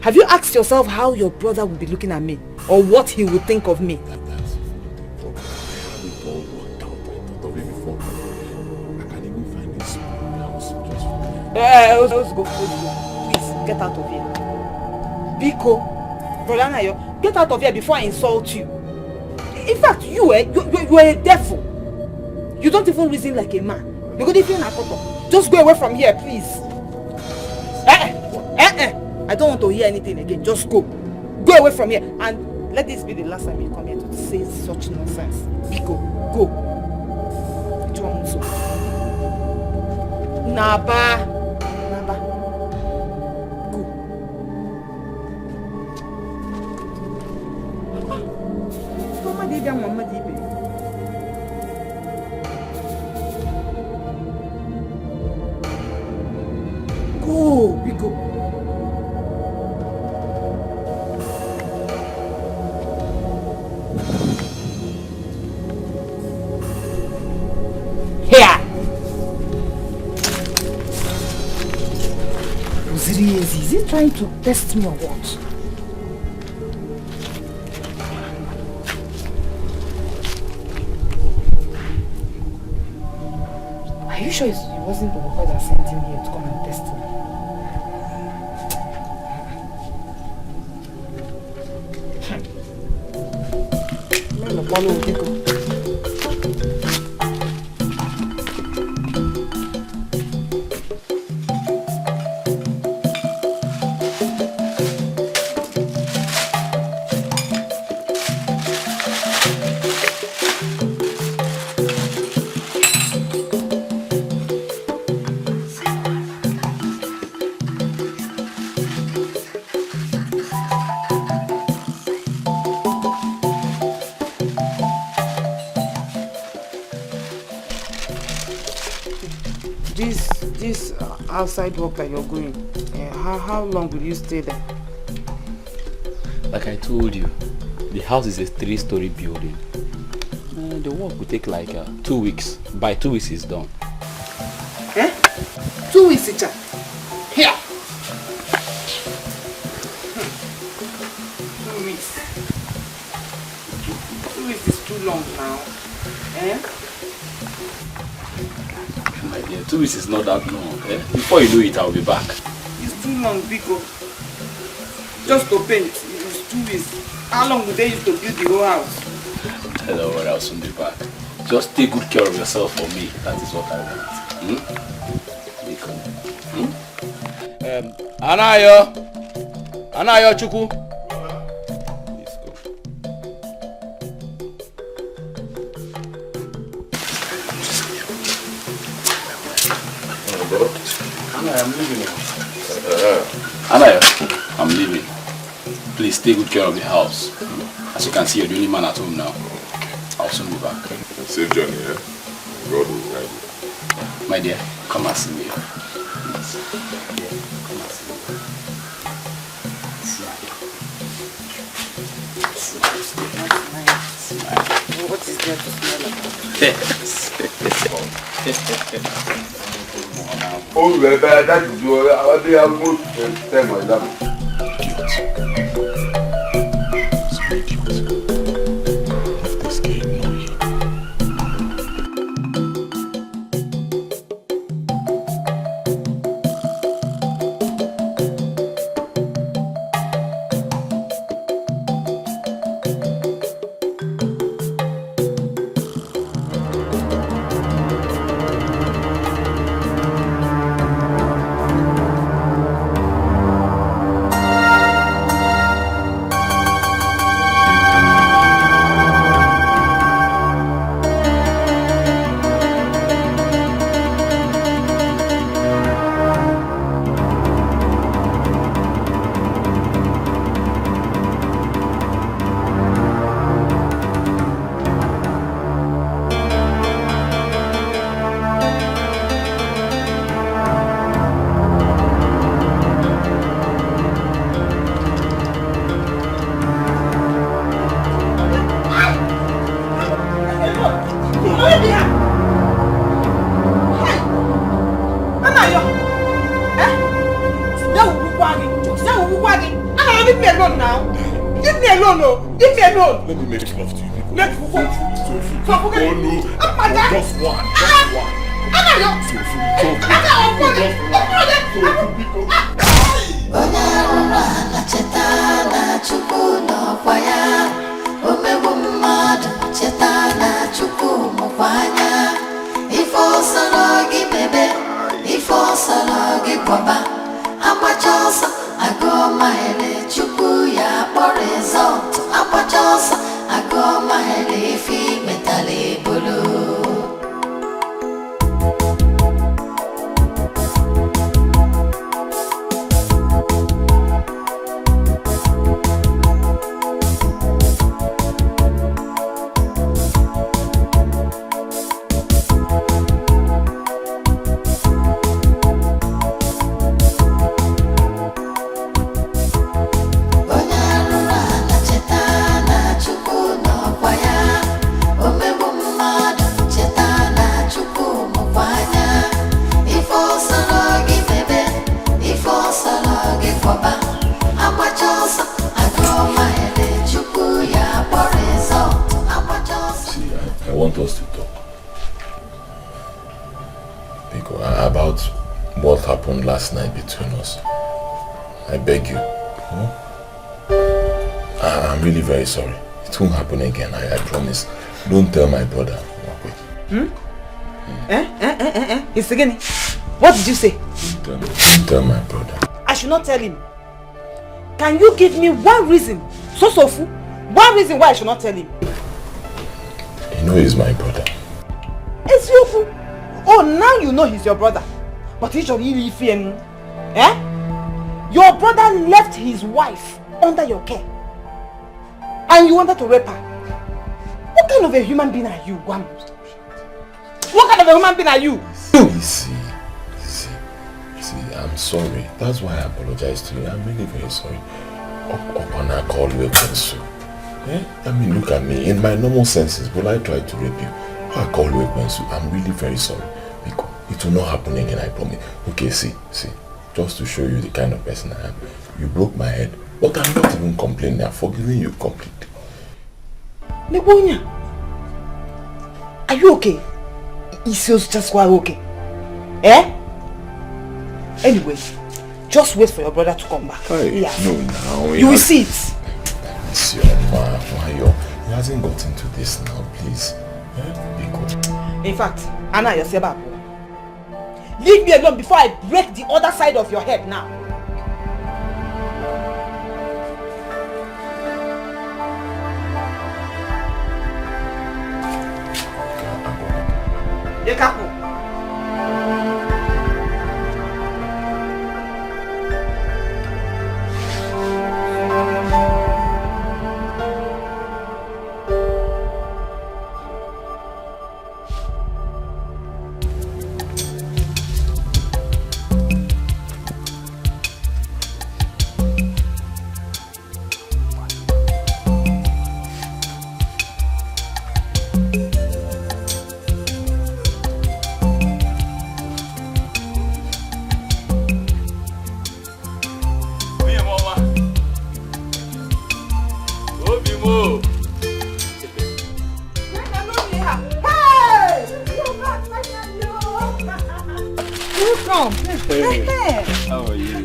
Have you asked yourself how your brother would be looking at me? Or what he would think of me? Let's go. Please, get out of here. Biko, Brother Anayo, get out of here before I insult you. In fact, you are a devil. You don't even reason like a man. You go even just go away from here, please. I don't want to hear anything again. Just go. Go away from here. And let this be the last time you come here to say such nonsense. Biko, go. Naba. Go, Biko. Here. Is he trying to test me or what? Are you sure it wasn't the worker that sent him here to come and test him? This outside work that you're going, how long will you stay there? Like I told you, the house is a 3-story building. The work will take like 2 weeks. By 2 weeks it's done. 2 weeks, Icha. Here. 2 weeks. 2 weeks is too long now. My dear, 2 weeks is not that long. Before you do it, I'll be back. It's too long, Biko. Just to paint, it's 2 weeks. How long would they use to build the whole house? Don't worry, I'll soon be back. Just take good care of yourself for me. That is what I want. Anayo Chukwu. I'm leaving. Anayo, I'm leaving. Please take good care of the house. As you can see, you're the only man at home now. I'll soon be back. Safe journey, yeah? God will guide you. My dear, come and see me. Please. Yeah, come and see me. What is there to smell about? Oh, that is your they are most time my love. Leave me alone, no. Leave me alone. Let me make love to you. Make what? Oh no. Just one. Onye arụrụ ala cheta na Chukwu nọkwa ya. Omegbu mmadụ cheta na Chukwu mụkwa anya. Ife ọsọrọ gị bebe, ife ọsọrọ gị kwaba. Agbacha ọsọ agụọ mahere Chukwu ya kpọrọ ezọtụ. Agbacha ọsọ agụọ mahere ife metala ebolo. I want us to talk. Because about what happened last night between us. I beg you. I'm really very sorry. It won't happen again, I promise. Don't tell my brother. It's again. What did you say? Don't tell my brother. I should not tell him. Can you give me one reason? Sofu. One reason why I should not tell him. You know he's my brother. It's you. Oh, now you know he's your brother. But he should really fear. Your brother left his wife under your care. And you wanted to rape her. What kind of a human being are you, Guam? What kind of a human being are you? See, I'm sorry. That's why I apologize to you. I'm really very sorry. Opana called you a pencil. I mean, look at me. In my normal senses, will I try to rape you? I call you a pencil. I'm really very sorry. Because it will not happen again, I promise. Okay, see. Just to show you the kind of person I am. You broke my head. But I'm not even complaining. I'm forgiving you completely. Nebonya, are you okay? Is just quite okay? Anyway, just wait for your brother to come back. Hey, yeah. No, now. You will see it. It's your man. He hasn't got into this now, please. In fact, Anna Yoseba, leave me alone before I break the other side of your head now. Yekapo. How are you? I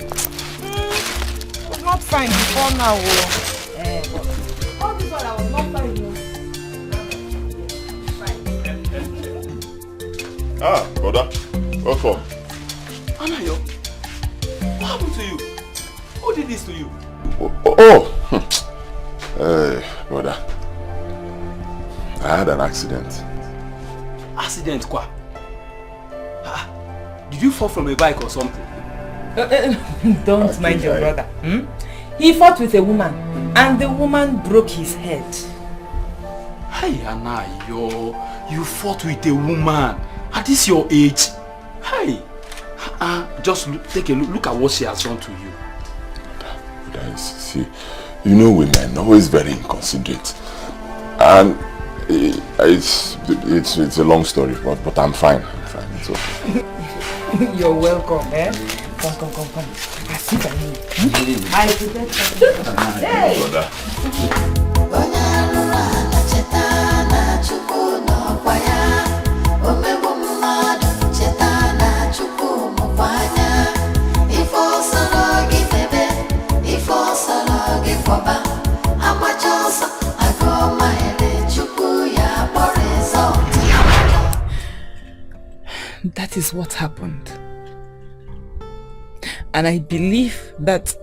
was not fine before now. But all this while I was not fine. Brother. Welcome. Anayo, what happened to you? Who did this to you? Hey, brother. I had an accident. Accident, quoi? Did you fall from a bike or something? Don't mind your brother. He fought with a woman and the woman broke his head. Hey, Anayo, you fought with a woman at this your age? Hey, just take a look at what she has done to you. Brother, see, you know women are always very inconsiderate. And it's a long story, but I'm fine. It's okay. You're welcome, Come. I sit down. I prepare. Hey! That is what happened. And I believe that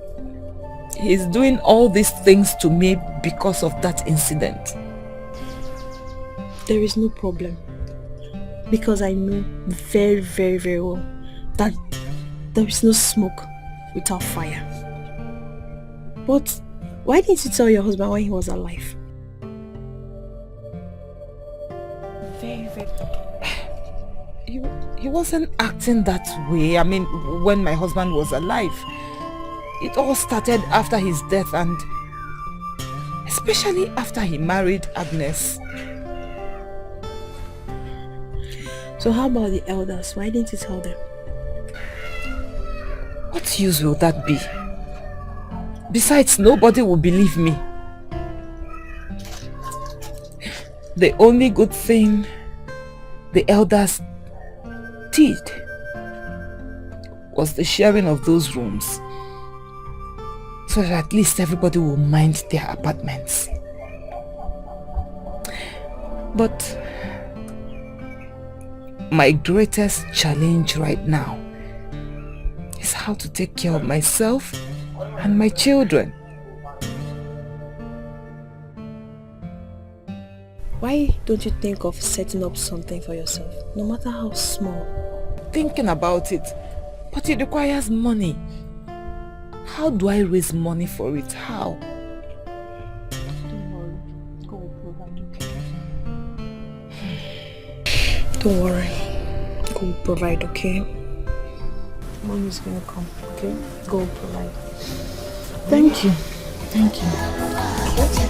he's doing all these things to me because of that incident. There is no problem. Because I know very, very, very well that there is no smoke without fire. But why didn't you tell your husband when he was alive? Very, very... He wasn't acting that way. I mean, when my husband was alive. It all started after his death, and especially after he married Agnes. So how about the elders? Why didn't you tell them? What use will that be? Besides, nobody will believe me. The only good thing the elders did was the sharing of those rooms, so that at least everybody will mind their apartments. But my greatest challenge right now is how to take care of myself and my children. Why don't you think of setting up something for yourself, no matter how small? Thinking about it, but it requires money. How do I raise money for it? How? Don't worry. God will provide, okay? Money is gonna come, okay? God will provide. Thank you. Thank you. Thank you.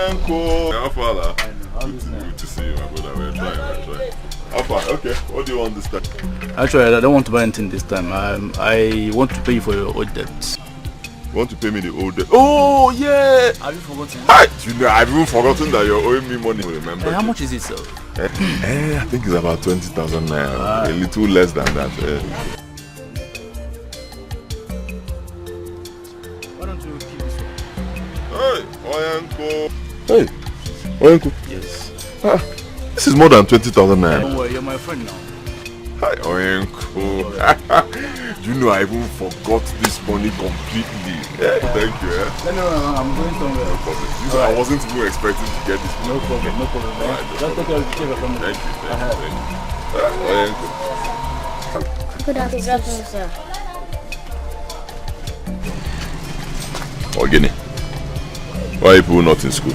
Uncle. How far? Good to see you, my brother. We're trying. How far? Okay. What do you want this time? Actually, I don't want to buy anything this time. I want to pay you for your old debts. You want to pay me the old debt? Oh, yeah! Have you forgotten? You know, I've even forgotten that you're owing me money. Remember? How much is it, sir? I think it's about 20,000 naira. A little less than that. Why don't you keep this one? Hey, Uncle. Hey, Uncle. Yes. This is more than 20,000 naira. Don't worry, you're my friend now. Hi, Uncle. You know, I even forgot this money completely. Yeah, thank you. No, I'm going somewhere. No problem. I wasn't even expecting to get this. No problem. Right, Just take care of the family. Thank you. Good afternoon, sir. Ogini, why are people not in school?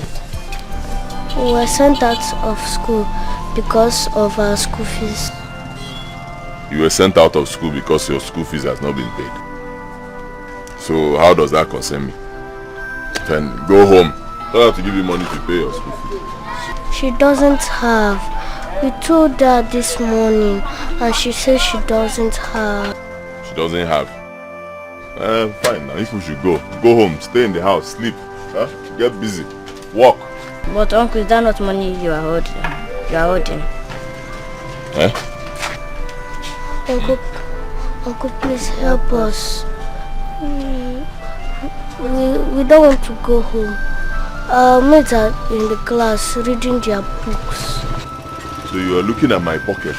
We were sent out of school because of our school fees. You were sent out of school because your school fees has not been paid. So how does that concern me? Then go home. I don't have to give you money to pay your school fees. She doesn't have. We told her this morning and she says she doesn't have. She doesn't have. Fine now, if we should go home, stay in the house, sleep, get busy, walk. But uncle, is that not money you are holding? Eh? Uncle, please help us. We don't want to go home. Our mates are in the class reading their books. So you are looking at my pocket?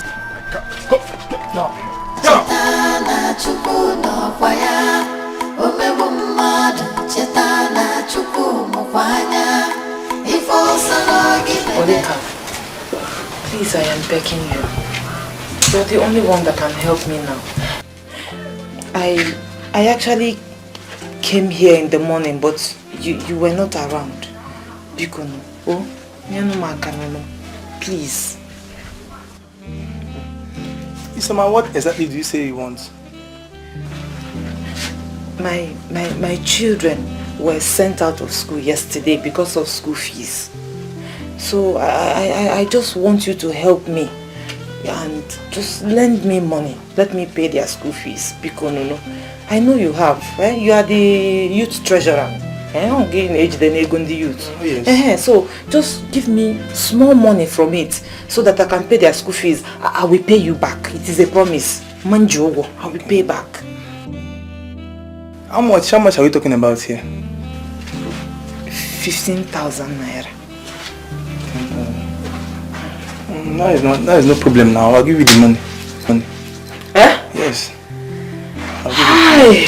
No. Chetana chukwu n'ọkwaya, omegbu mmadụ. Chetana chukwu mụkwanya, ifo soro gị bebe. Odeka, please, I am begging you. You're the only one that can help me now. I actually came here in the morning, but you were not around. Bikono. Oh, please. Isoma, what exactly do you say you want? My children were sent out of school yesterday because of school fees. So I just want you to help me and just lend me money. Let me pay their school fees. Because I know you have. You are the youth treasurer. I'm getting age than the youth. Oh, yes. So just give me small money from it so that I can pay their school fees. I will pay you back. It is a promise. Manjogo, I will pay back. How much are we talking about here? 15,000 naira. That is no problem now. I'll give you the money. Yes. I'll give you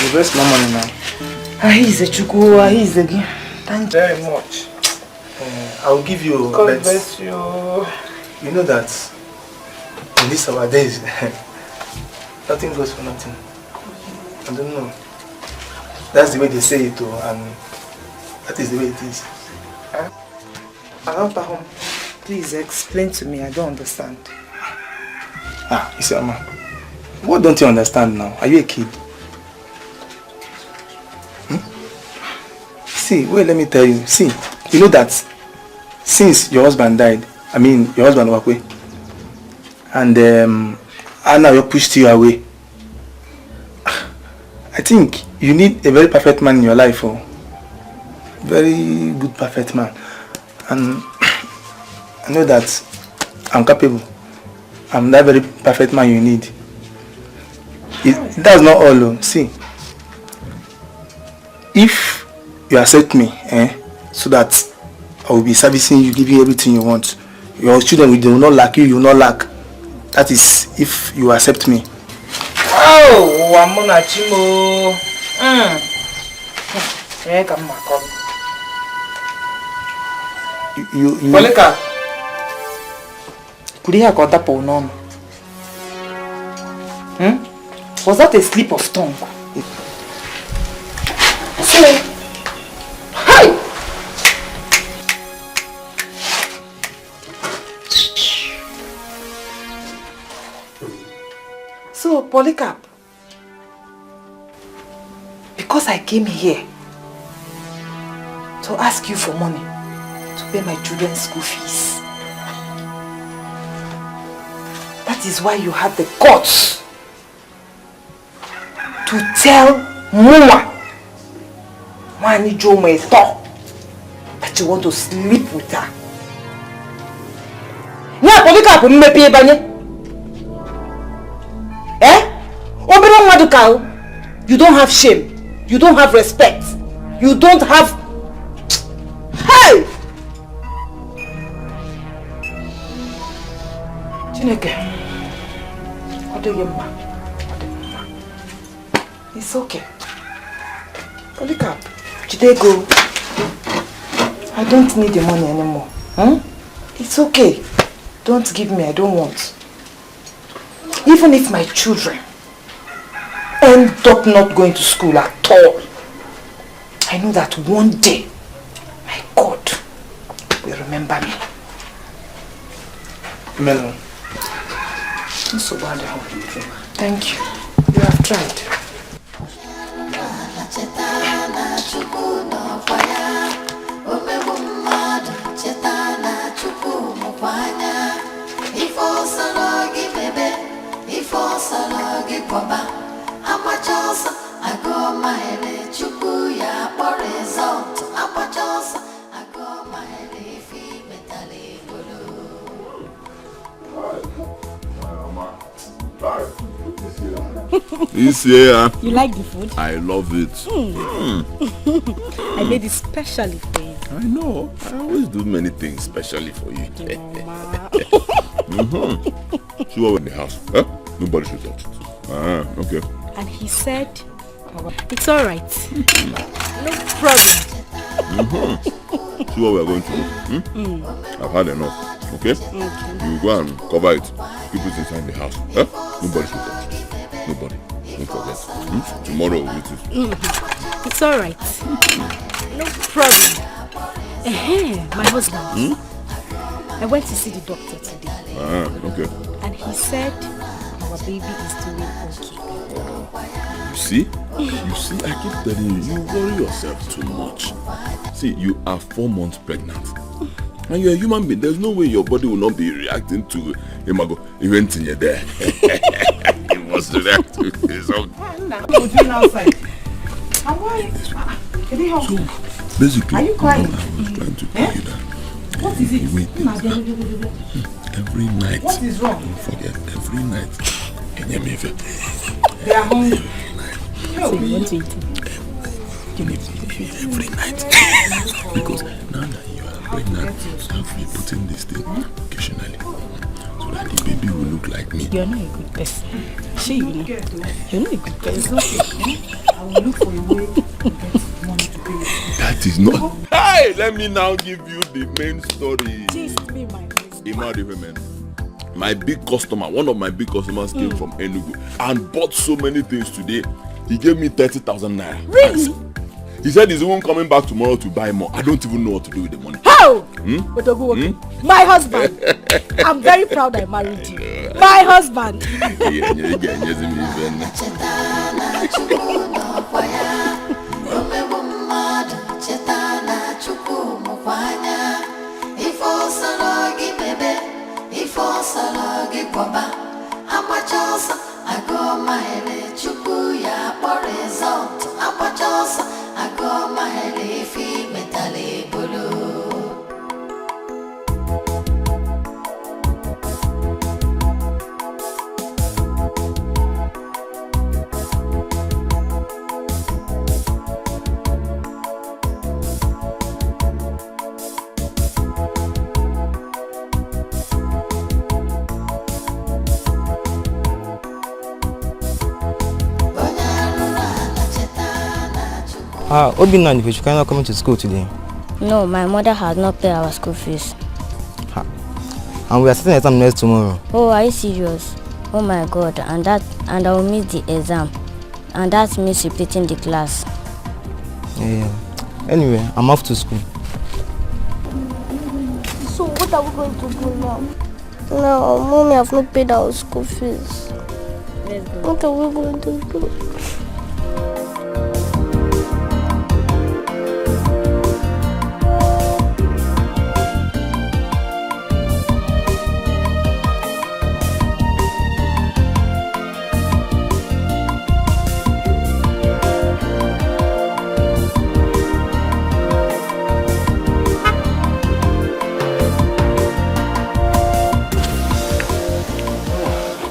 the rest of my money now. Thank you very much. I'll give you. God bless you. You know that in these our days, nothing goes for nothing. I don't know. That's the way they say it, and that is the way it is. Please explain to me. I don't understand. Isoma, what don't you understand now? Are you a kid? See, wait, let me tell you. See, you know that since your husband died, your husband walked away, and Anna pushed you away. I think you need a very perfect man in your life, very good perfect man. And I know that I'm capable. I'm that very perfect man you need. That's not all. See, if you accept me, so that I will be servicing you, giving you everything you want. Your children will not lack you, will not lack. That is if you accept me. Oh, Wamuna Chimo. Polika. Was that a slip of tongue? Hi! So, Polycarp, because I came here to ask you for money to pay my children's school fees, that is why you had the guts to tell Muma Mani Joma that you want to sleep with her. Now, Polycarp, you don't have shame. You don't have respect. You don't have... Hey! Chineke. It's okay. Polycarp, Jidego, I don't need the money anymore. It's okay. Don't give me, I don't want. Even if my children end up not going to school at all, I know that one day, my God will remember me. Melon. So bad. Thank you. You have tried. This year, you like the food? I love it. I made it specially for you. I know. I always do many things specially for you. See what we're in the house? Huh? Nobody should touch it. Okay. And he said, it's all right. No problem. See what we're going to do. I've had enough. Okay? Okay. You go and cover it. Keep it inside the house. Eh? Nobody should touch it. Nobody. Don't forget. Tomorrow we'll eat it. It's alright. No problem. My husband. I went to see the doctor today. Okay. And he said our baby is doing okay. You see? You see, I keep telling you, you worry yourself too much. See, you are 4 months pregnant. And you're a human being. There's no way your body will not be reacting to Imago event in your there. It must react to this. I'm doing outside. And why? Can you help me? Basically, are you crying? I was trying to tell you that. What is it? Every night. What is wrong? Don't forget, every night. They are hungry. So you want to eat it? Every night. Because now that you are pregnant, I'll be putting this thing occasionally. So that the baby will look like me. You're not a good person. She, you know. You're not a good person. I will look for a way to get money to pay you. That is not. Hey, let me now give you the main story. Just be my women. My big customer, one of my big customers came from Enugu and bought so many things today. He gave me 30,000 naira. Really? He said he's even coming back tomorrow to buy more. I don't even know what to do with the money. How? My husband. I'm very proud I married you. My husband. Obinna and Ifechuka are not coming to school today. No, my mother has not paid our school fees. And we are sitting exam next tomorrow. Oh, are you serious? Oh my God, and I will miss the exam. And that means repeating the class. Yeah. Anyway, I'm off to school. So what are we going to do now? No, Mommy have not paid our school fees. What are we going to do?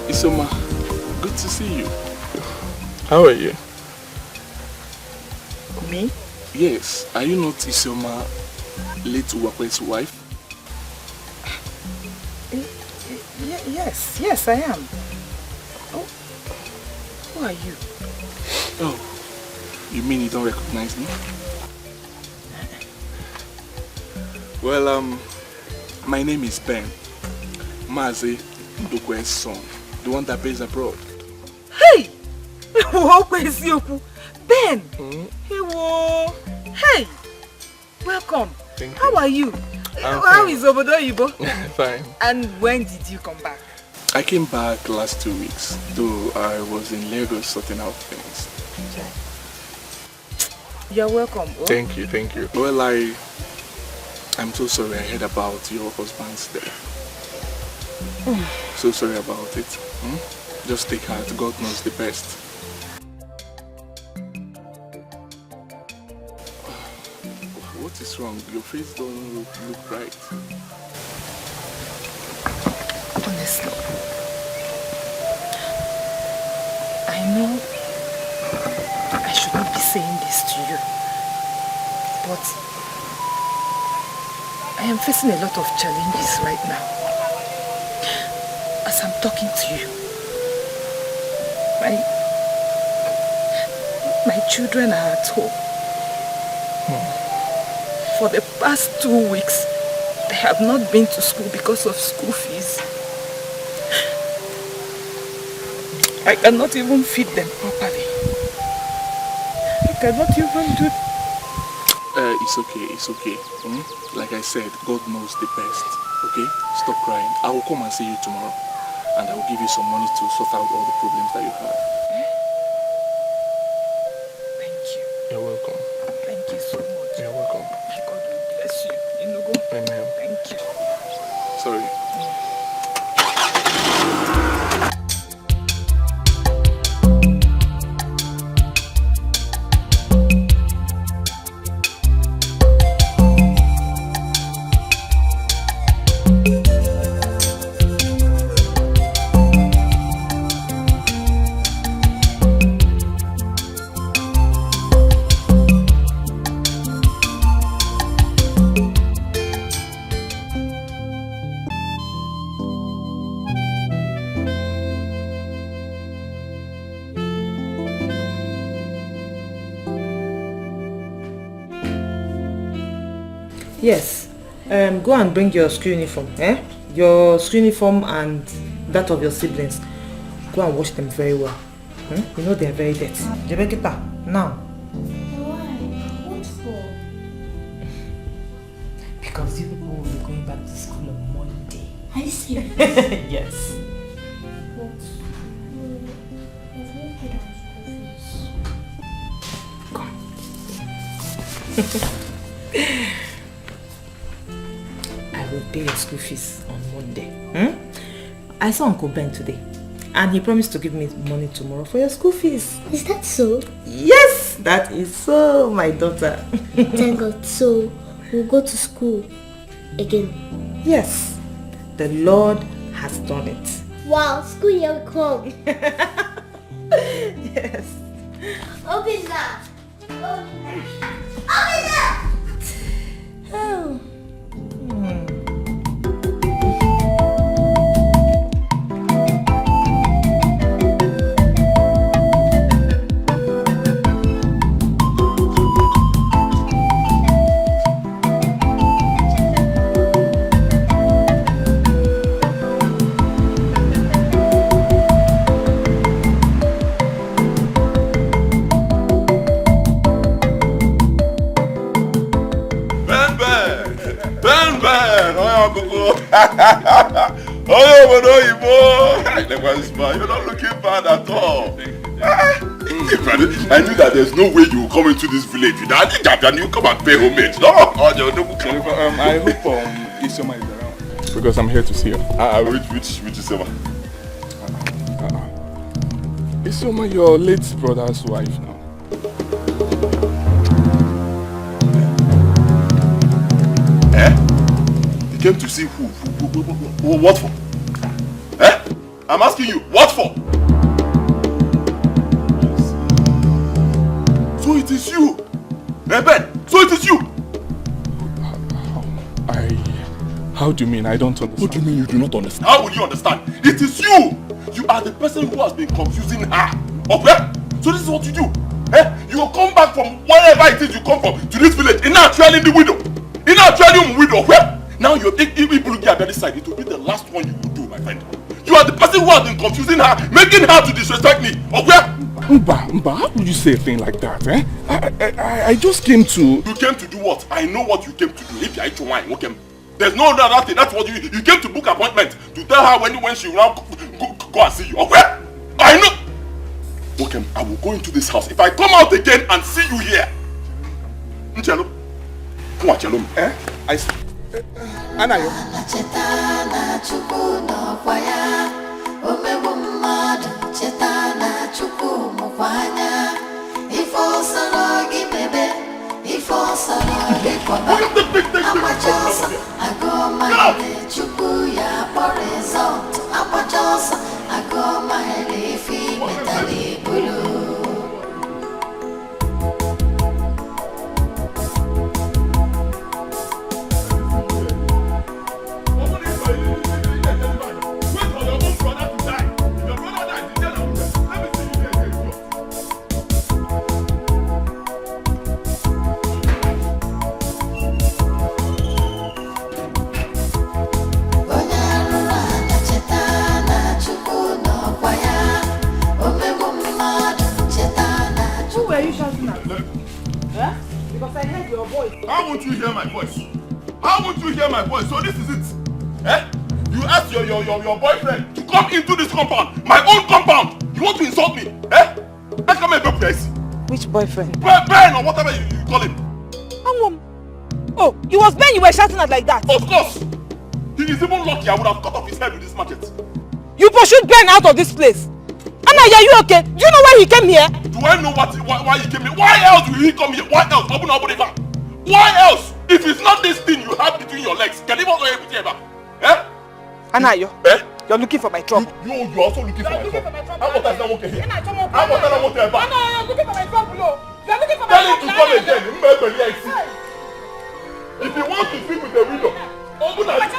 Isoma, good to see you. How are you? Me? Yes. Are you not Isoma, late Uwakwe's wife? Yes, I am. Oh, who are you? Oh, you mean you don't recognize me? Well, my name is Ben, Mazi Ndukwe's son, the one that plays abroad. Hey! Ben! Hey! Welcome. Thank you. How are you? I'm How fine. is Obodo Ibo? Fine. And when did you come back? I came back last 2 weeks, though I was in Lagos sorting out things. You're welcome. Oh. Thank you. Well, I'm so sorry I heard about your husband's death. So sorry about it. Just take heart, God knows the best. What is wrong? Your face don't look right. Honestly, I know I should not be saying this to you, but I am facing a lot of challenges right now. As I'm talking to you, my children are at home. For the past 2 weeks, I have not been to school because of school fees. I cannot even feed them properly. I cannot even do... It's okay, it's okay. Like I said, God knows the best. Okay? Stop crying. I will come and see you tomorrow. And I will give you some money to sort out all the problems that you have. Thank you. You're welcome. Thank you so much. You're welcome. May God will bless you. Inugo. Amen. Thank you. Sorry. Yes. Go and bring your school uniform. Your school uniform and that of your siblings. Go and wash them very well. You know they are very dirty. Jebekita, now. Why? What for? Because you people will be going back to school on Monday. Are you serious? Yes. But I've not paid our school fees. I will pay your school fees on Monday. I saw Uncle Ben today and he promised to give me money tomorrow for your school fees. Is that so? Yes, that is so, my daughter. Thank God. So we'll go to school again. Yes, the Lord has done it. Wow, school year will come. Yes. Open that. Open that. Oh. You're not looking bad at all. I knew that there's no way you will come into this village without the job and you come and pay homage. No, I hope Isioma is around because I'm here to see her. Which Isioma? Isioma, your late brother's wife now. You came to see who? What for? I'm asking you, what for? So it is you. Ben, so it is you. How do you mean? I don't understand. What do you mean you do not understand? How will you understand? It is you. You are the person who has been confusing her. Okay? So this is what you do. You will come back from wherever it is you come from to this village. In actually the widow. In actually widow. Okay? Now you're people looking at the other side. It will be the last one you will do, my friend. You are the person who has been confusing her, making her to disrespect me. Okay? Mba, how would you say a thing like that, I just came to... You came to do what? I know what you came to do. If you are wine, okay? There's no other thing. That's what you came to book appointment to tell her when she will now go and see you. Okay? I know. Okay, I will go into this house. If I come out again and see you here, Nchelo, come on, Chelo. I see. Anayo. How won't you hear my voice? How won't you hear my voice? So this is it. Eh? You asked your boyfriend to come into this compound, my own compound. You want to insult me? Eh? Let's come and go place. Which boyfriend? Ben or whatever you call him. Oh, it was Ben you were shouting at like that? Of course. He is even lucky I would have cut off his head with this machete. You pursued Ben out of this place. Anaya, are you okay? Do you know why he came here? Do I know why he came here? Why else will he come here? Why else? Open up river. Why else? If it's not this thing you have between your legs, can you even go here? Eh? Anayo, you're looking for my trouble. You're also looking for my trouble. How about I not work here? How about I not work here? You're looking for my trouble. You're looking for my trouble. Tell him to come again. If you want to sleep with the window, open up. Take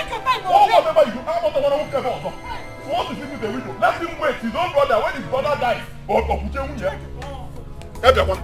your time. Whatever you do, how about I want to work here? If you want to sleep with the window, let him wait. His own brother, when his brother dies, or everyone.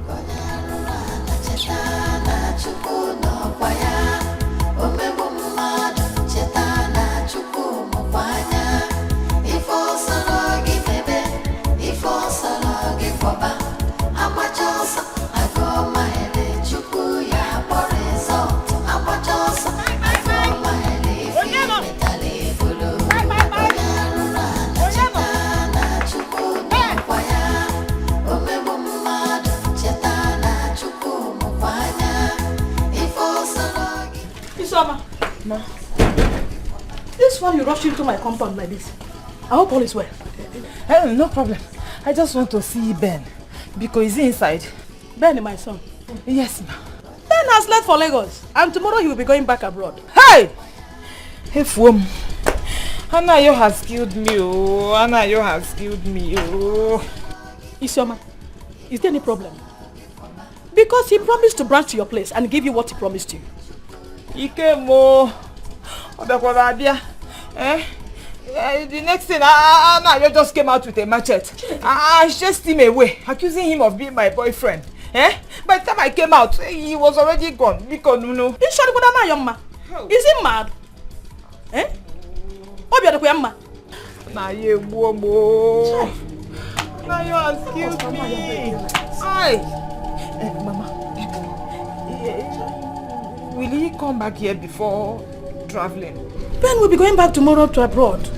Ma. This one you rushed into my compound like this. I hope all is well. No problem. I just want to see Ben. Because he's inside. Ben, my son. Yes, ma. Ben has left for Lagos. And tomorrow he will be going back abroad. Hey! Hey, Fuom. Anayo has killed me, oh. Anayo has killed me, oh. Isioma, is there any problem? Because he promised to branch to your place and give you what he promised you. Ikemo. The next thing, Anayo just came out with a machete. I chased him away, accusing him of being my boyfriend. By the time I came out, he was already gone. Is he mad? Nayo has killed me. Mama, will he come back here before traveling? Ben will be going back tomorrow to abroad.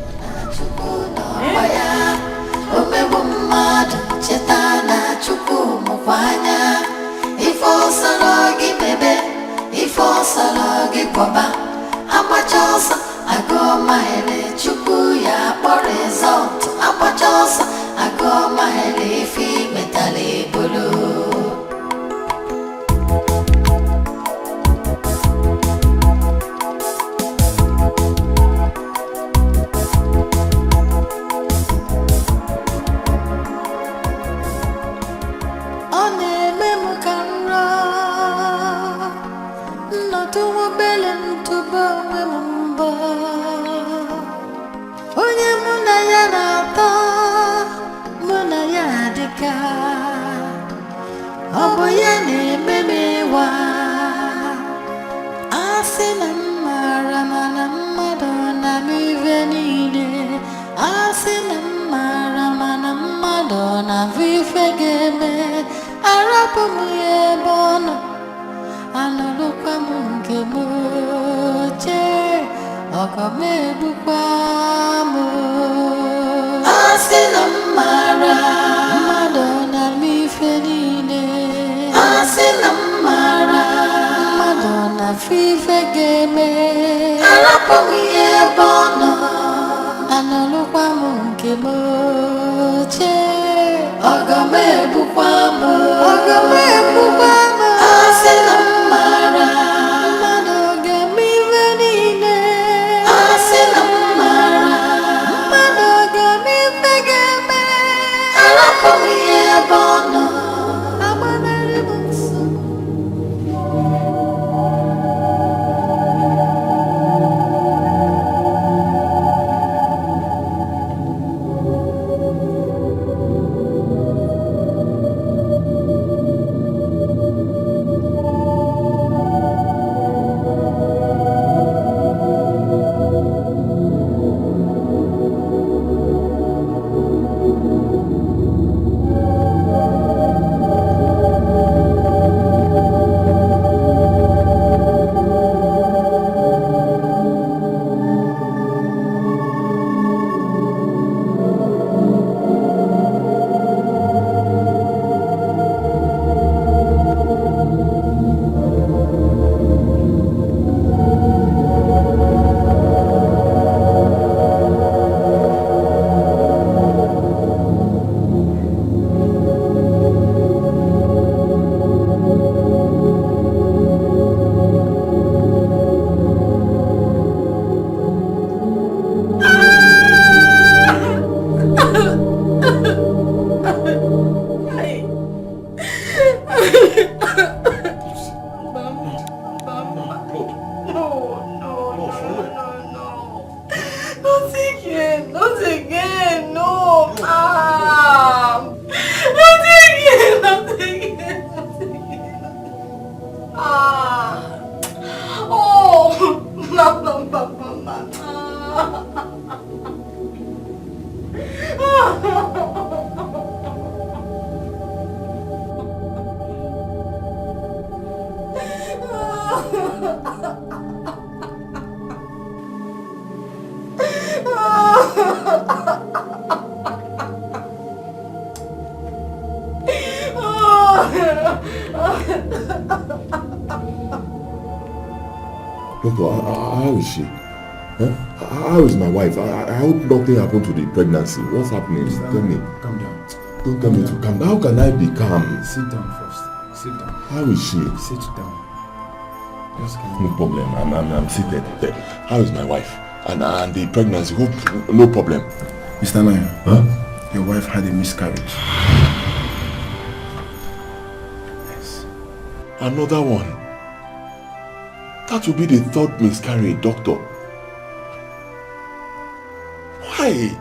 Doctor, how is she? Huh? How is my wife? I hope nothing happened to the pregnancy. What's happening? Tell me. Calm down. Don't tell me to calm down. How can I be calm? Sit down first. Sit down. How is she? Sit down. Just calm No problem. I'm seated. How is my wife? And the pregnancy? Hope no problem. Mr. Naya, huh? Your wife had a miscarriage. Yes. Another one. That will be the third miscarriage, doctor. Why?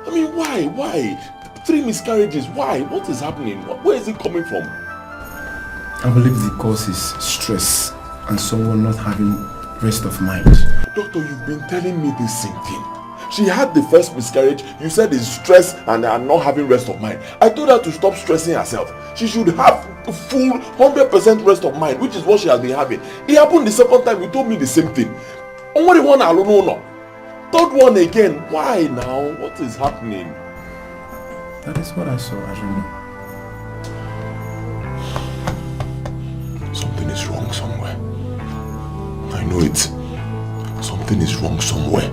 I mean, why? 3 miscarriages, why? What is happening? Where is it coming from? I believe the cause is stress and someone not having rest of mind. Doctor, you've been telling me the same thing. She had the first miscarriage, you said it's stress and not having rest of mind. I told her to stop stressing herself. She should have full 100% rest of mind, which is what she has been having. It happened the second time, you told me the same thing. Only one alone, no. Third one again, why now? What is happening? That is what I saw, Ajuni. Something is wrong somewhere. I know it. Something is wrong somewhere.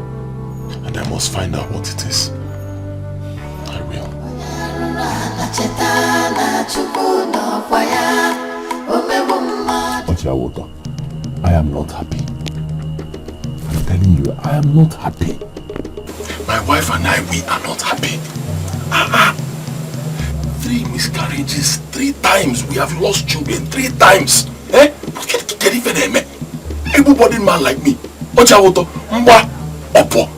And I must find out what it is. I will. Ochiawoto, I am not happy. I'm telling you, I am not happy. My wife and I, we are not happy. 3 miscarriages, 3 times. We have lost children 3 times. Eh? Everybody man like me. Ochiawoto, mba, opo.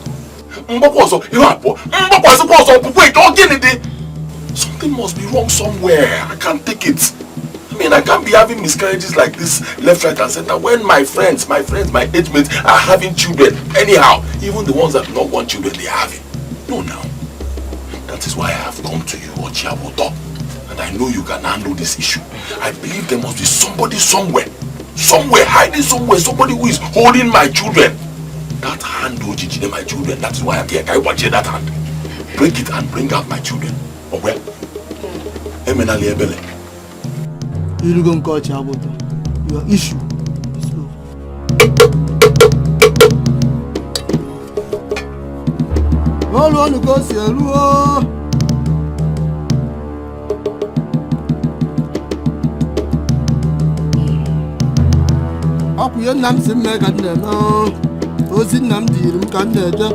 Something must be wrong somewhere. I can't take it. I mean, I can't be having miscarriages like this left, right and center when my friends, my age mates are having children. Anyhow, even the ones that do not want children, they are having. No, now. That is why I have come to you, Ochiawoto. And I know you can handle this issue. I believe there must be somebody somewhere. Hiding somewhere. Somebody who is holding my children. That hand, Ojiji, my children. That is why I'm here. Can you watch that hand? Break it and bring out my children. Oh well. Emenali Ebele. You don't go to Ochiawoto. Your issue is over. All want to go see Eluo. Akuye nam se mega no. Ozi nam dirim kan neje.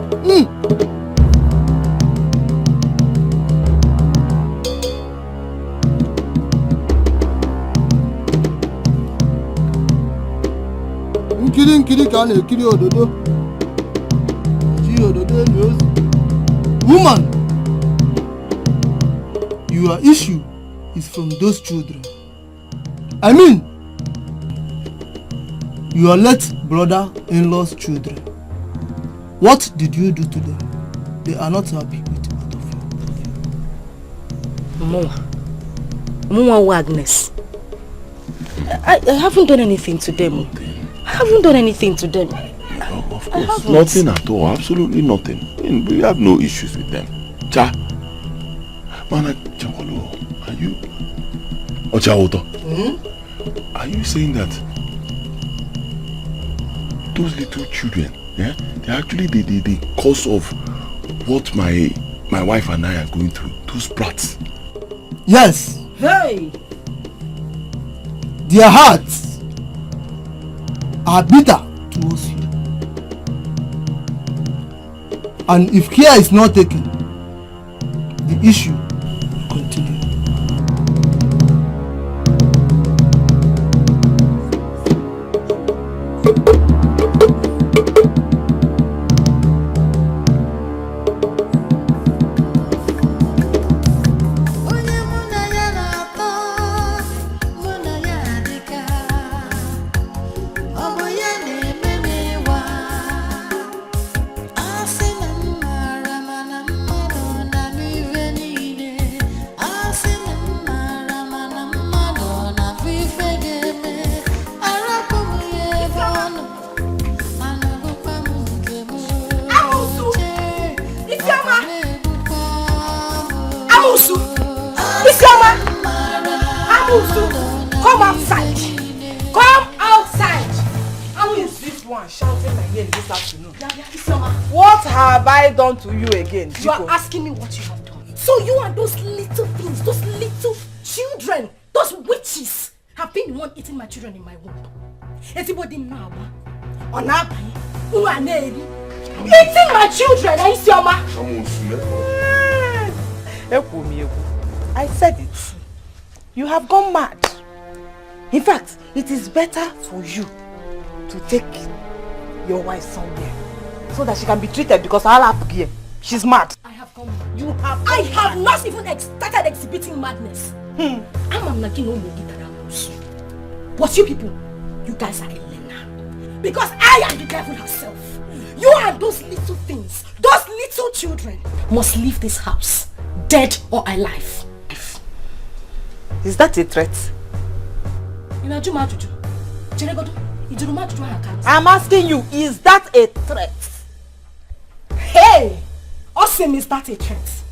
Nkiri ka na-ekiri ododo. Ji ododo knows. Woman, your issue is from those children. I mean, your late brother-in-law's children. What did you do to them? They are not happy with both of you. Mama Agnes. I haven't done anything to them. I haven't done anything to them. Of course, nothing at all. Absolutely nothing. I mean, we have no issues with them. Cha. Mana Chakolo, are you... Ochiawoto, are you saying that those little children, yeah, they're actually the cause of what my wife and I are going through? Those brats? Yes. Hey! Their hearts are bitter towards you. And if care is not taken, the issue will continue. Come outside. Come outside. one shouting my name this afternoon. What have I done to you again? You are asking me what you have done. So you and those little things, those little children, those witches have been the one eating my children in my womb. Everybody now, eating my children, Isioma. I said it. You have gone mad. In fact, it is better for you to take your wife somewhere so that she can be treated because I'll have here. She's mad. I have gone mad. You have. I have not even started exhibiting madness. I'm not going to. But you people, you guys are Elena. Because I am the devil herself. You and those little things, those little children must leave this house, dead or alive. Is that a threat? I'm asking you, is that a threat? Hey! Awesome, is that a threat?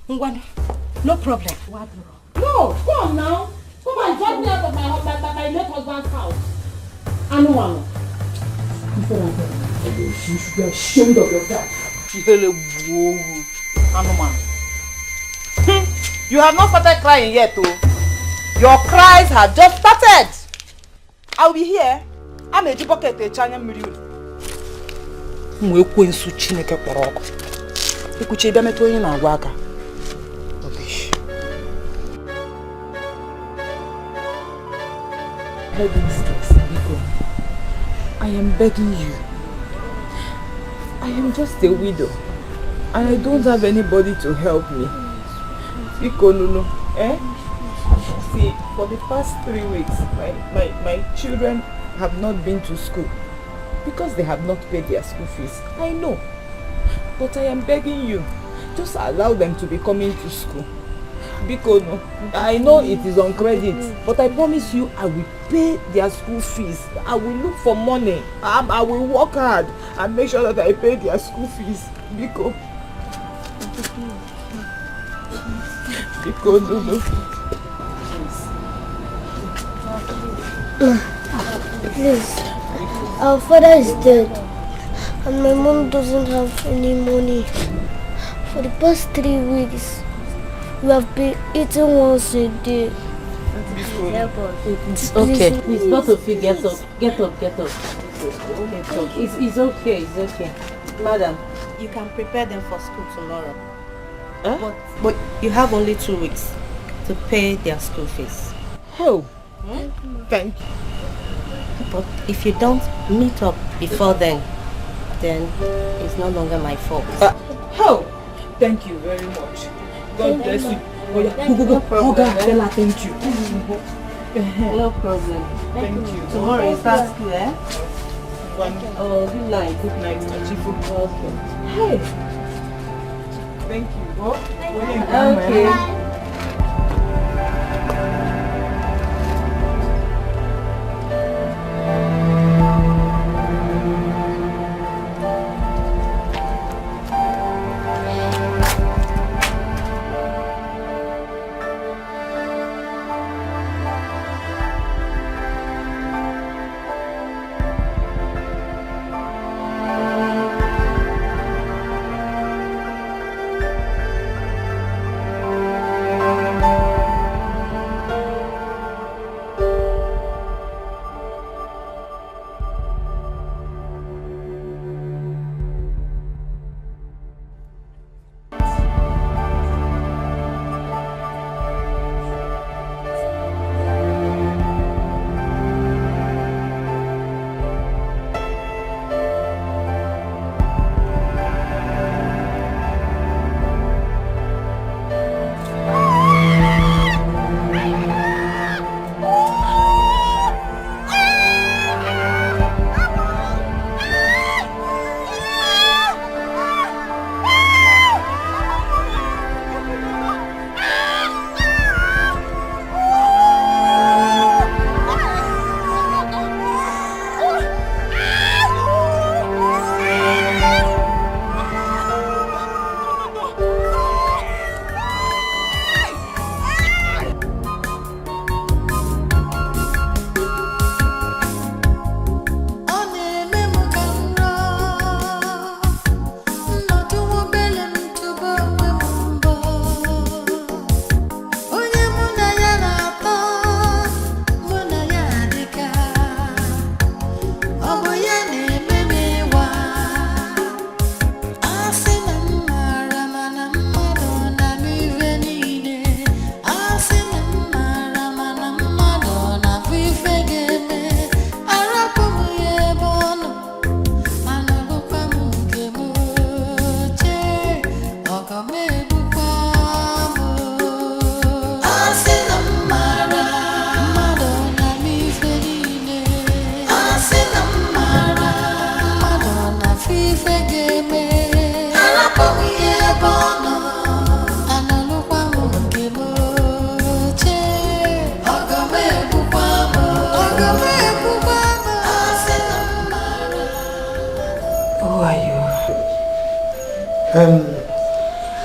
No problem. No, come on now. Come and drive me out of my late husband's house. I don't want to. You should be ashamed of yourself. You have not started crying yet, though. Your cries have just started. I'll be here. I'm a bucket a China million. Mwekwensu Chineke kporoko. Ikuche bia meto yin na agwa aka. I am begging you. I am just a widow. And I don't have anybody to help me. Biko Nunu, See, for the past 3 weeks, my children have not been to school because they have not paid their school fees. I know. But I am begging you, just allow them to be coming to school. Biko no, I know it is on credit, but I promise you I will pay their school fees. I will look for money. I will work hard and make sure that I pay their school fees. Biko. Biko no. Please, our father is dead and my mom doesn't have any money. For the past 3 weeks, we have been eating once a day. It's okay. Please, both of you get up. Get up. It's okay. It's okay. Madam, you can prepare them for school tomorrow. Huh? But you have only 2 weeks to pay their school fees. Oh, thank you. But if you don't meet up before then it's no longer my fault. Thank you very much. God bless you. No problem. Thank you. No problem. Thank you. Tomorrow is start school, eh? Oh, good night. Good night, Chifu. Hey. Thank you. Okay.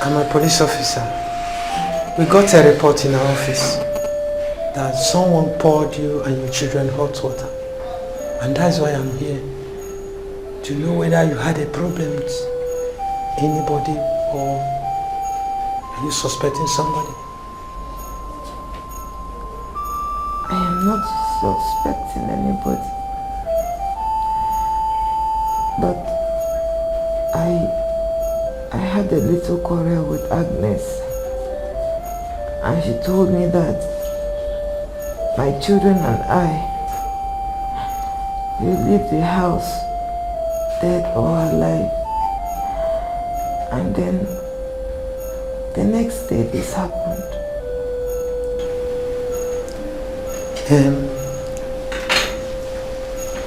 I'm a police officer. We got a report in our office that someone poured you and your children hot water. And that's why I'm here. To know whether you had a problem with anybody or are you suspecting somebody? I am not suspecting anybody. But I had a little quarrel with Agnes. And she told me that my children and I will leave the house dead or alive. And then the next day this happened.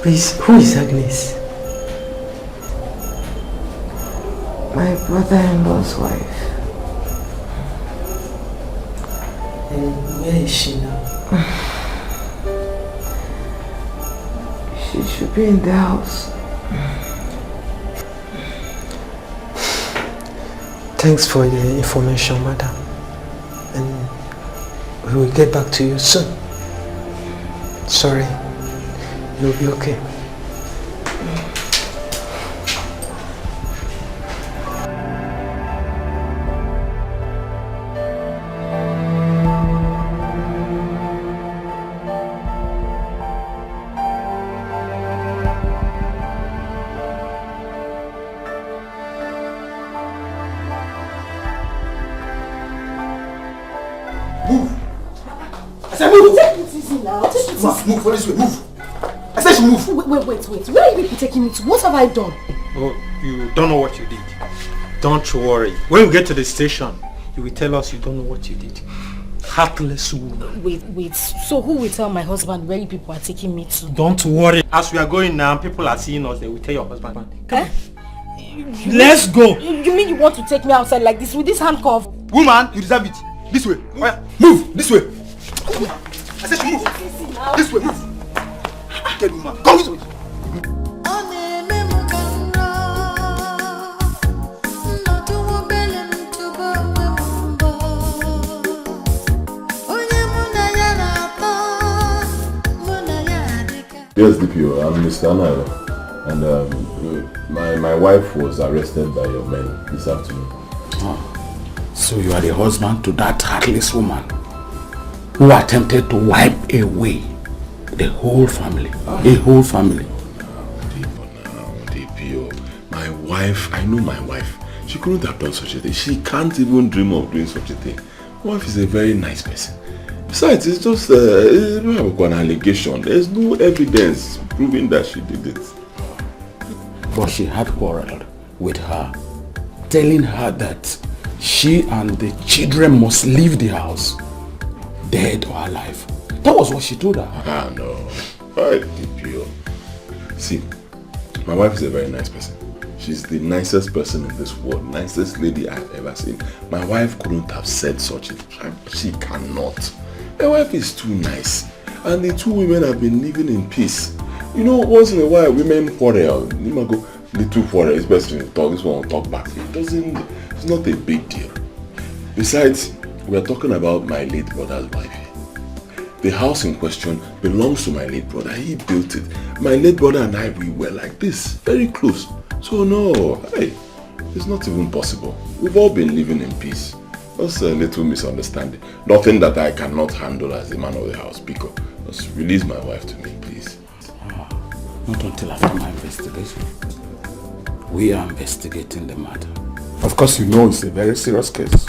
Please, who is Agnes? My brother-in-law's wife. And where is she now? She should be in the house. Thanks for the information, madam. And we will get back to you soon. Sorry. You'll be okay. Move, for this way, move. I said you move. Wait. Where are you people taking me to? What have I done? Oh, you don't know what you did. Don't worry. When we get to the station, you will tell us you don't know what you did. Heartless woman. Wait. So who will tell my husband where you people are taking me to? Don't worry. As we are going now, people are seeing us. They will tell your husband. Eh? Let's go. You mean you want to take me outside like this with this handcuff? Woman, you deserve it. This way. Move. This way. I said you move. This way, move. Get woman. Come this way. Yes, DPO, I'm Mr. Anayo, and my wife was arrested by your men this afternoon. Oh. So you are the husband to that heartless woman who attempted to wipe away the whole family, a whole family. DPO, my wife, I know my wife. She couldn't have done such a thing. She can't even dream of doing such a thing. My wife is a very nice person. Besides, it's just an allegation. There's no evidence proving that she did it. But she had quarreled with her, telling her that she and the children must leave the house, dead or alive. That was what she told her. Ah, no. Alright, DPO. See, my wife is a very nice person. She's the nicest person in this world, nicest lady I've ever seen. My wife couldn't have said such a thing. She cannot. My wife is too nice. And the two women have been living in peace. You know, once in a while, women quarrel. You might go, little quarrel, it's best to talk, this one will talk back. It's not a big deal. Besides, we are talking about my late brother's wife. The house in question belongs to my late brother. He built it. My late brother and I, we were like this, very close. So no, hey, it's not even possible. We've all been living in peace. Just a little misunderstanding. Nothing that I cannot handle as the man of the house. Pico, just release my wife to me, please. Not until after my investigation. We are investigating the matter. Of course, you know it's a very serious case.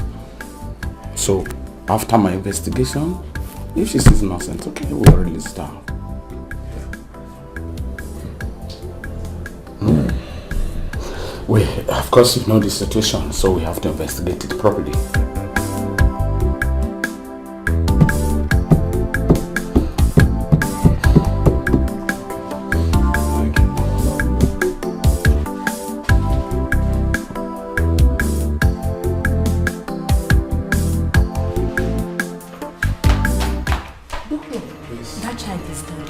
So, after my investigation, if she is innocent, okay, we'll release her. We, of course, you know the situation, so we have to investigate it properly. That child is dead.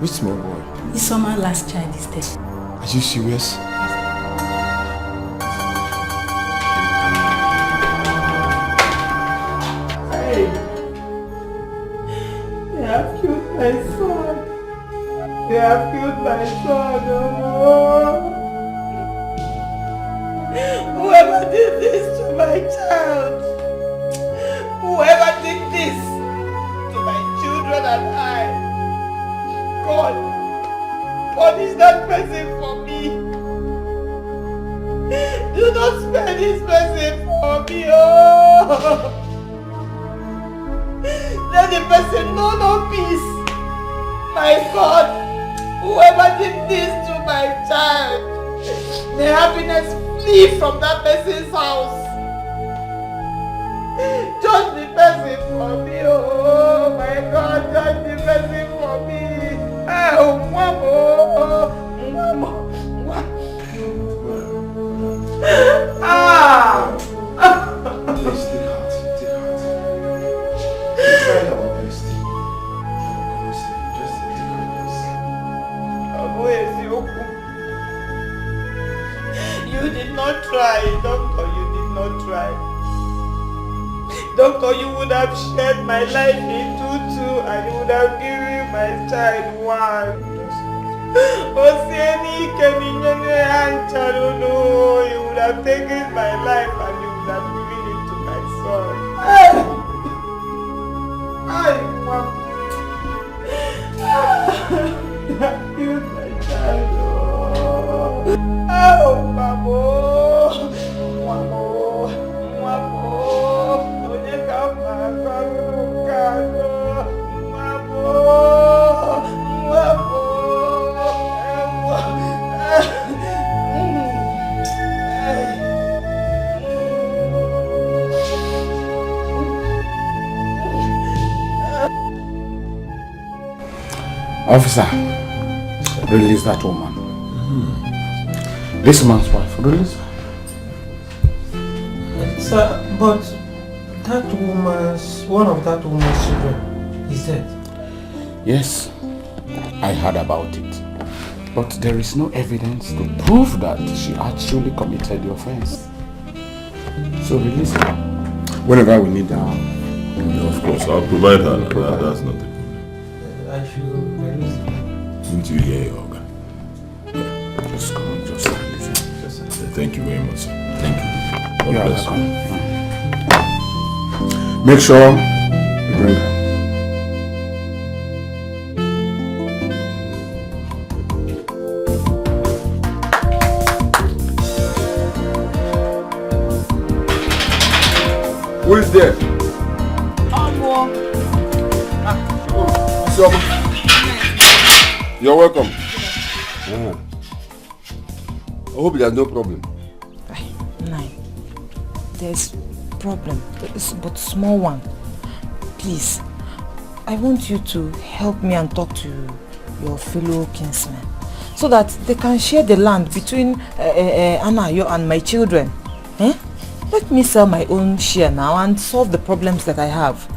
Which small boy? The summer last child is dead. Are you serious? My son. They have killed my son. Oh. Whoever did this to my child, whoever did this to my children and I, God, punish that person for me. Do not spare this person for me. Oh. Let the person know no peace. My God, whoever did this to my child, may happiness flee from that person's house. Judge the person for me. Oh my God, judge the person for me. Oh, Mama. Ah! Please take heart, take heart. We tried our best. Just take heart, You did not try, Doctor, you did not try. Doctor, you would have shared my life into two and you would have given my child one. Osieni Keminyene and Charuno, you would have taken my life and you would have given it to my son. I killed my child. Oh, Mamo. Officer, release that woman. This man's wife, release her. Sir, but one of that woman's children is dead. Yes, I heard about it. But there is no evidence to prove that she actually committed the offense. So release her. Whenever we need her. Of course, I'll provide her. That's not it. I should release her. Didn't you hear your organ? Just come on, just listen. Thank you very much, sir. Thank you. God You are bless welcome. Make sure you bring her. Who is there? You're welcome. I hope there's no problem. Nine. There's problem, but small one. Please, I want you to help me and talk to your fellow kinsmen so that they can share the land between Anayo and my children. Let me sell my own share now and solve the problems that I have.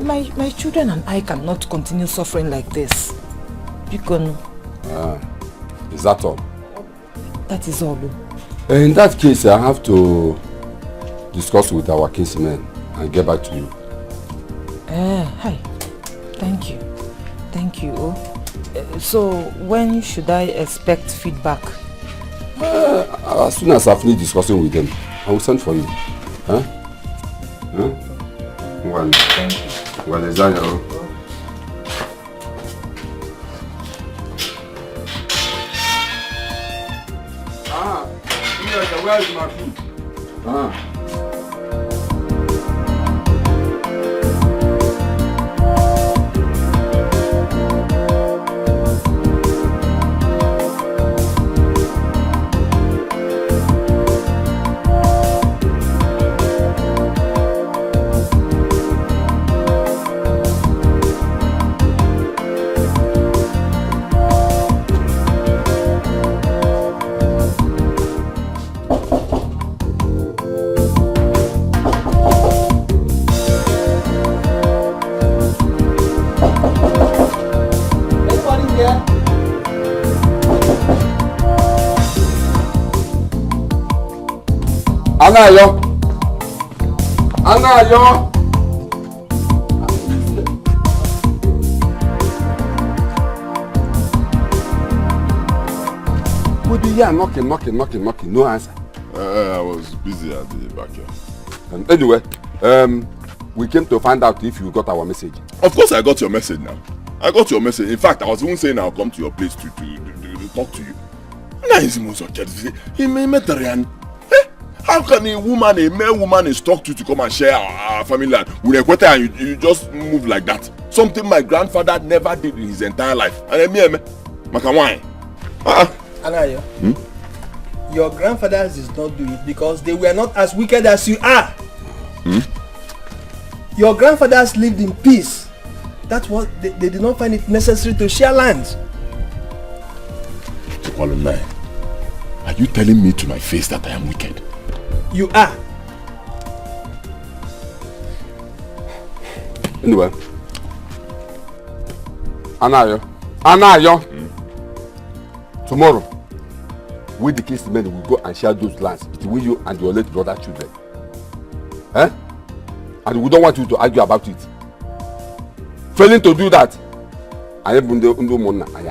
My children and I cannot continue suffering like this. Is that all? That is all. In that case, I have to discuss with our kinsmen and get back to you. Hi. Thank you. Thank you. So, when should I expect feedback? As soon as I finish discussing with them, I will send for you. Huh? Well, thank you. Well, is that your... Where is my food? Anayo. We'll be here knocking, no answer. I was busy at the backyard. Anyway, we came to find out if you got our message. Of course I got your message now. I got your message. In fact, I was even saying I'll come to your place to talk to you. How can a male woman instruct you to come and share our family land with Equator and you just move like that? Something my grandfather never did in his entire life. And Makawai. Anayo, your grandfathers did not do it because they were not as wicked as you are. Your grandfathers lived in peace. That's what they did not find it necessary to share lands. Are you telling me to my face that I am wicked? You are. Anyway, Anayo. Tomorrow, we the case men will go and share those lands between you and your late brother children. And we don't want you to argue about it. Failing to do that, I am I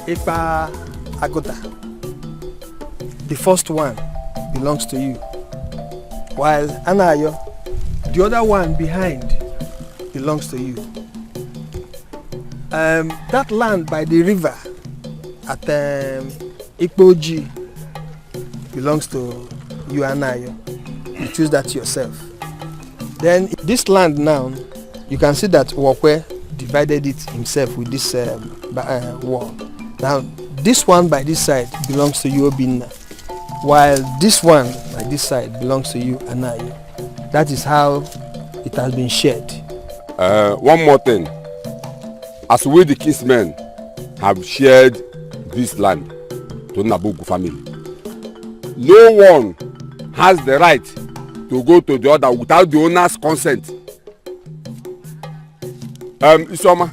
Ipa Agota, the first one belongs to you, while Anayo, the other one behind, belongs to you. That land by the river at Ikpoji belongs to you, Anayo. You choose that yourself. Then this land now, you can see that Wakwe divided it himself with this wall. Now, this one by this side belongs to you, Obinna, while this one by this side belongs to you, Anayo. That is how it has been shared. One more thing. As we the kinsmen have shared this land to Nabugu family, no one has the right to go to the other without the owner's consent. Isoma,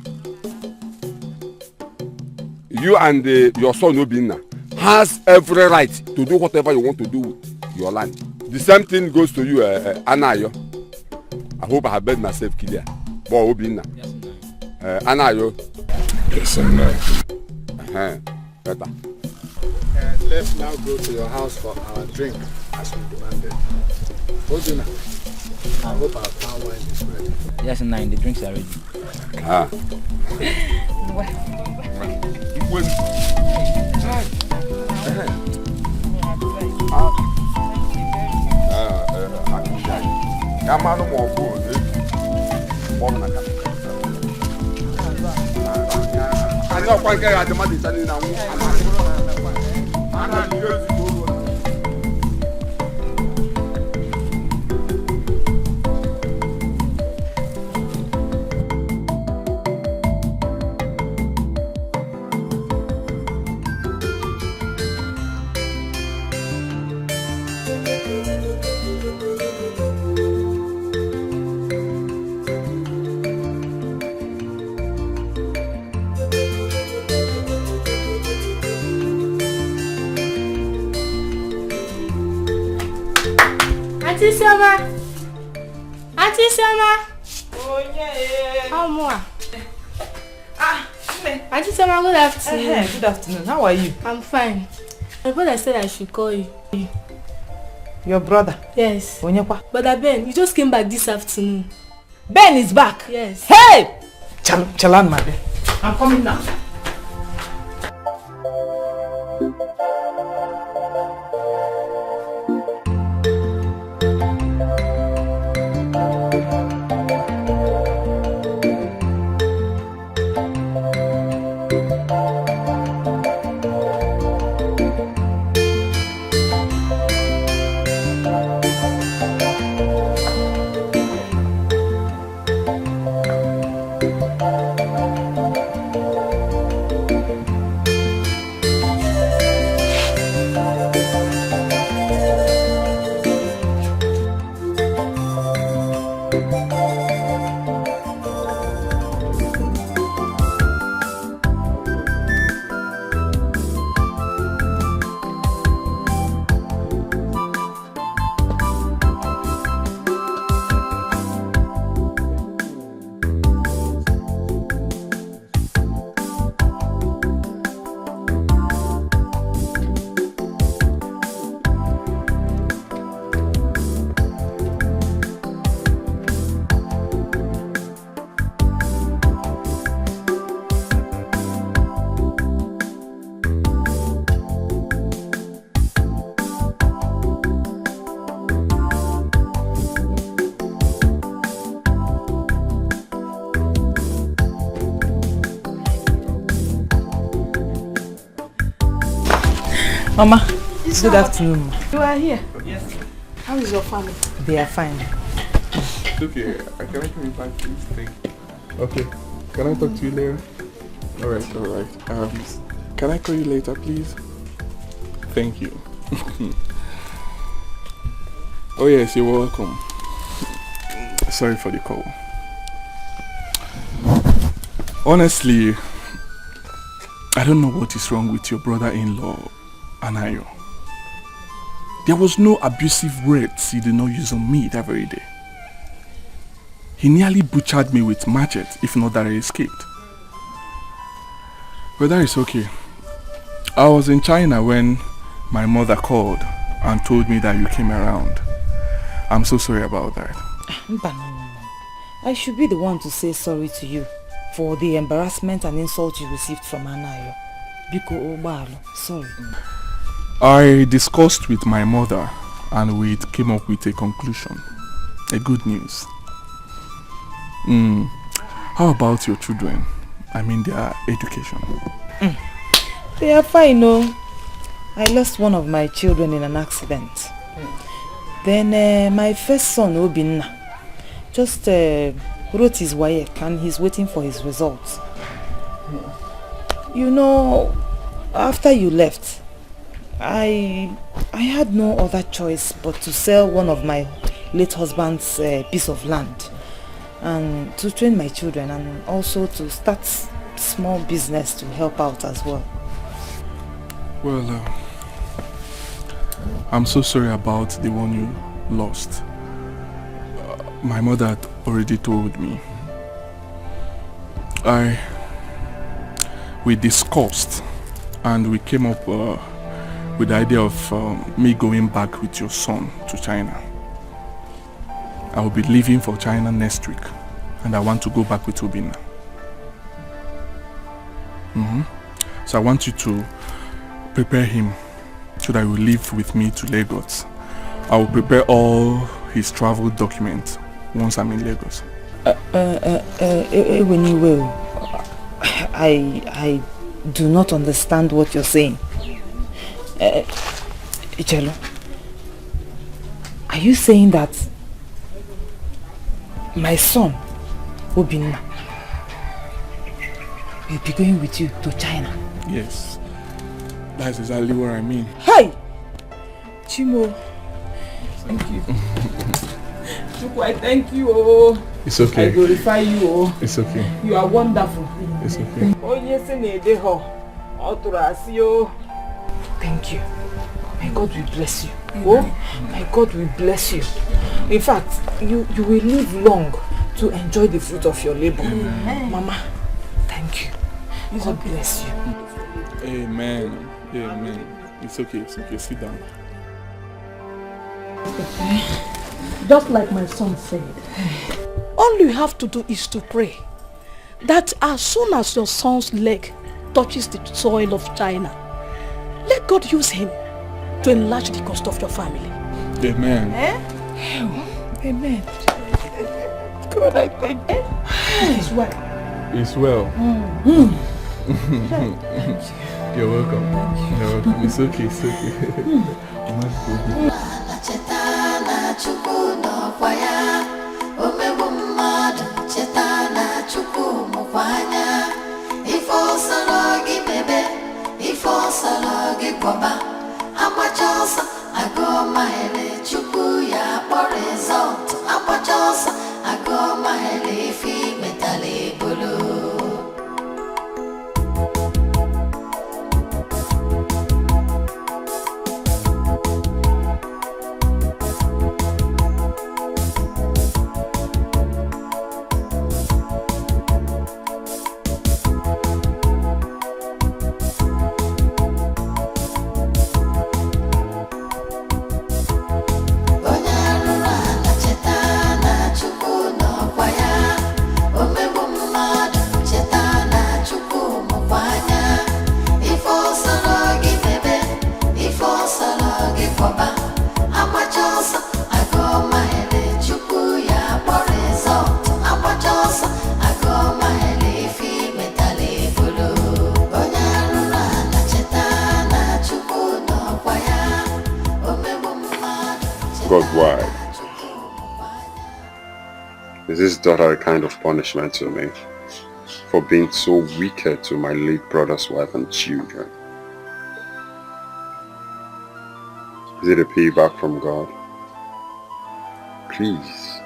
you and your son Obinna has every right to do whatever you want to do with your land. The same thing goes to you, Anayo. I hope I have made myself clear. But Obinna, Anayo. Yes, I'm not. Better. Let's now go to your house for our drink, as we demanded. Obinna, I hope our palm wine is ready. Yes, 9. The drinks are ready. Auntie Sama. Oh yeah. How more? Auntie Sama, good afternoon. Good afternoon. How are you? I'm fine. My brother said I should call you. Your brother? Yes. Onyekwa? Brother Ben, you just came back this afternoon. Ben is back? Yes. Hey! Chalan, my dear. I'm coming now. Mama, good afternoon. You are here? Yes. How is your family? They are fine. Okay, can I come in back, please? Thank you. Okay, can I talk to you later? Alright. Can I call you later, please? Thank you. Oh yes, you're welcome. Sorry for the call. Honestly, I don't know what is wrong with your brother-in-law, Anayo. There was no abusive words he did not use on me that very day. He nearly butchered me with machete, if not that I escaped. But that is okay. I was in China when my mother called and told me that you came around. I'm so sorry about that. No. I should be the one to say sorry to you for the embarrassment and insult you received from Anayo. Biko Obalo, sorry. I discussed with my mother and we came up with a conclusion. A good news. How about your children? I mean their education. They are fine, no. I lost one of my children in an accident. Then my first son, Obinna, just wrote his WAEC and he's waiting for his results. You know, after you left, I had no other choice but to sell one of my late husband's piece of land and to train my children and also to start small business to help out as well. Well, I'm so sorry about the one you lost. My mother had already told me. We discussed and we came up with the idea of me going back with your son to China. I will be leaving for China next week and I want to go back with Obinna. So I want you to prepare him so that he will live with me to Lagos. I will prepare all his travel documents once I'm in Lagos. When you will, I do not understand what you're saying. Ichelo, are you saying that my son, Obinna, will be going with you to China? Yes, that's exactly what I mean. Hey! Chimo. Thank you. I thank you. Oh. It's okay. I glorify you. Oh. It's okay. You are wonderful. It's okay. Oh yes, thank you. My God will bless you. Oh, my God will bless you. In fact, you will live long to enjoy the fruit of your labor. Mama, thank you. God bless you. Amen. Amen. It's okay. Sit down. Just like my son said, all you have to do is to pray that as soon as your son's leg touches the soil of China, let God use him to enlarge the cost of your family. Amen. Amen. God, I thank you. It's well. It's well. You're welcome. You're welcome. It's okay. God, why? Is this daughter a kind of punishment to me for being so wicked to my late brother's wife and children? Is it a payback from God? Please,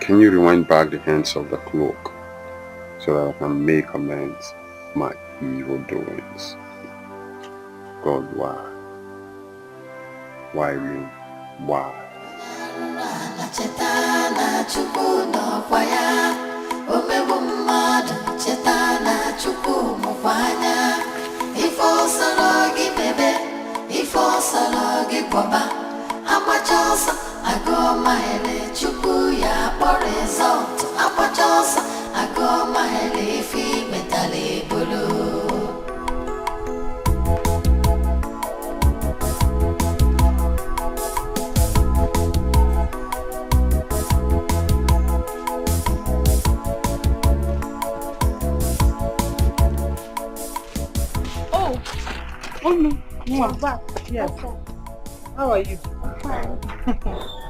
can you rewind back the hands of the clock so that I can make amends for my evil doings? God, why? Why me? Why? Oh no, you are back. Yes. How are you? Fine.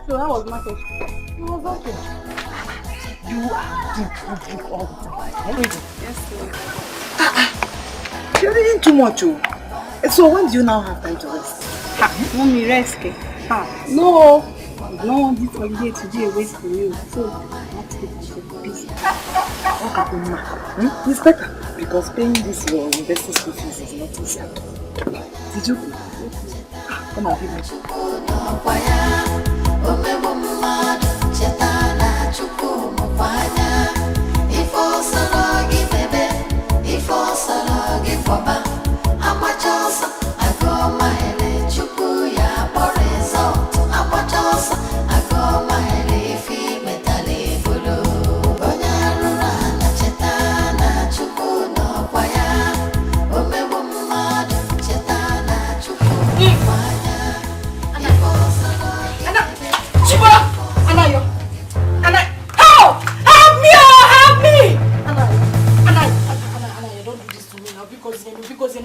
So how was market? It was okay. You are deep all the time. Yes, sir. You're reading too much, oh. So when do you now have time to rest? Mommy, rest. No. I don't want this holiday to be a waste for you. So I have to take myself busy. What happened now? It's better because paying this your university school fees is not easy. Did you pay? Come on, give me.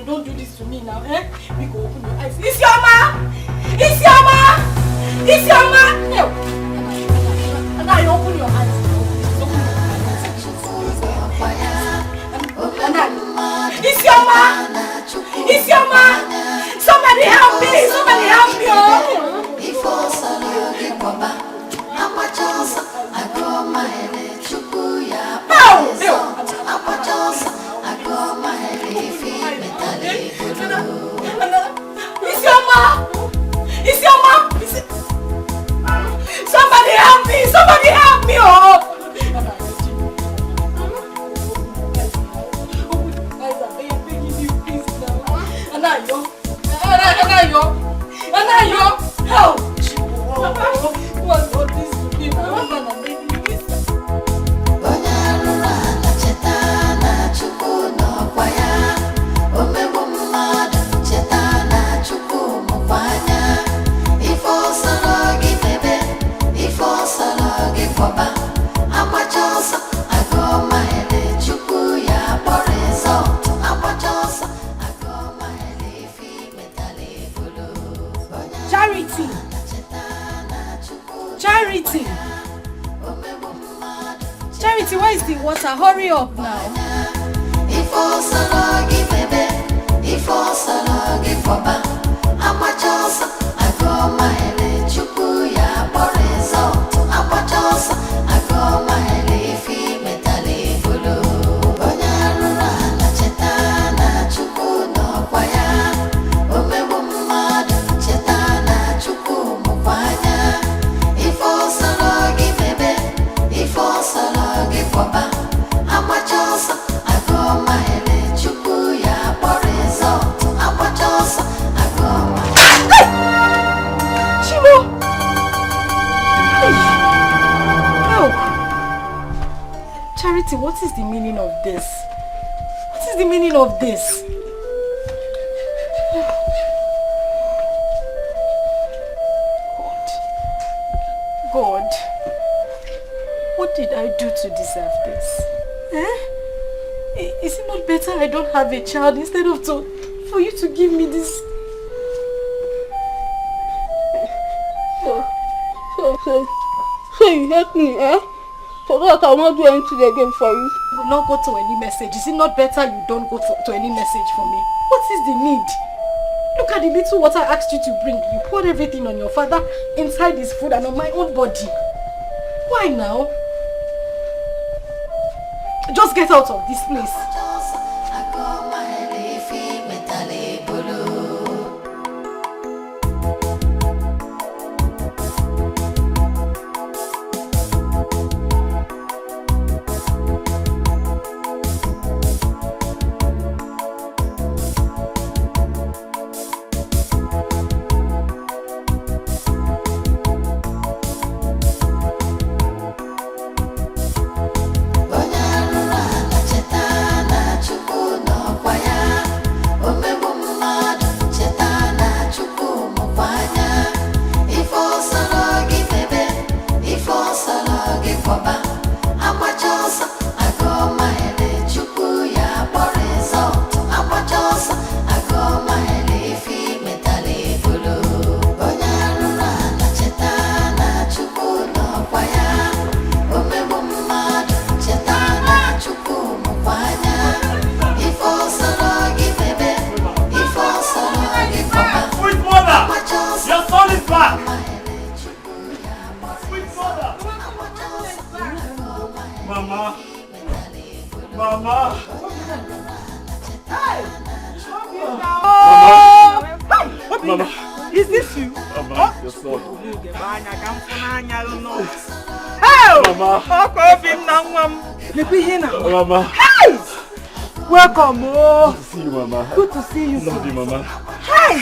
Don't do this to me now, eh? Because open your eyes. Isioma! Isioma! Isioma! No! And I open your eyes. Isioma! Isioma! Somebody help me! Somebody help me! Isioma! Somebody help me! Somebody help me! Oh! Charity! Charity, where is the water? Hurry up now. Charity, what is the meaning of this? What is the meaning of this? God, what did I do to deserve this? Is it not better I don't have a child instead of for you to give me this? So you hate me, eh? So that I will not do anything again for you. I will not go to any message. Is it not better you don't go to any message for me? What is the need? Look at the little water I asked you to bring. You poured everything on your father, inside his food and on my own body. Why now? Just get out of this place. Mama. Is this you? Mama, your son. Mama. Hey! Welcome. Good to see you, Mama. Good to see you. Love you, Mama. Hey!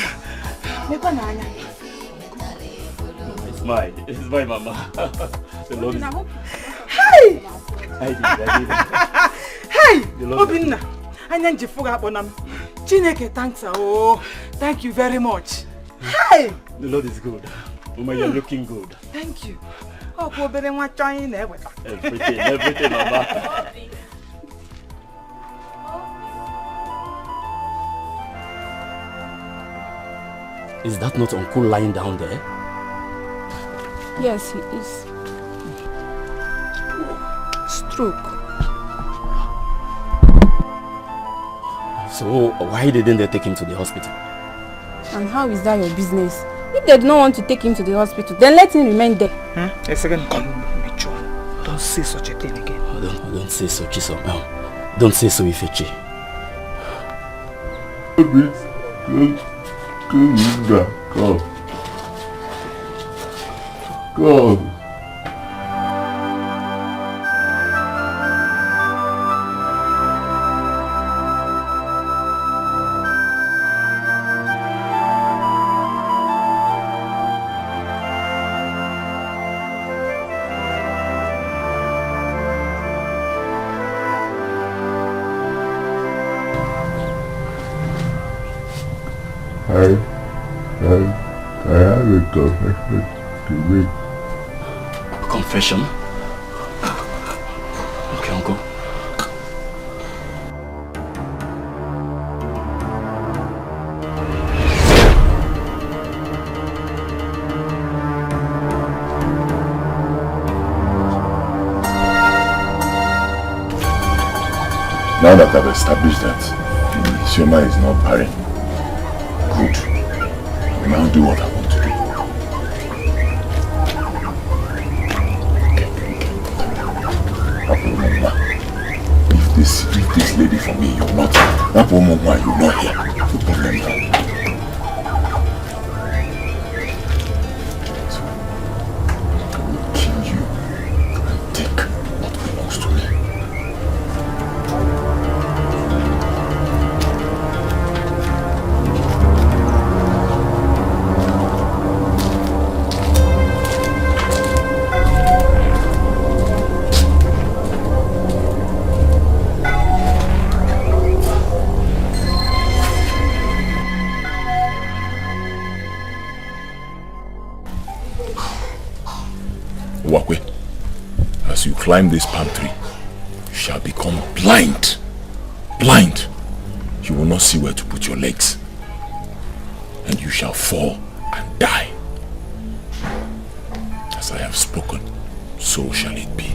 It's mine. It's mine, Mama. The Lord is... Hey! I did it. Hey! Obinna. Chineke, thanks. Oh, thank you very much. Hey! The Lord is good. Mama, you're looking good. Thank you. Oh, everything, everything, Mama. Is that not Uncle lying down there? Yes, he is. Stroke. So why didn't they take him to the hospital? And how is that your business? If they do not want to take him to the hospital, then let him remain there. A second, don't say such a thing again. Don't say so, Chisom. Don't say so, Ifechi. Go. I have a confession to make. Confession? Okay, Uncle. Now that I've established that Isioma is not barren, good. I will now do what I want to do. If this lady for me, you're not. That woman, you're not here. No problem now. Wakwe, as you climb this palm tree, you shall become blind. Blind. You will not see where to put your legs. And you shall fall and die. As I have spoken, so shall it be.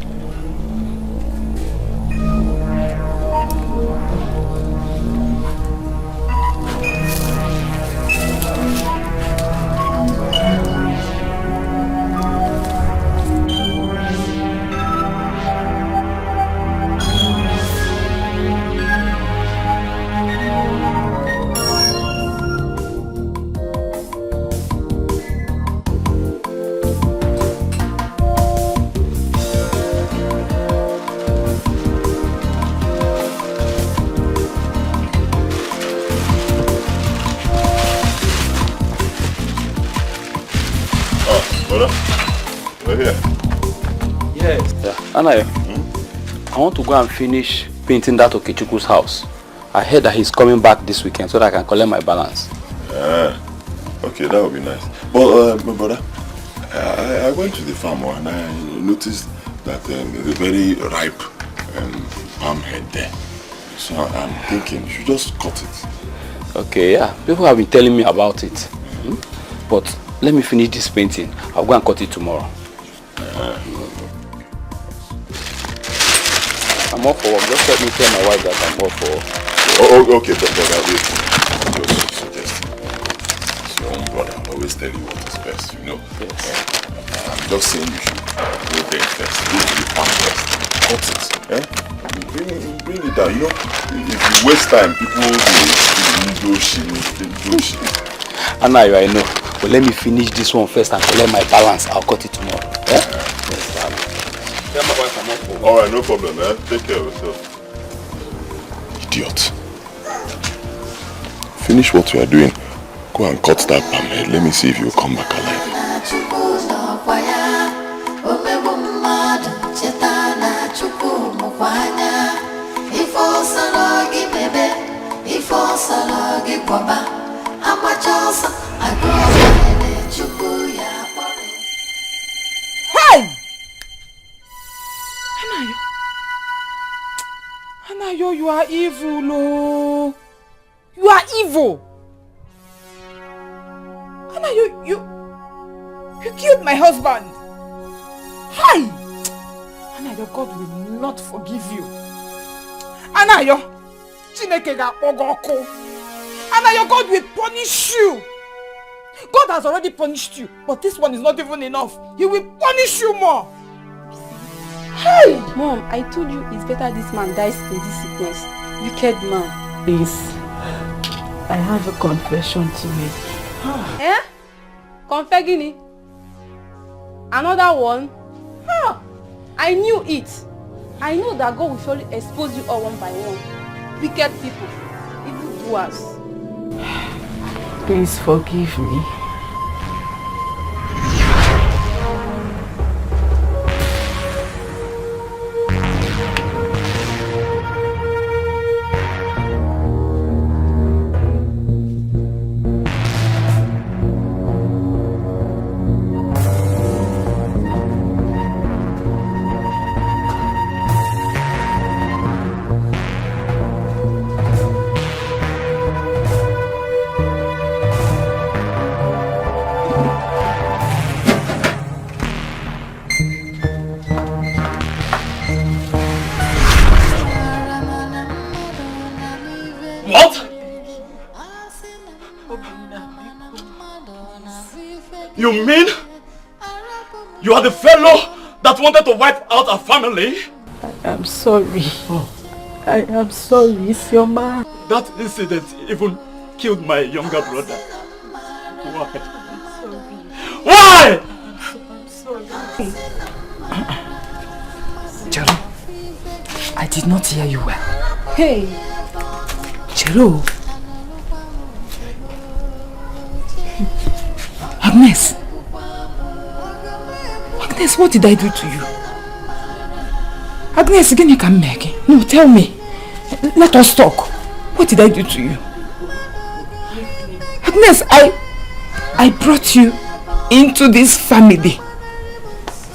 Anayo, I want to go and finish painting that Okechukwu's house. I heard that he's coming back this weekend so that I can collect my balance. Okay, that would be nice. But my brother, I went to the farm and I noticed that there's a very ripe palm head there. So I'm thinking you should just cut it. Okay, yeah. People have been telling me about it. But let me finish this painting. I'll go and cut it tomorrow. I'm off for work. Just let me tell my wife that I'm off for work. Oh, okay, but I'll wait. Just suggest. It's your own brother. I'll always tell you what is best, you know. Yes. I'm just saying you should go there first. Go to the farm first. Cut it. Bring it down. You know, if you waste time, people will do shit. Anayo, I know. But let me finish this one first and collect my balance. I'll cut it tomorrow. Tell my wife I'm off for work. Alright, no problem, man. Take care of yourself. Idiot. Finish what you are doing. Go and cut that palm head. Let me see if you'll come back alive. Hey! Anayo, you are evil, oh. You are evil. Anayo, you killed my husband. Hi! Anayo, God will not forgive you. Anayo, Chineke ga-akpọ ọkụ. Anayo, God will punish you. God has already punished you, but this one is not even enough. He will punish you more. Hey! Mom, I told you it's better this man dies in this sickness. Wicked man. Please, I have a confession to make. Eh? Confegini? Another one? Huh. I knew it. I know that God will surely expose you all one by one. Wicked people. Evil doers. Please forgive me. You mean you are the fellow that wanted to wipe out our family? I am sorry. I am sorry, Isioma. That incident even killed my younger brother. Why? Why? I'm sorry. Chero, I did not hear you well. Hey. Chero. Agnes. Agnes, what did I do to you? Agnes, again you can make it. No, tell me. Let us talk. What did I do to you? Agnes, I brought you into this family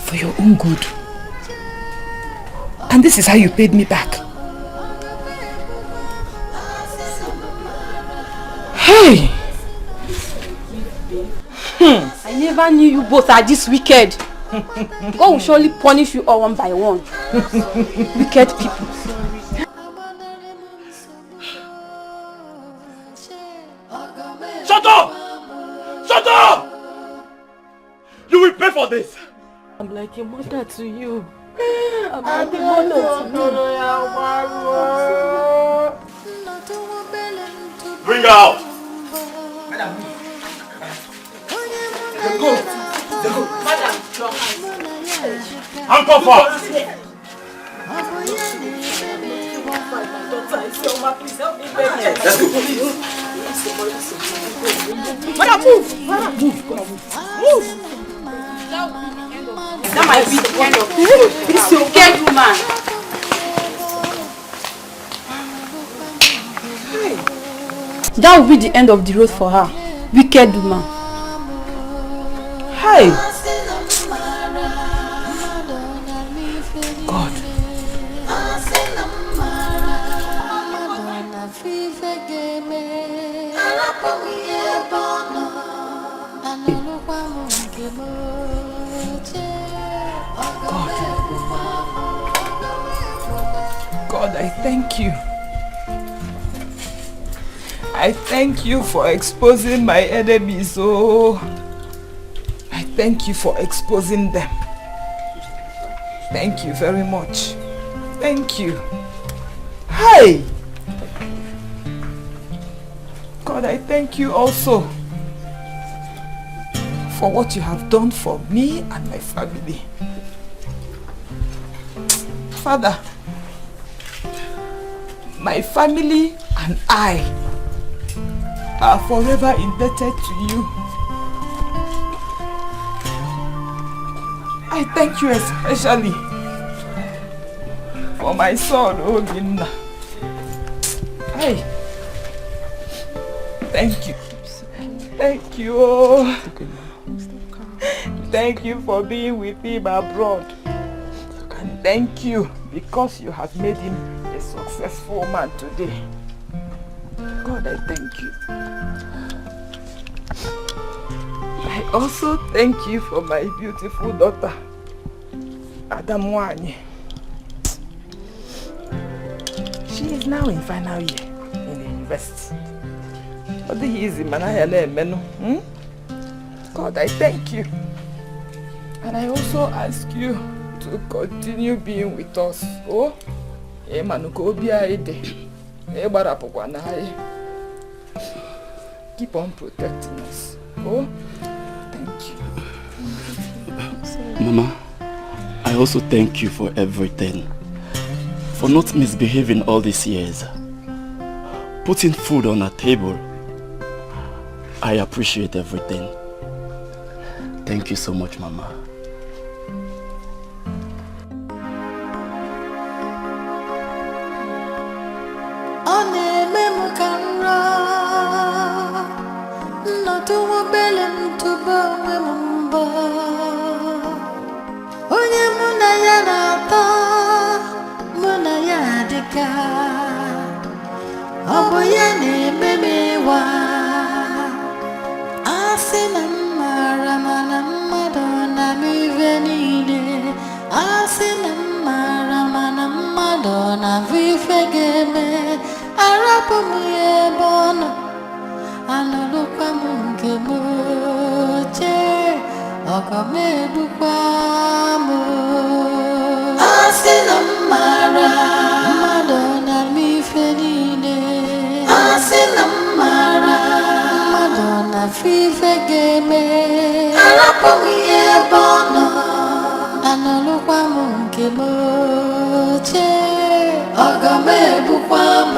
for your own good. And this is how you paid me back. Hey! I never knew you both are this wicked. God will surely punish you all one by one. Wicked people. Shut up! Shut up! You will pay for this. I'm like a mother to you. I'm like a mother to you. Bring her out. Go. Madam, Handcuff her. Let's go. Madam, move. Move. That might be the end of the road. This wicked woman. That will be the end of the road for her. Wicked woman. Hey! God. God, I thank you. I thank you for exposing my enemies. Oh, I thank you for exposing them. Thank you very much. Thank you. Hey! God, I thank you also for what you have done for me and my family. Father, my family and I are forever indebted to you. I thank you especially for my son, Obinna. Hey, thank you. Thank you. Oh. Thank you for being with him abroad. And thank you because you have made him a successful man today. God, I thank you. I also thank you for my beautiful daughter, Adamwani. She is now in final year in the university. What is easy, man? God, I thank you. And I also ask you to continue being with us. Oh, keep on protecting us. Oh, thank you. Mama, I also thank you for everything. For not misbehaving all these years. Putting food on our table. I appreciate everything. Thank you so much, Mama. ọgọmebukwa m asị na mmara mmadụ na-eme ife niile asị na mmara mmadụ na-afụ ife ga-eme arapụ m ihe ebe ọ nọ anọlụkwa m nke m oche ọgọmebukwa m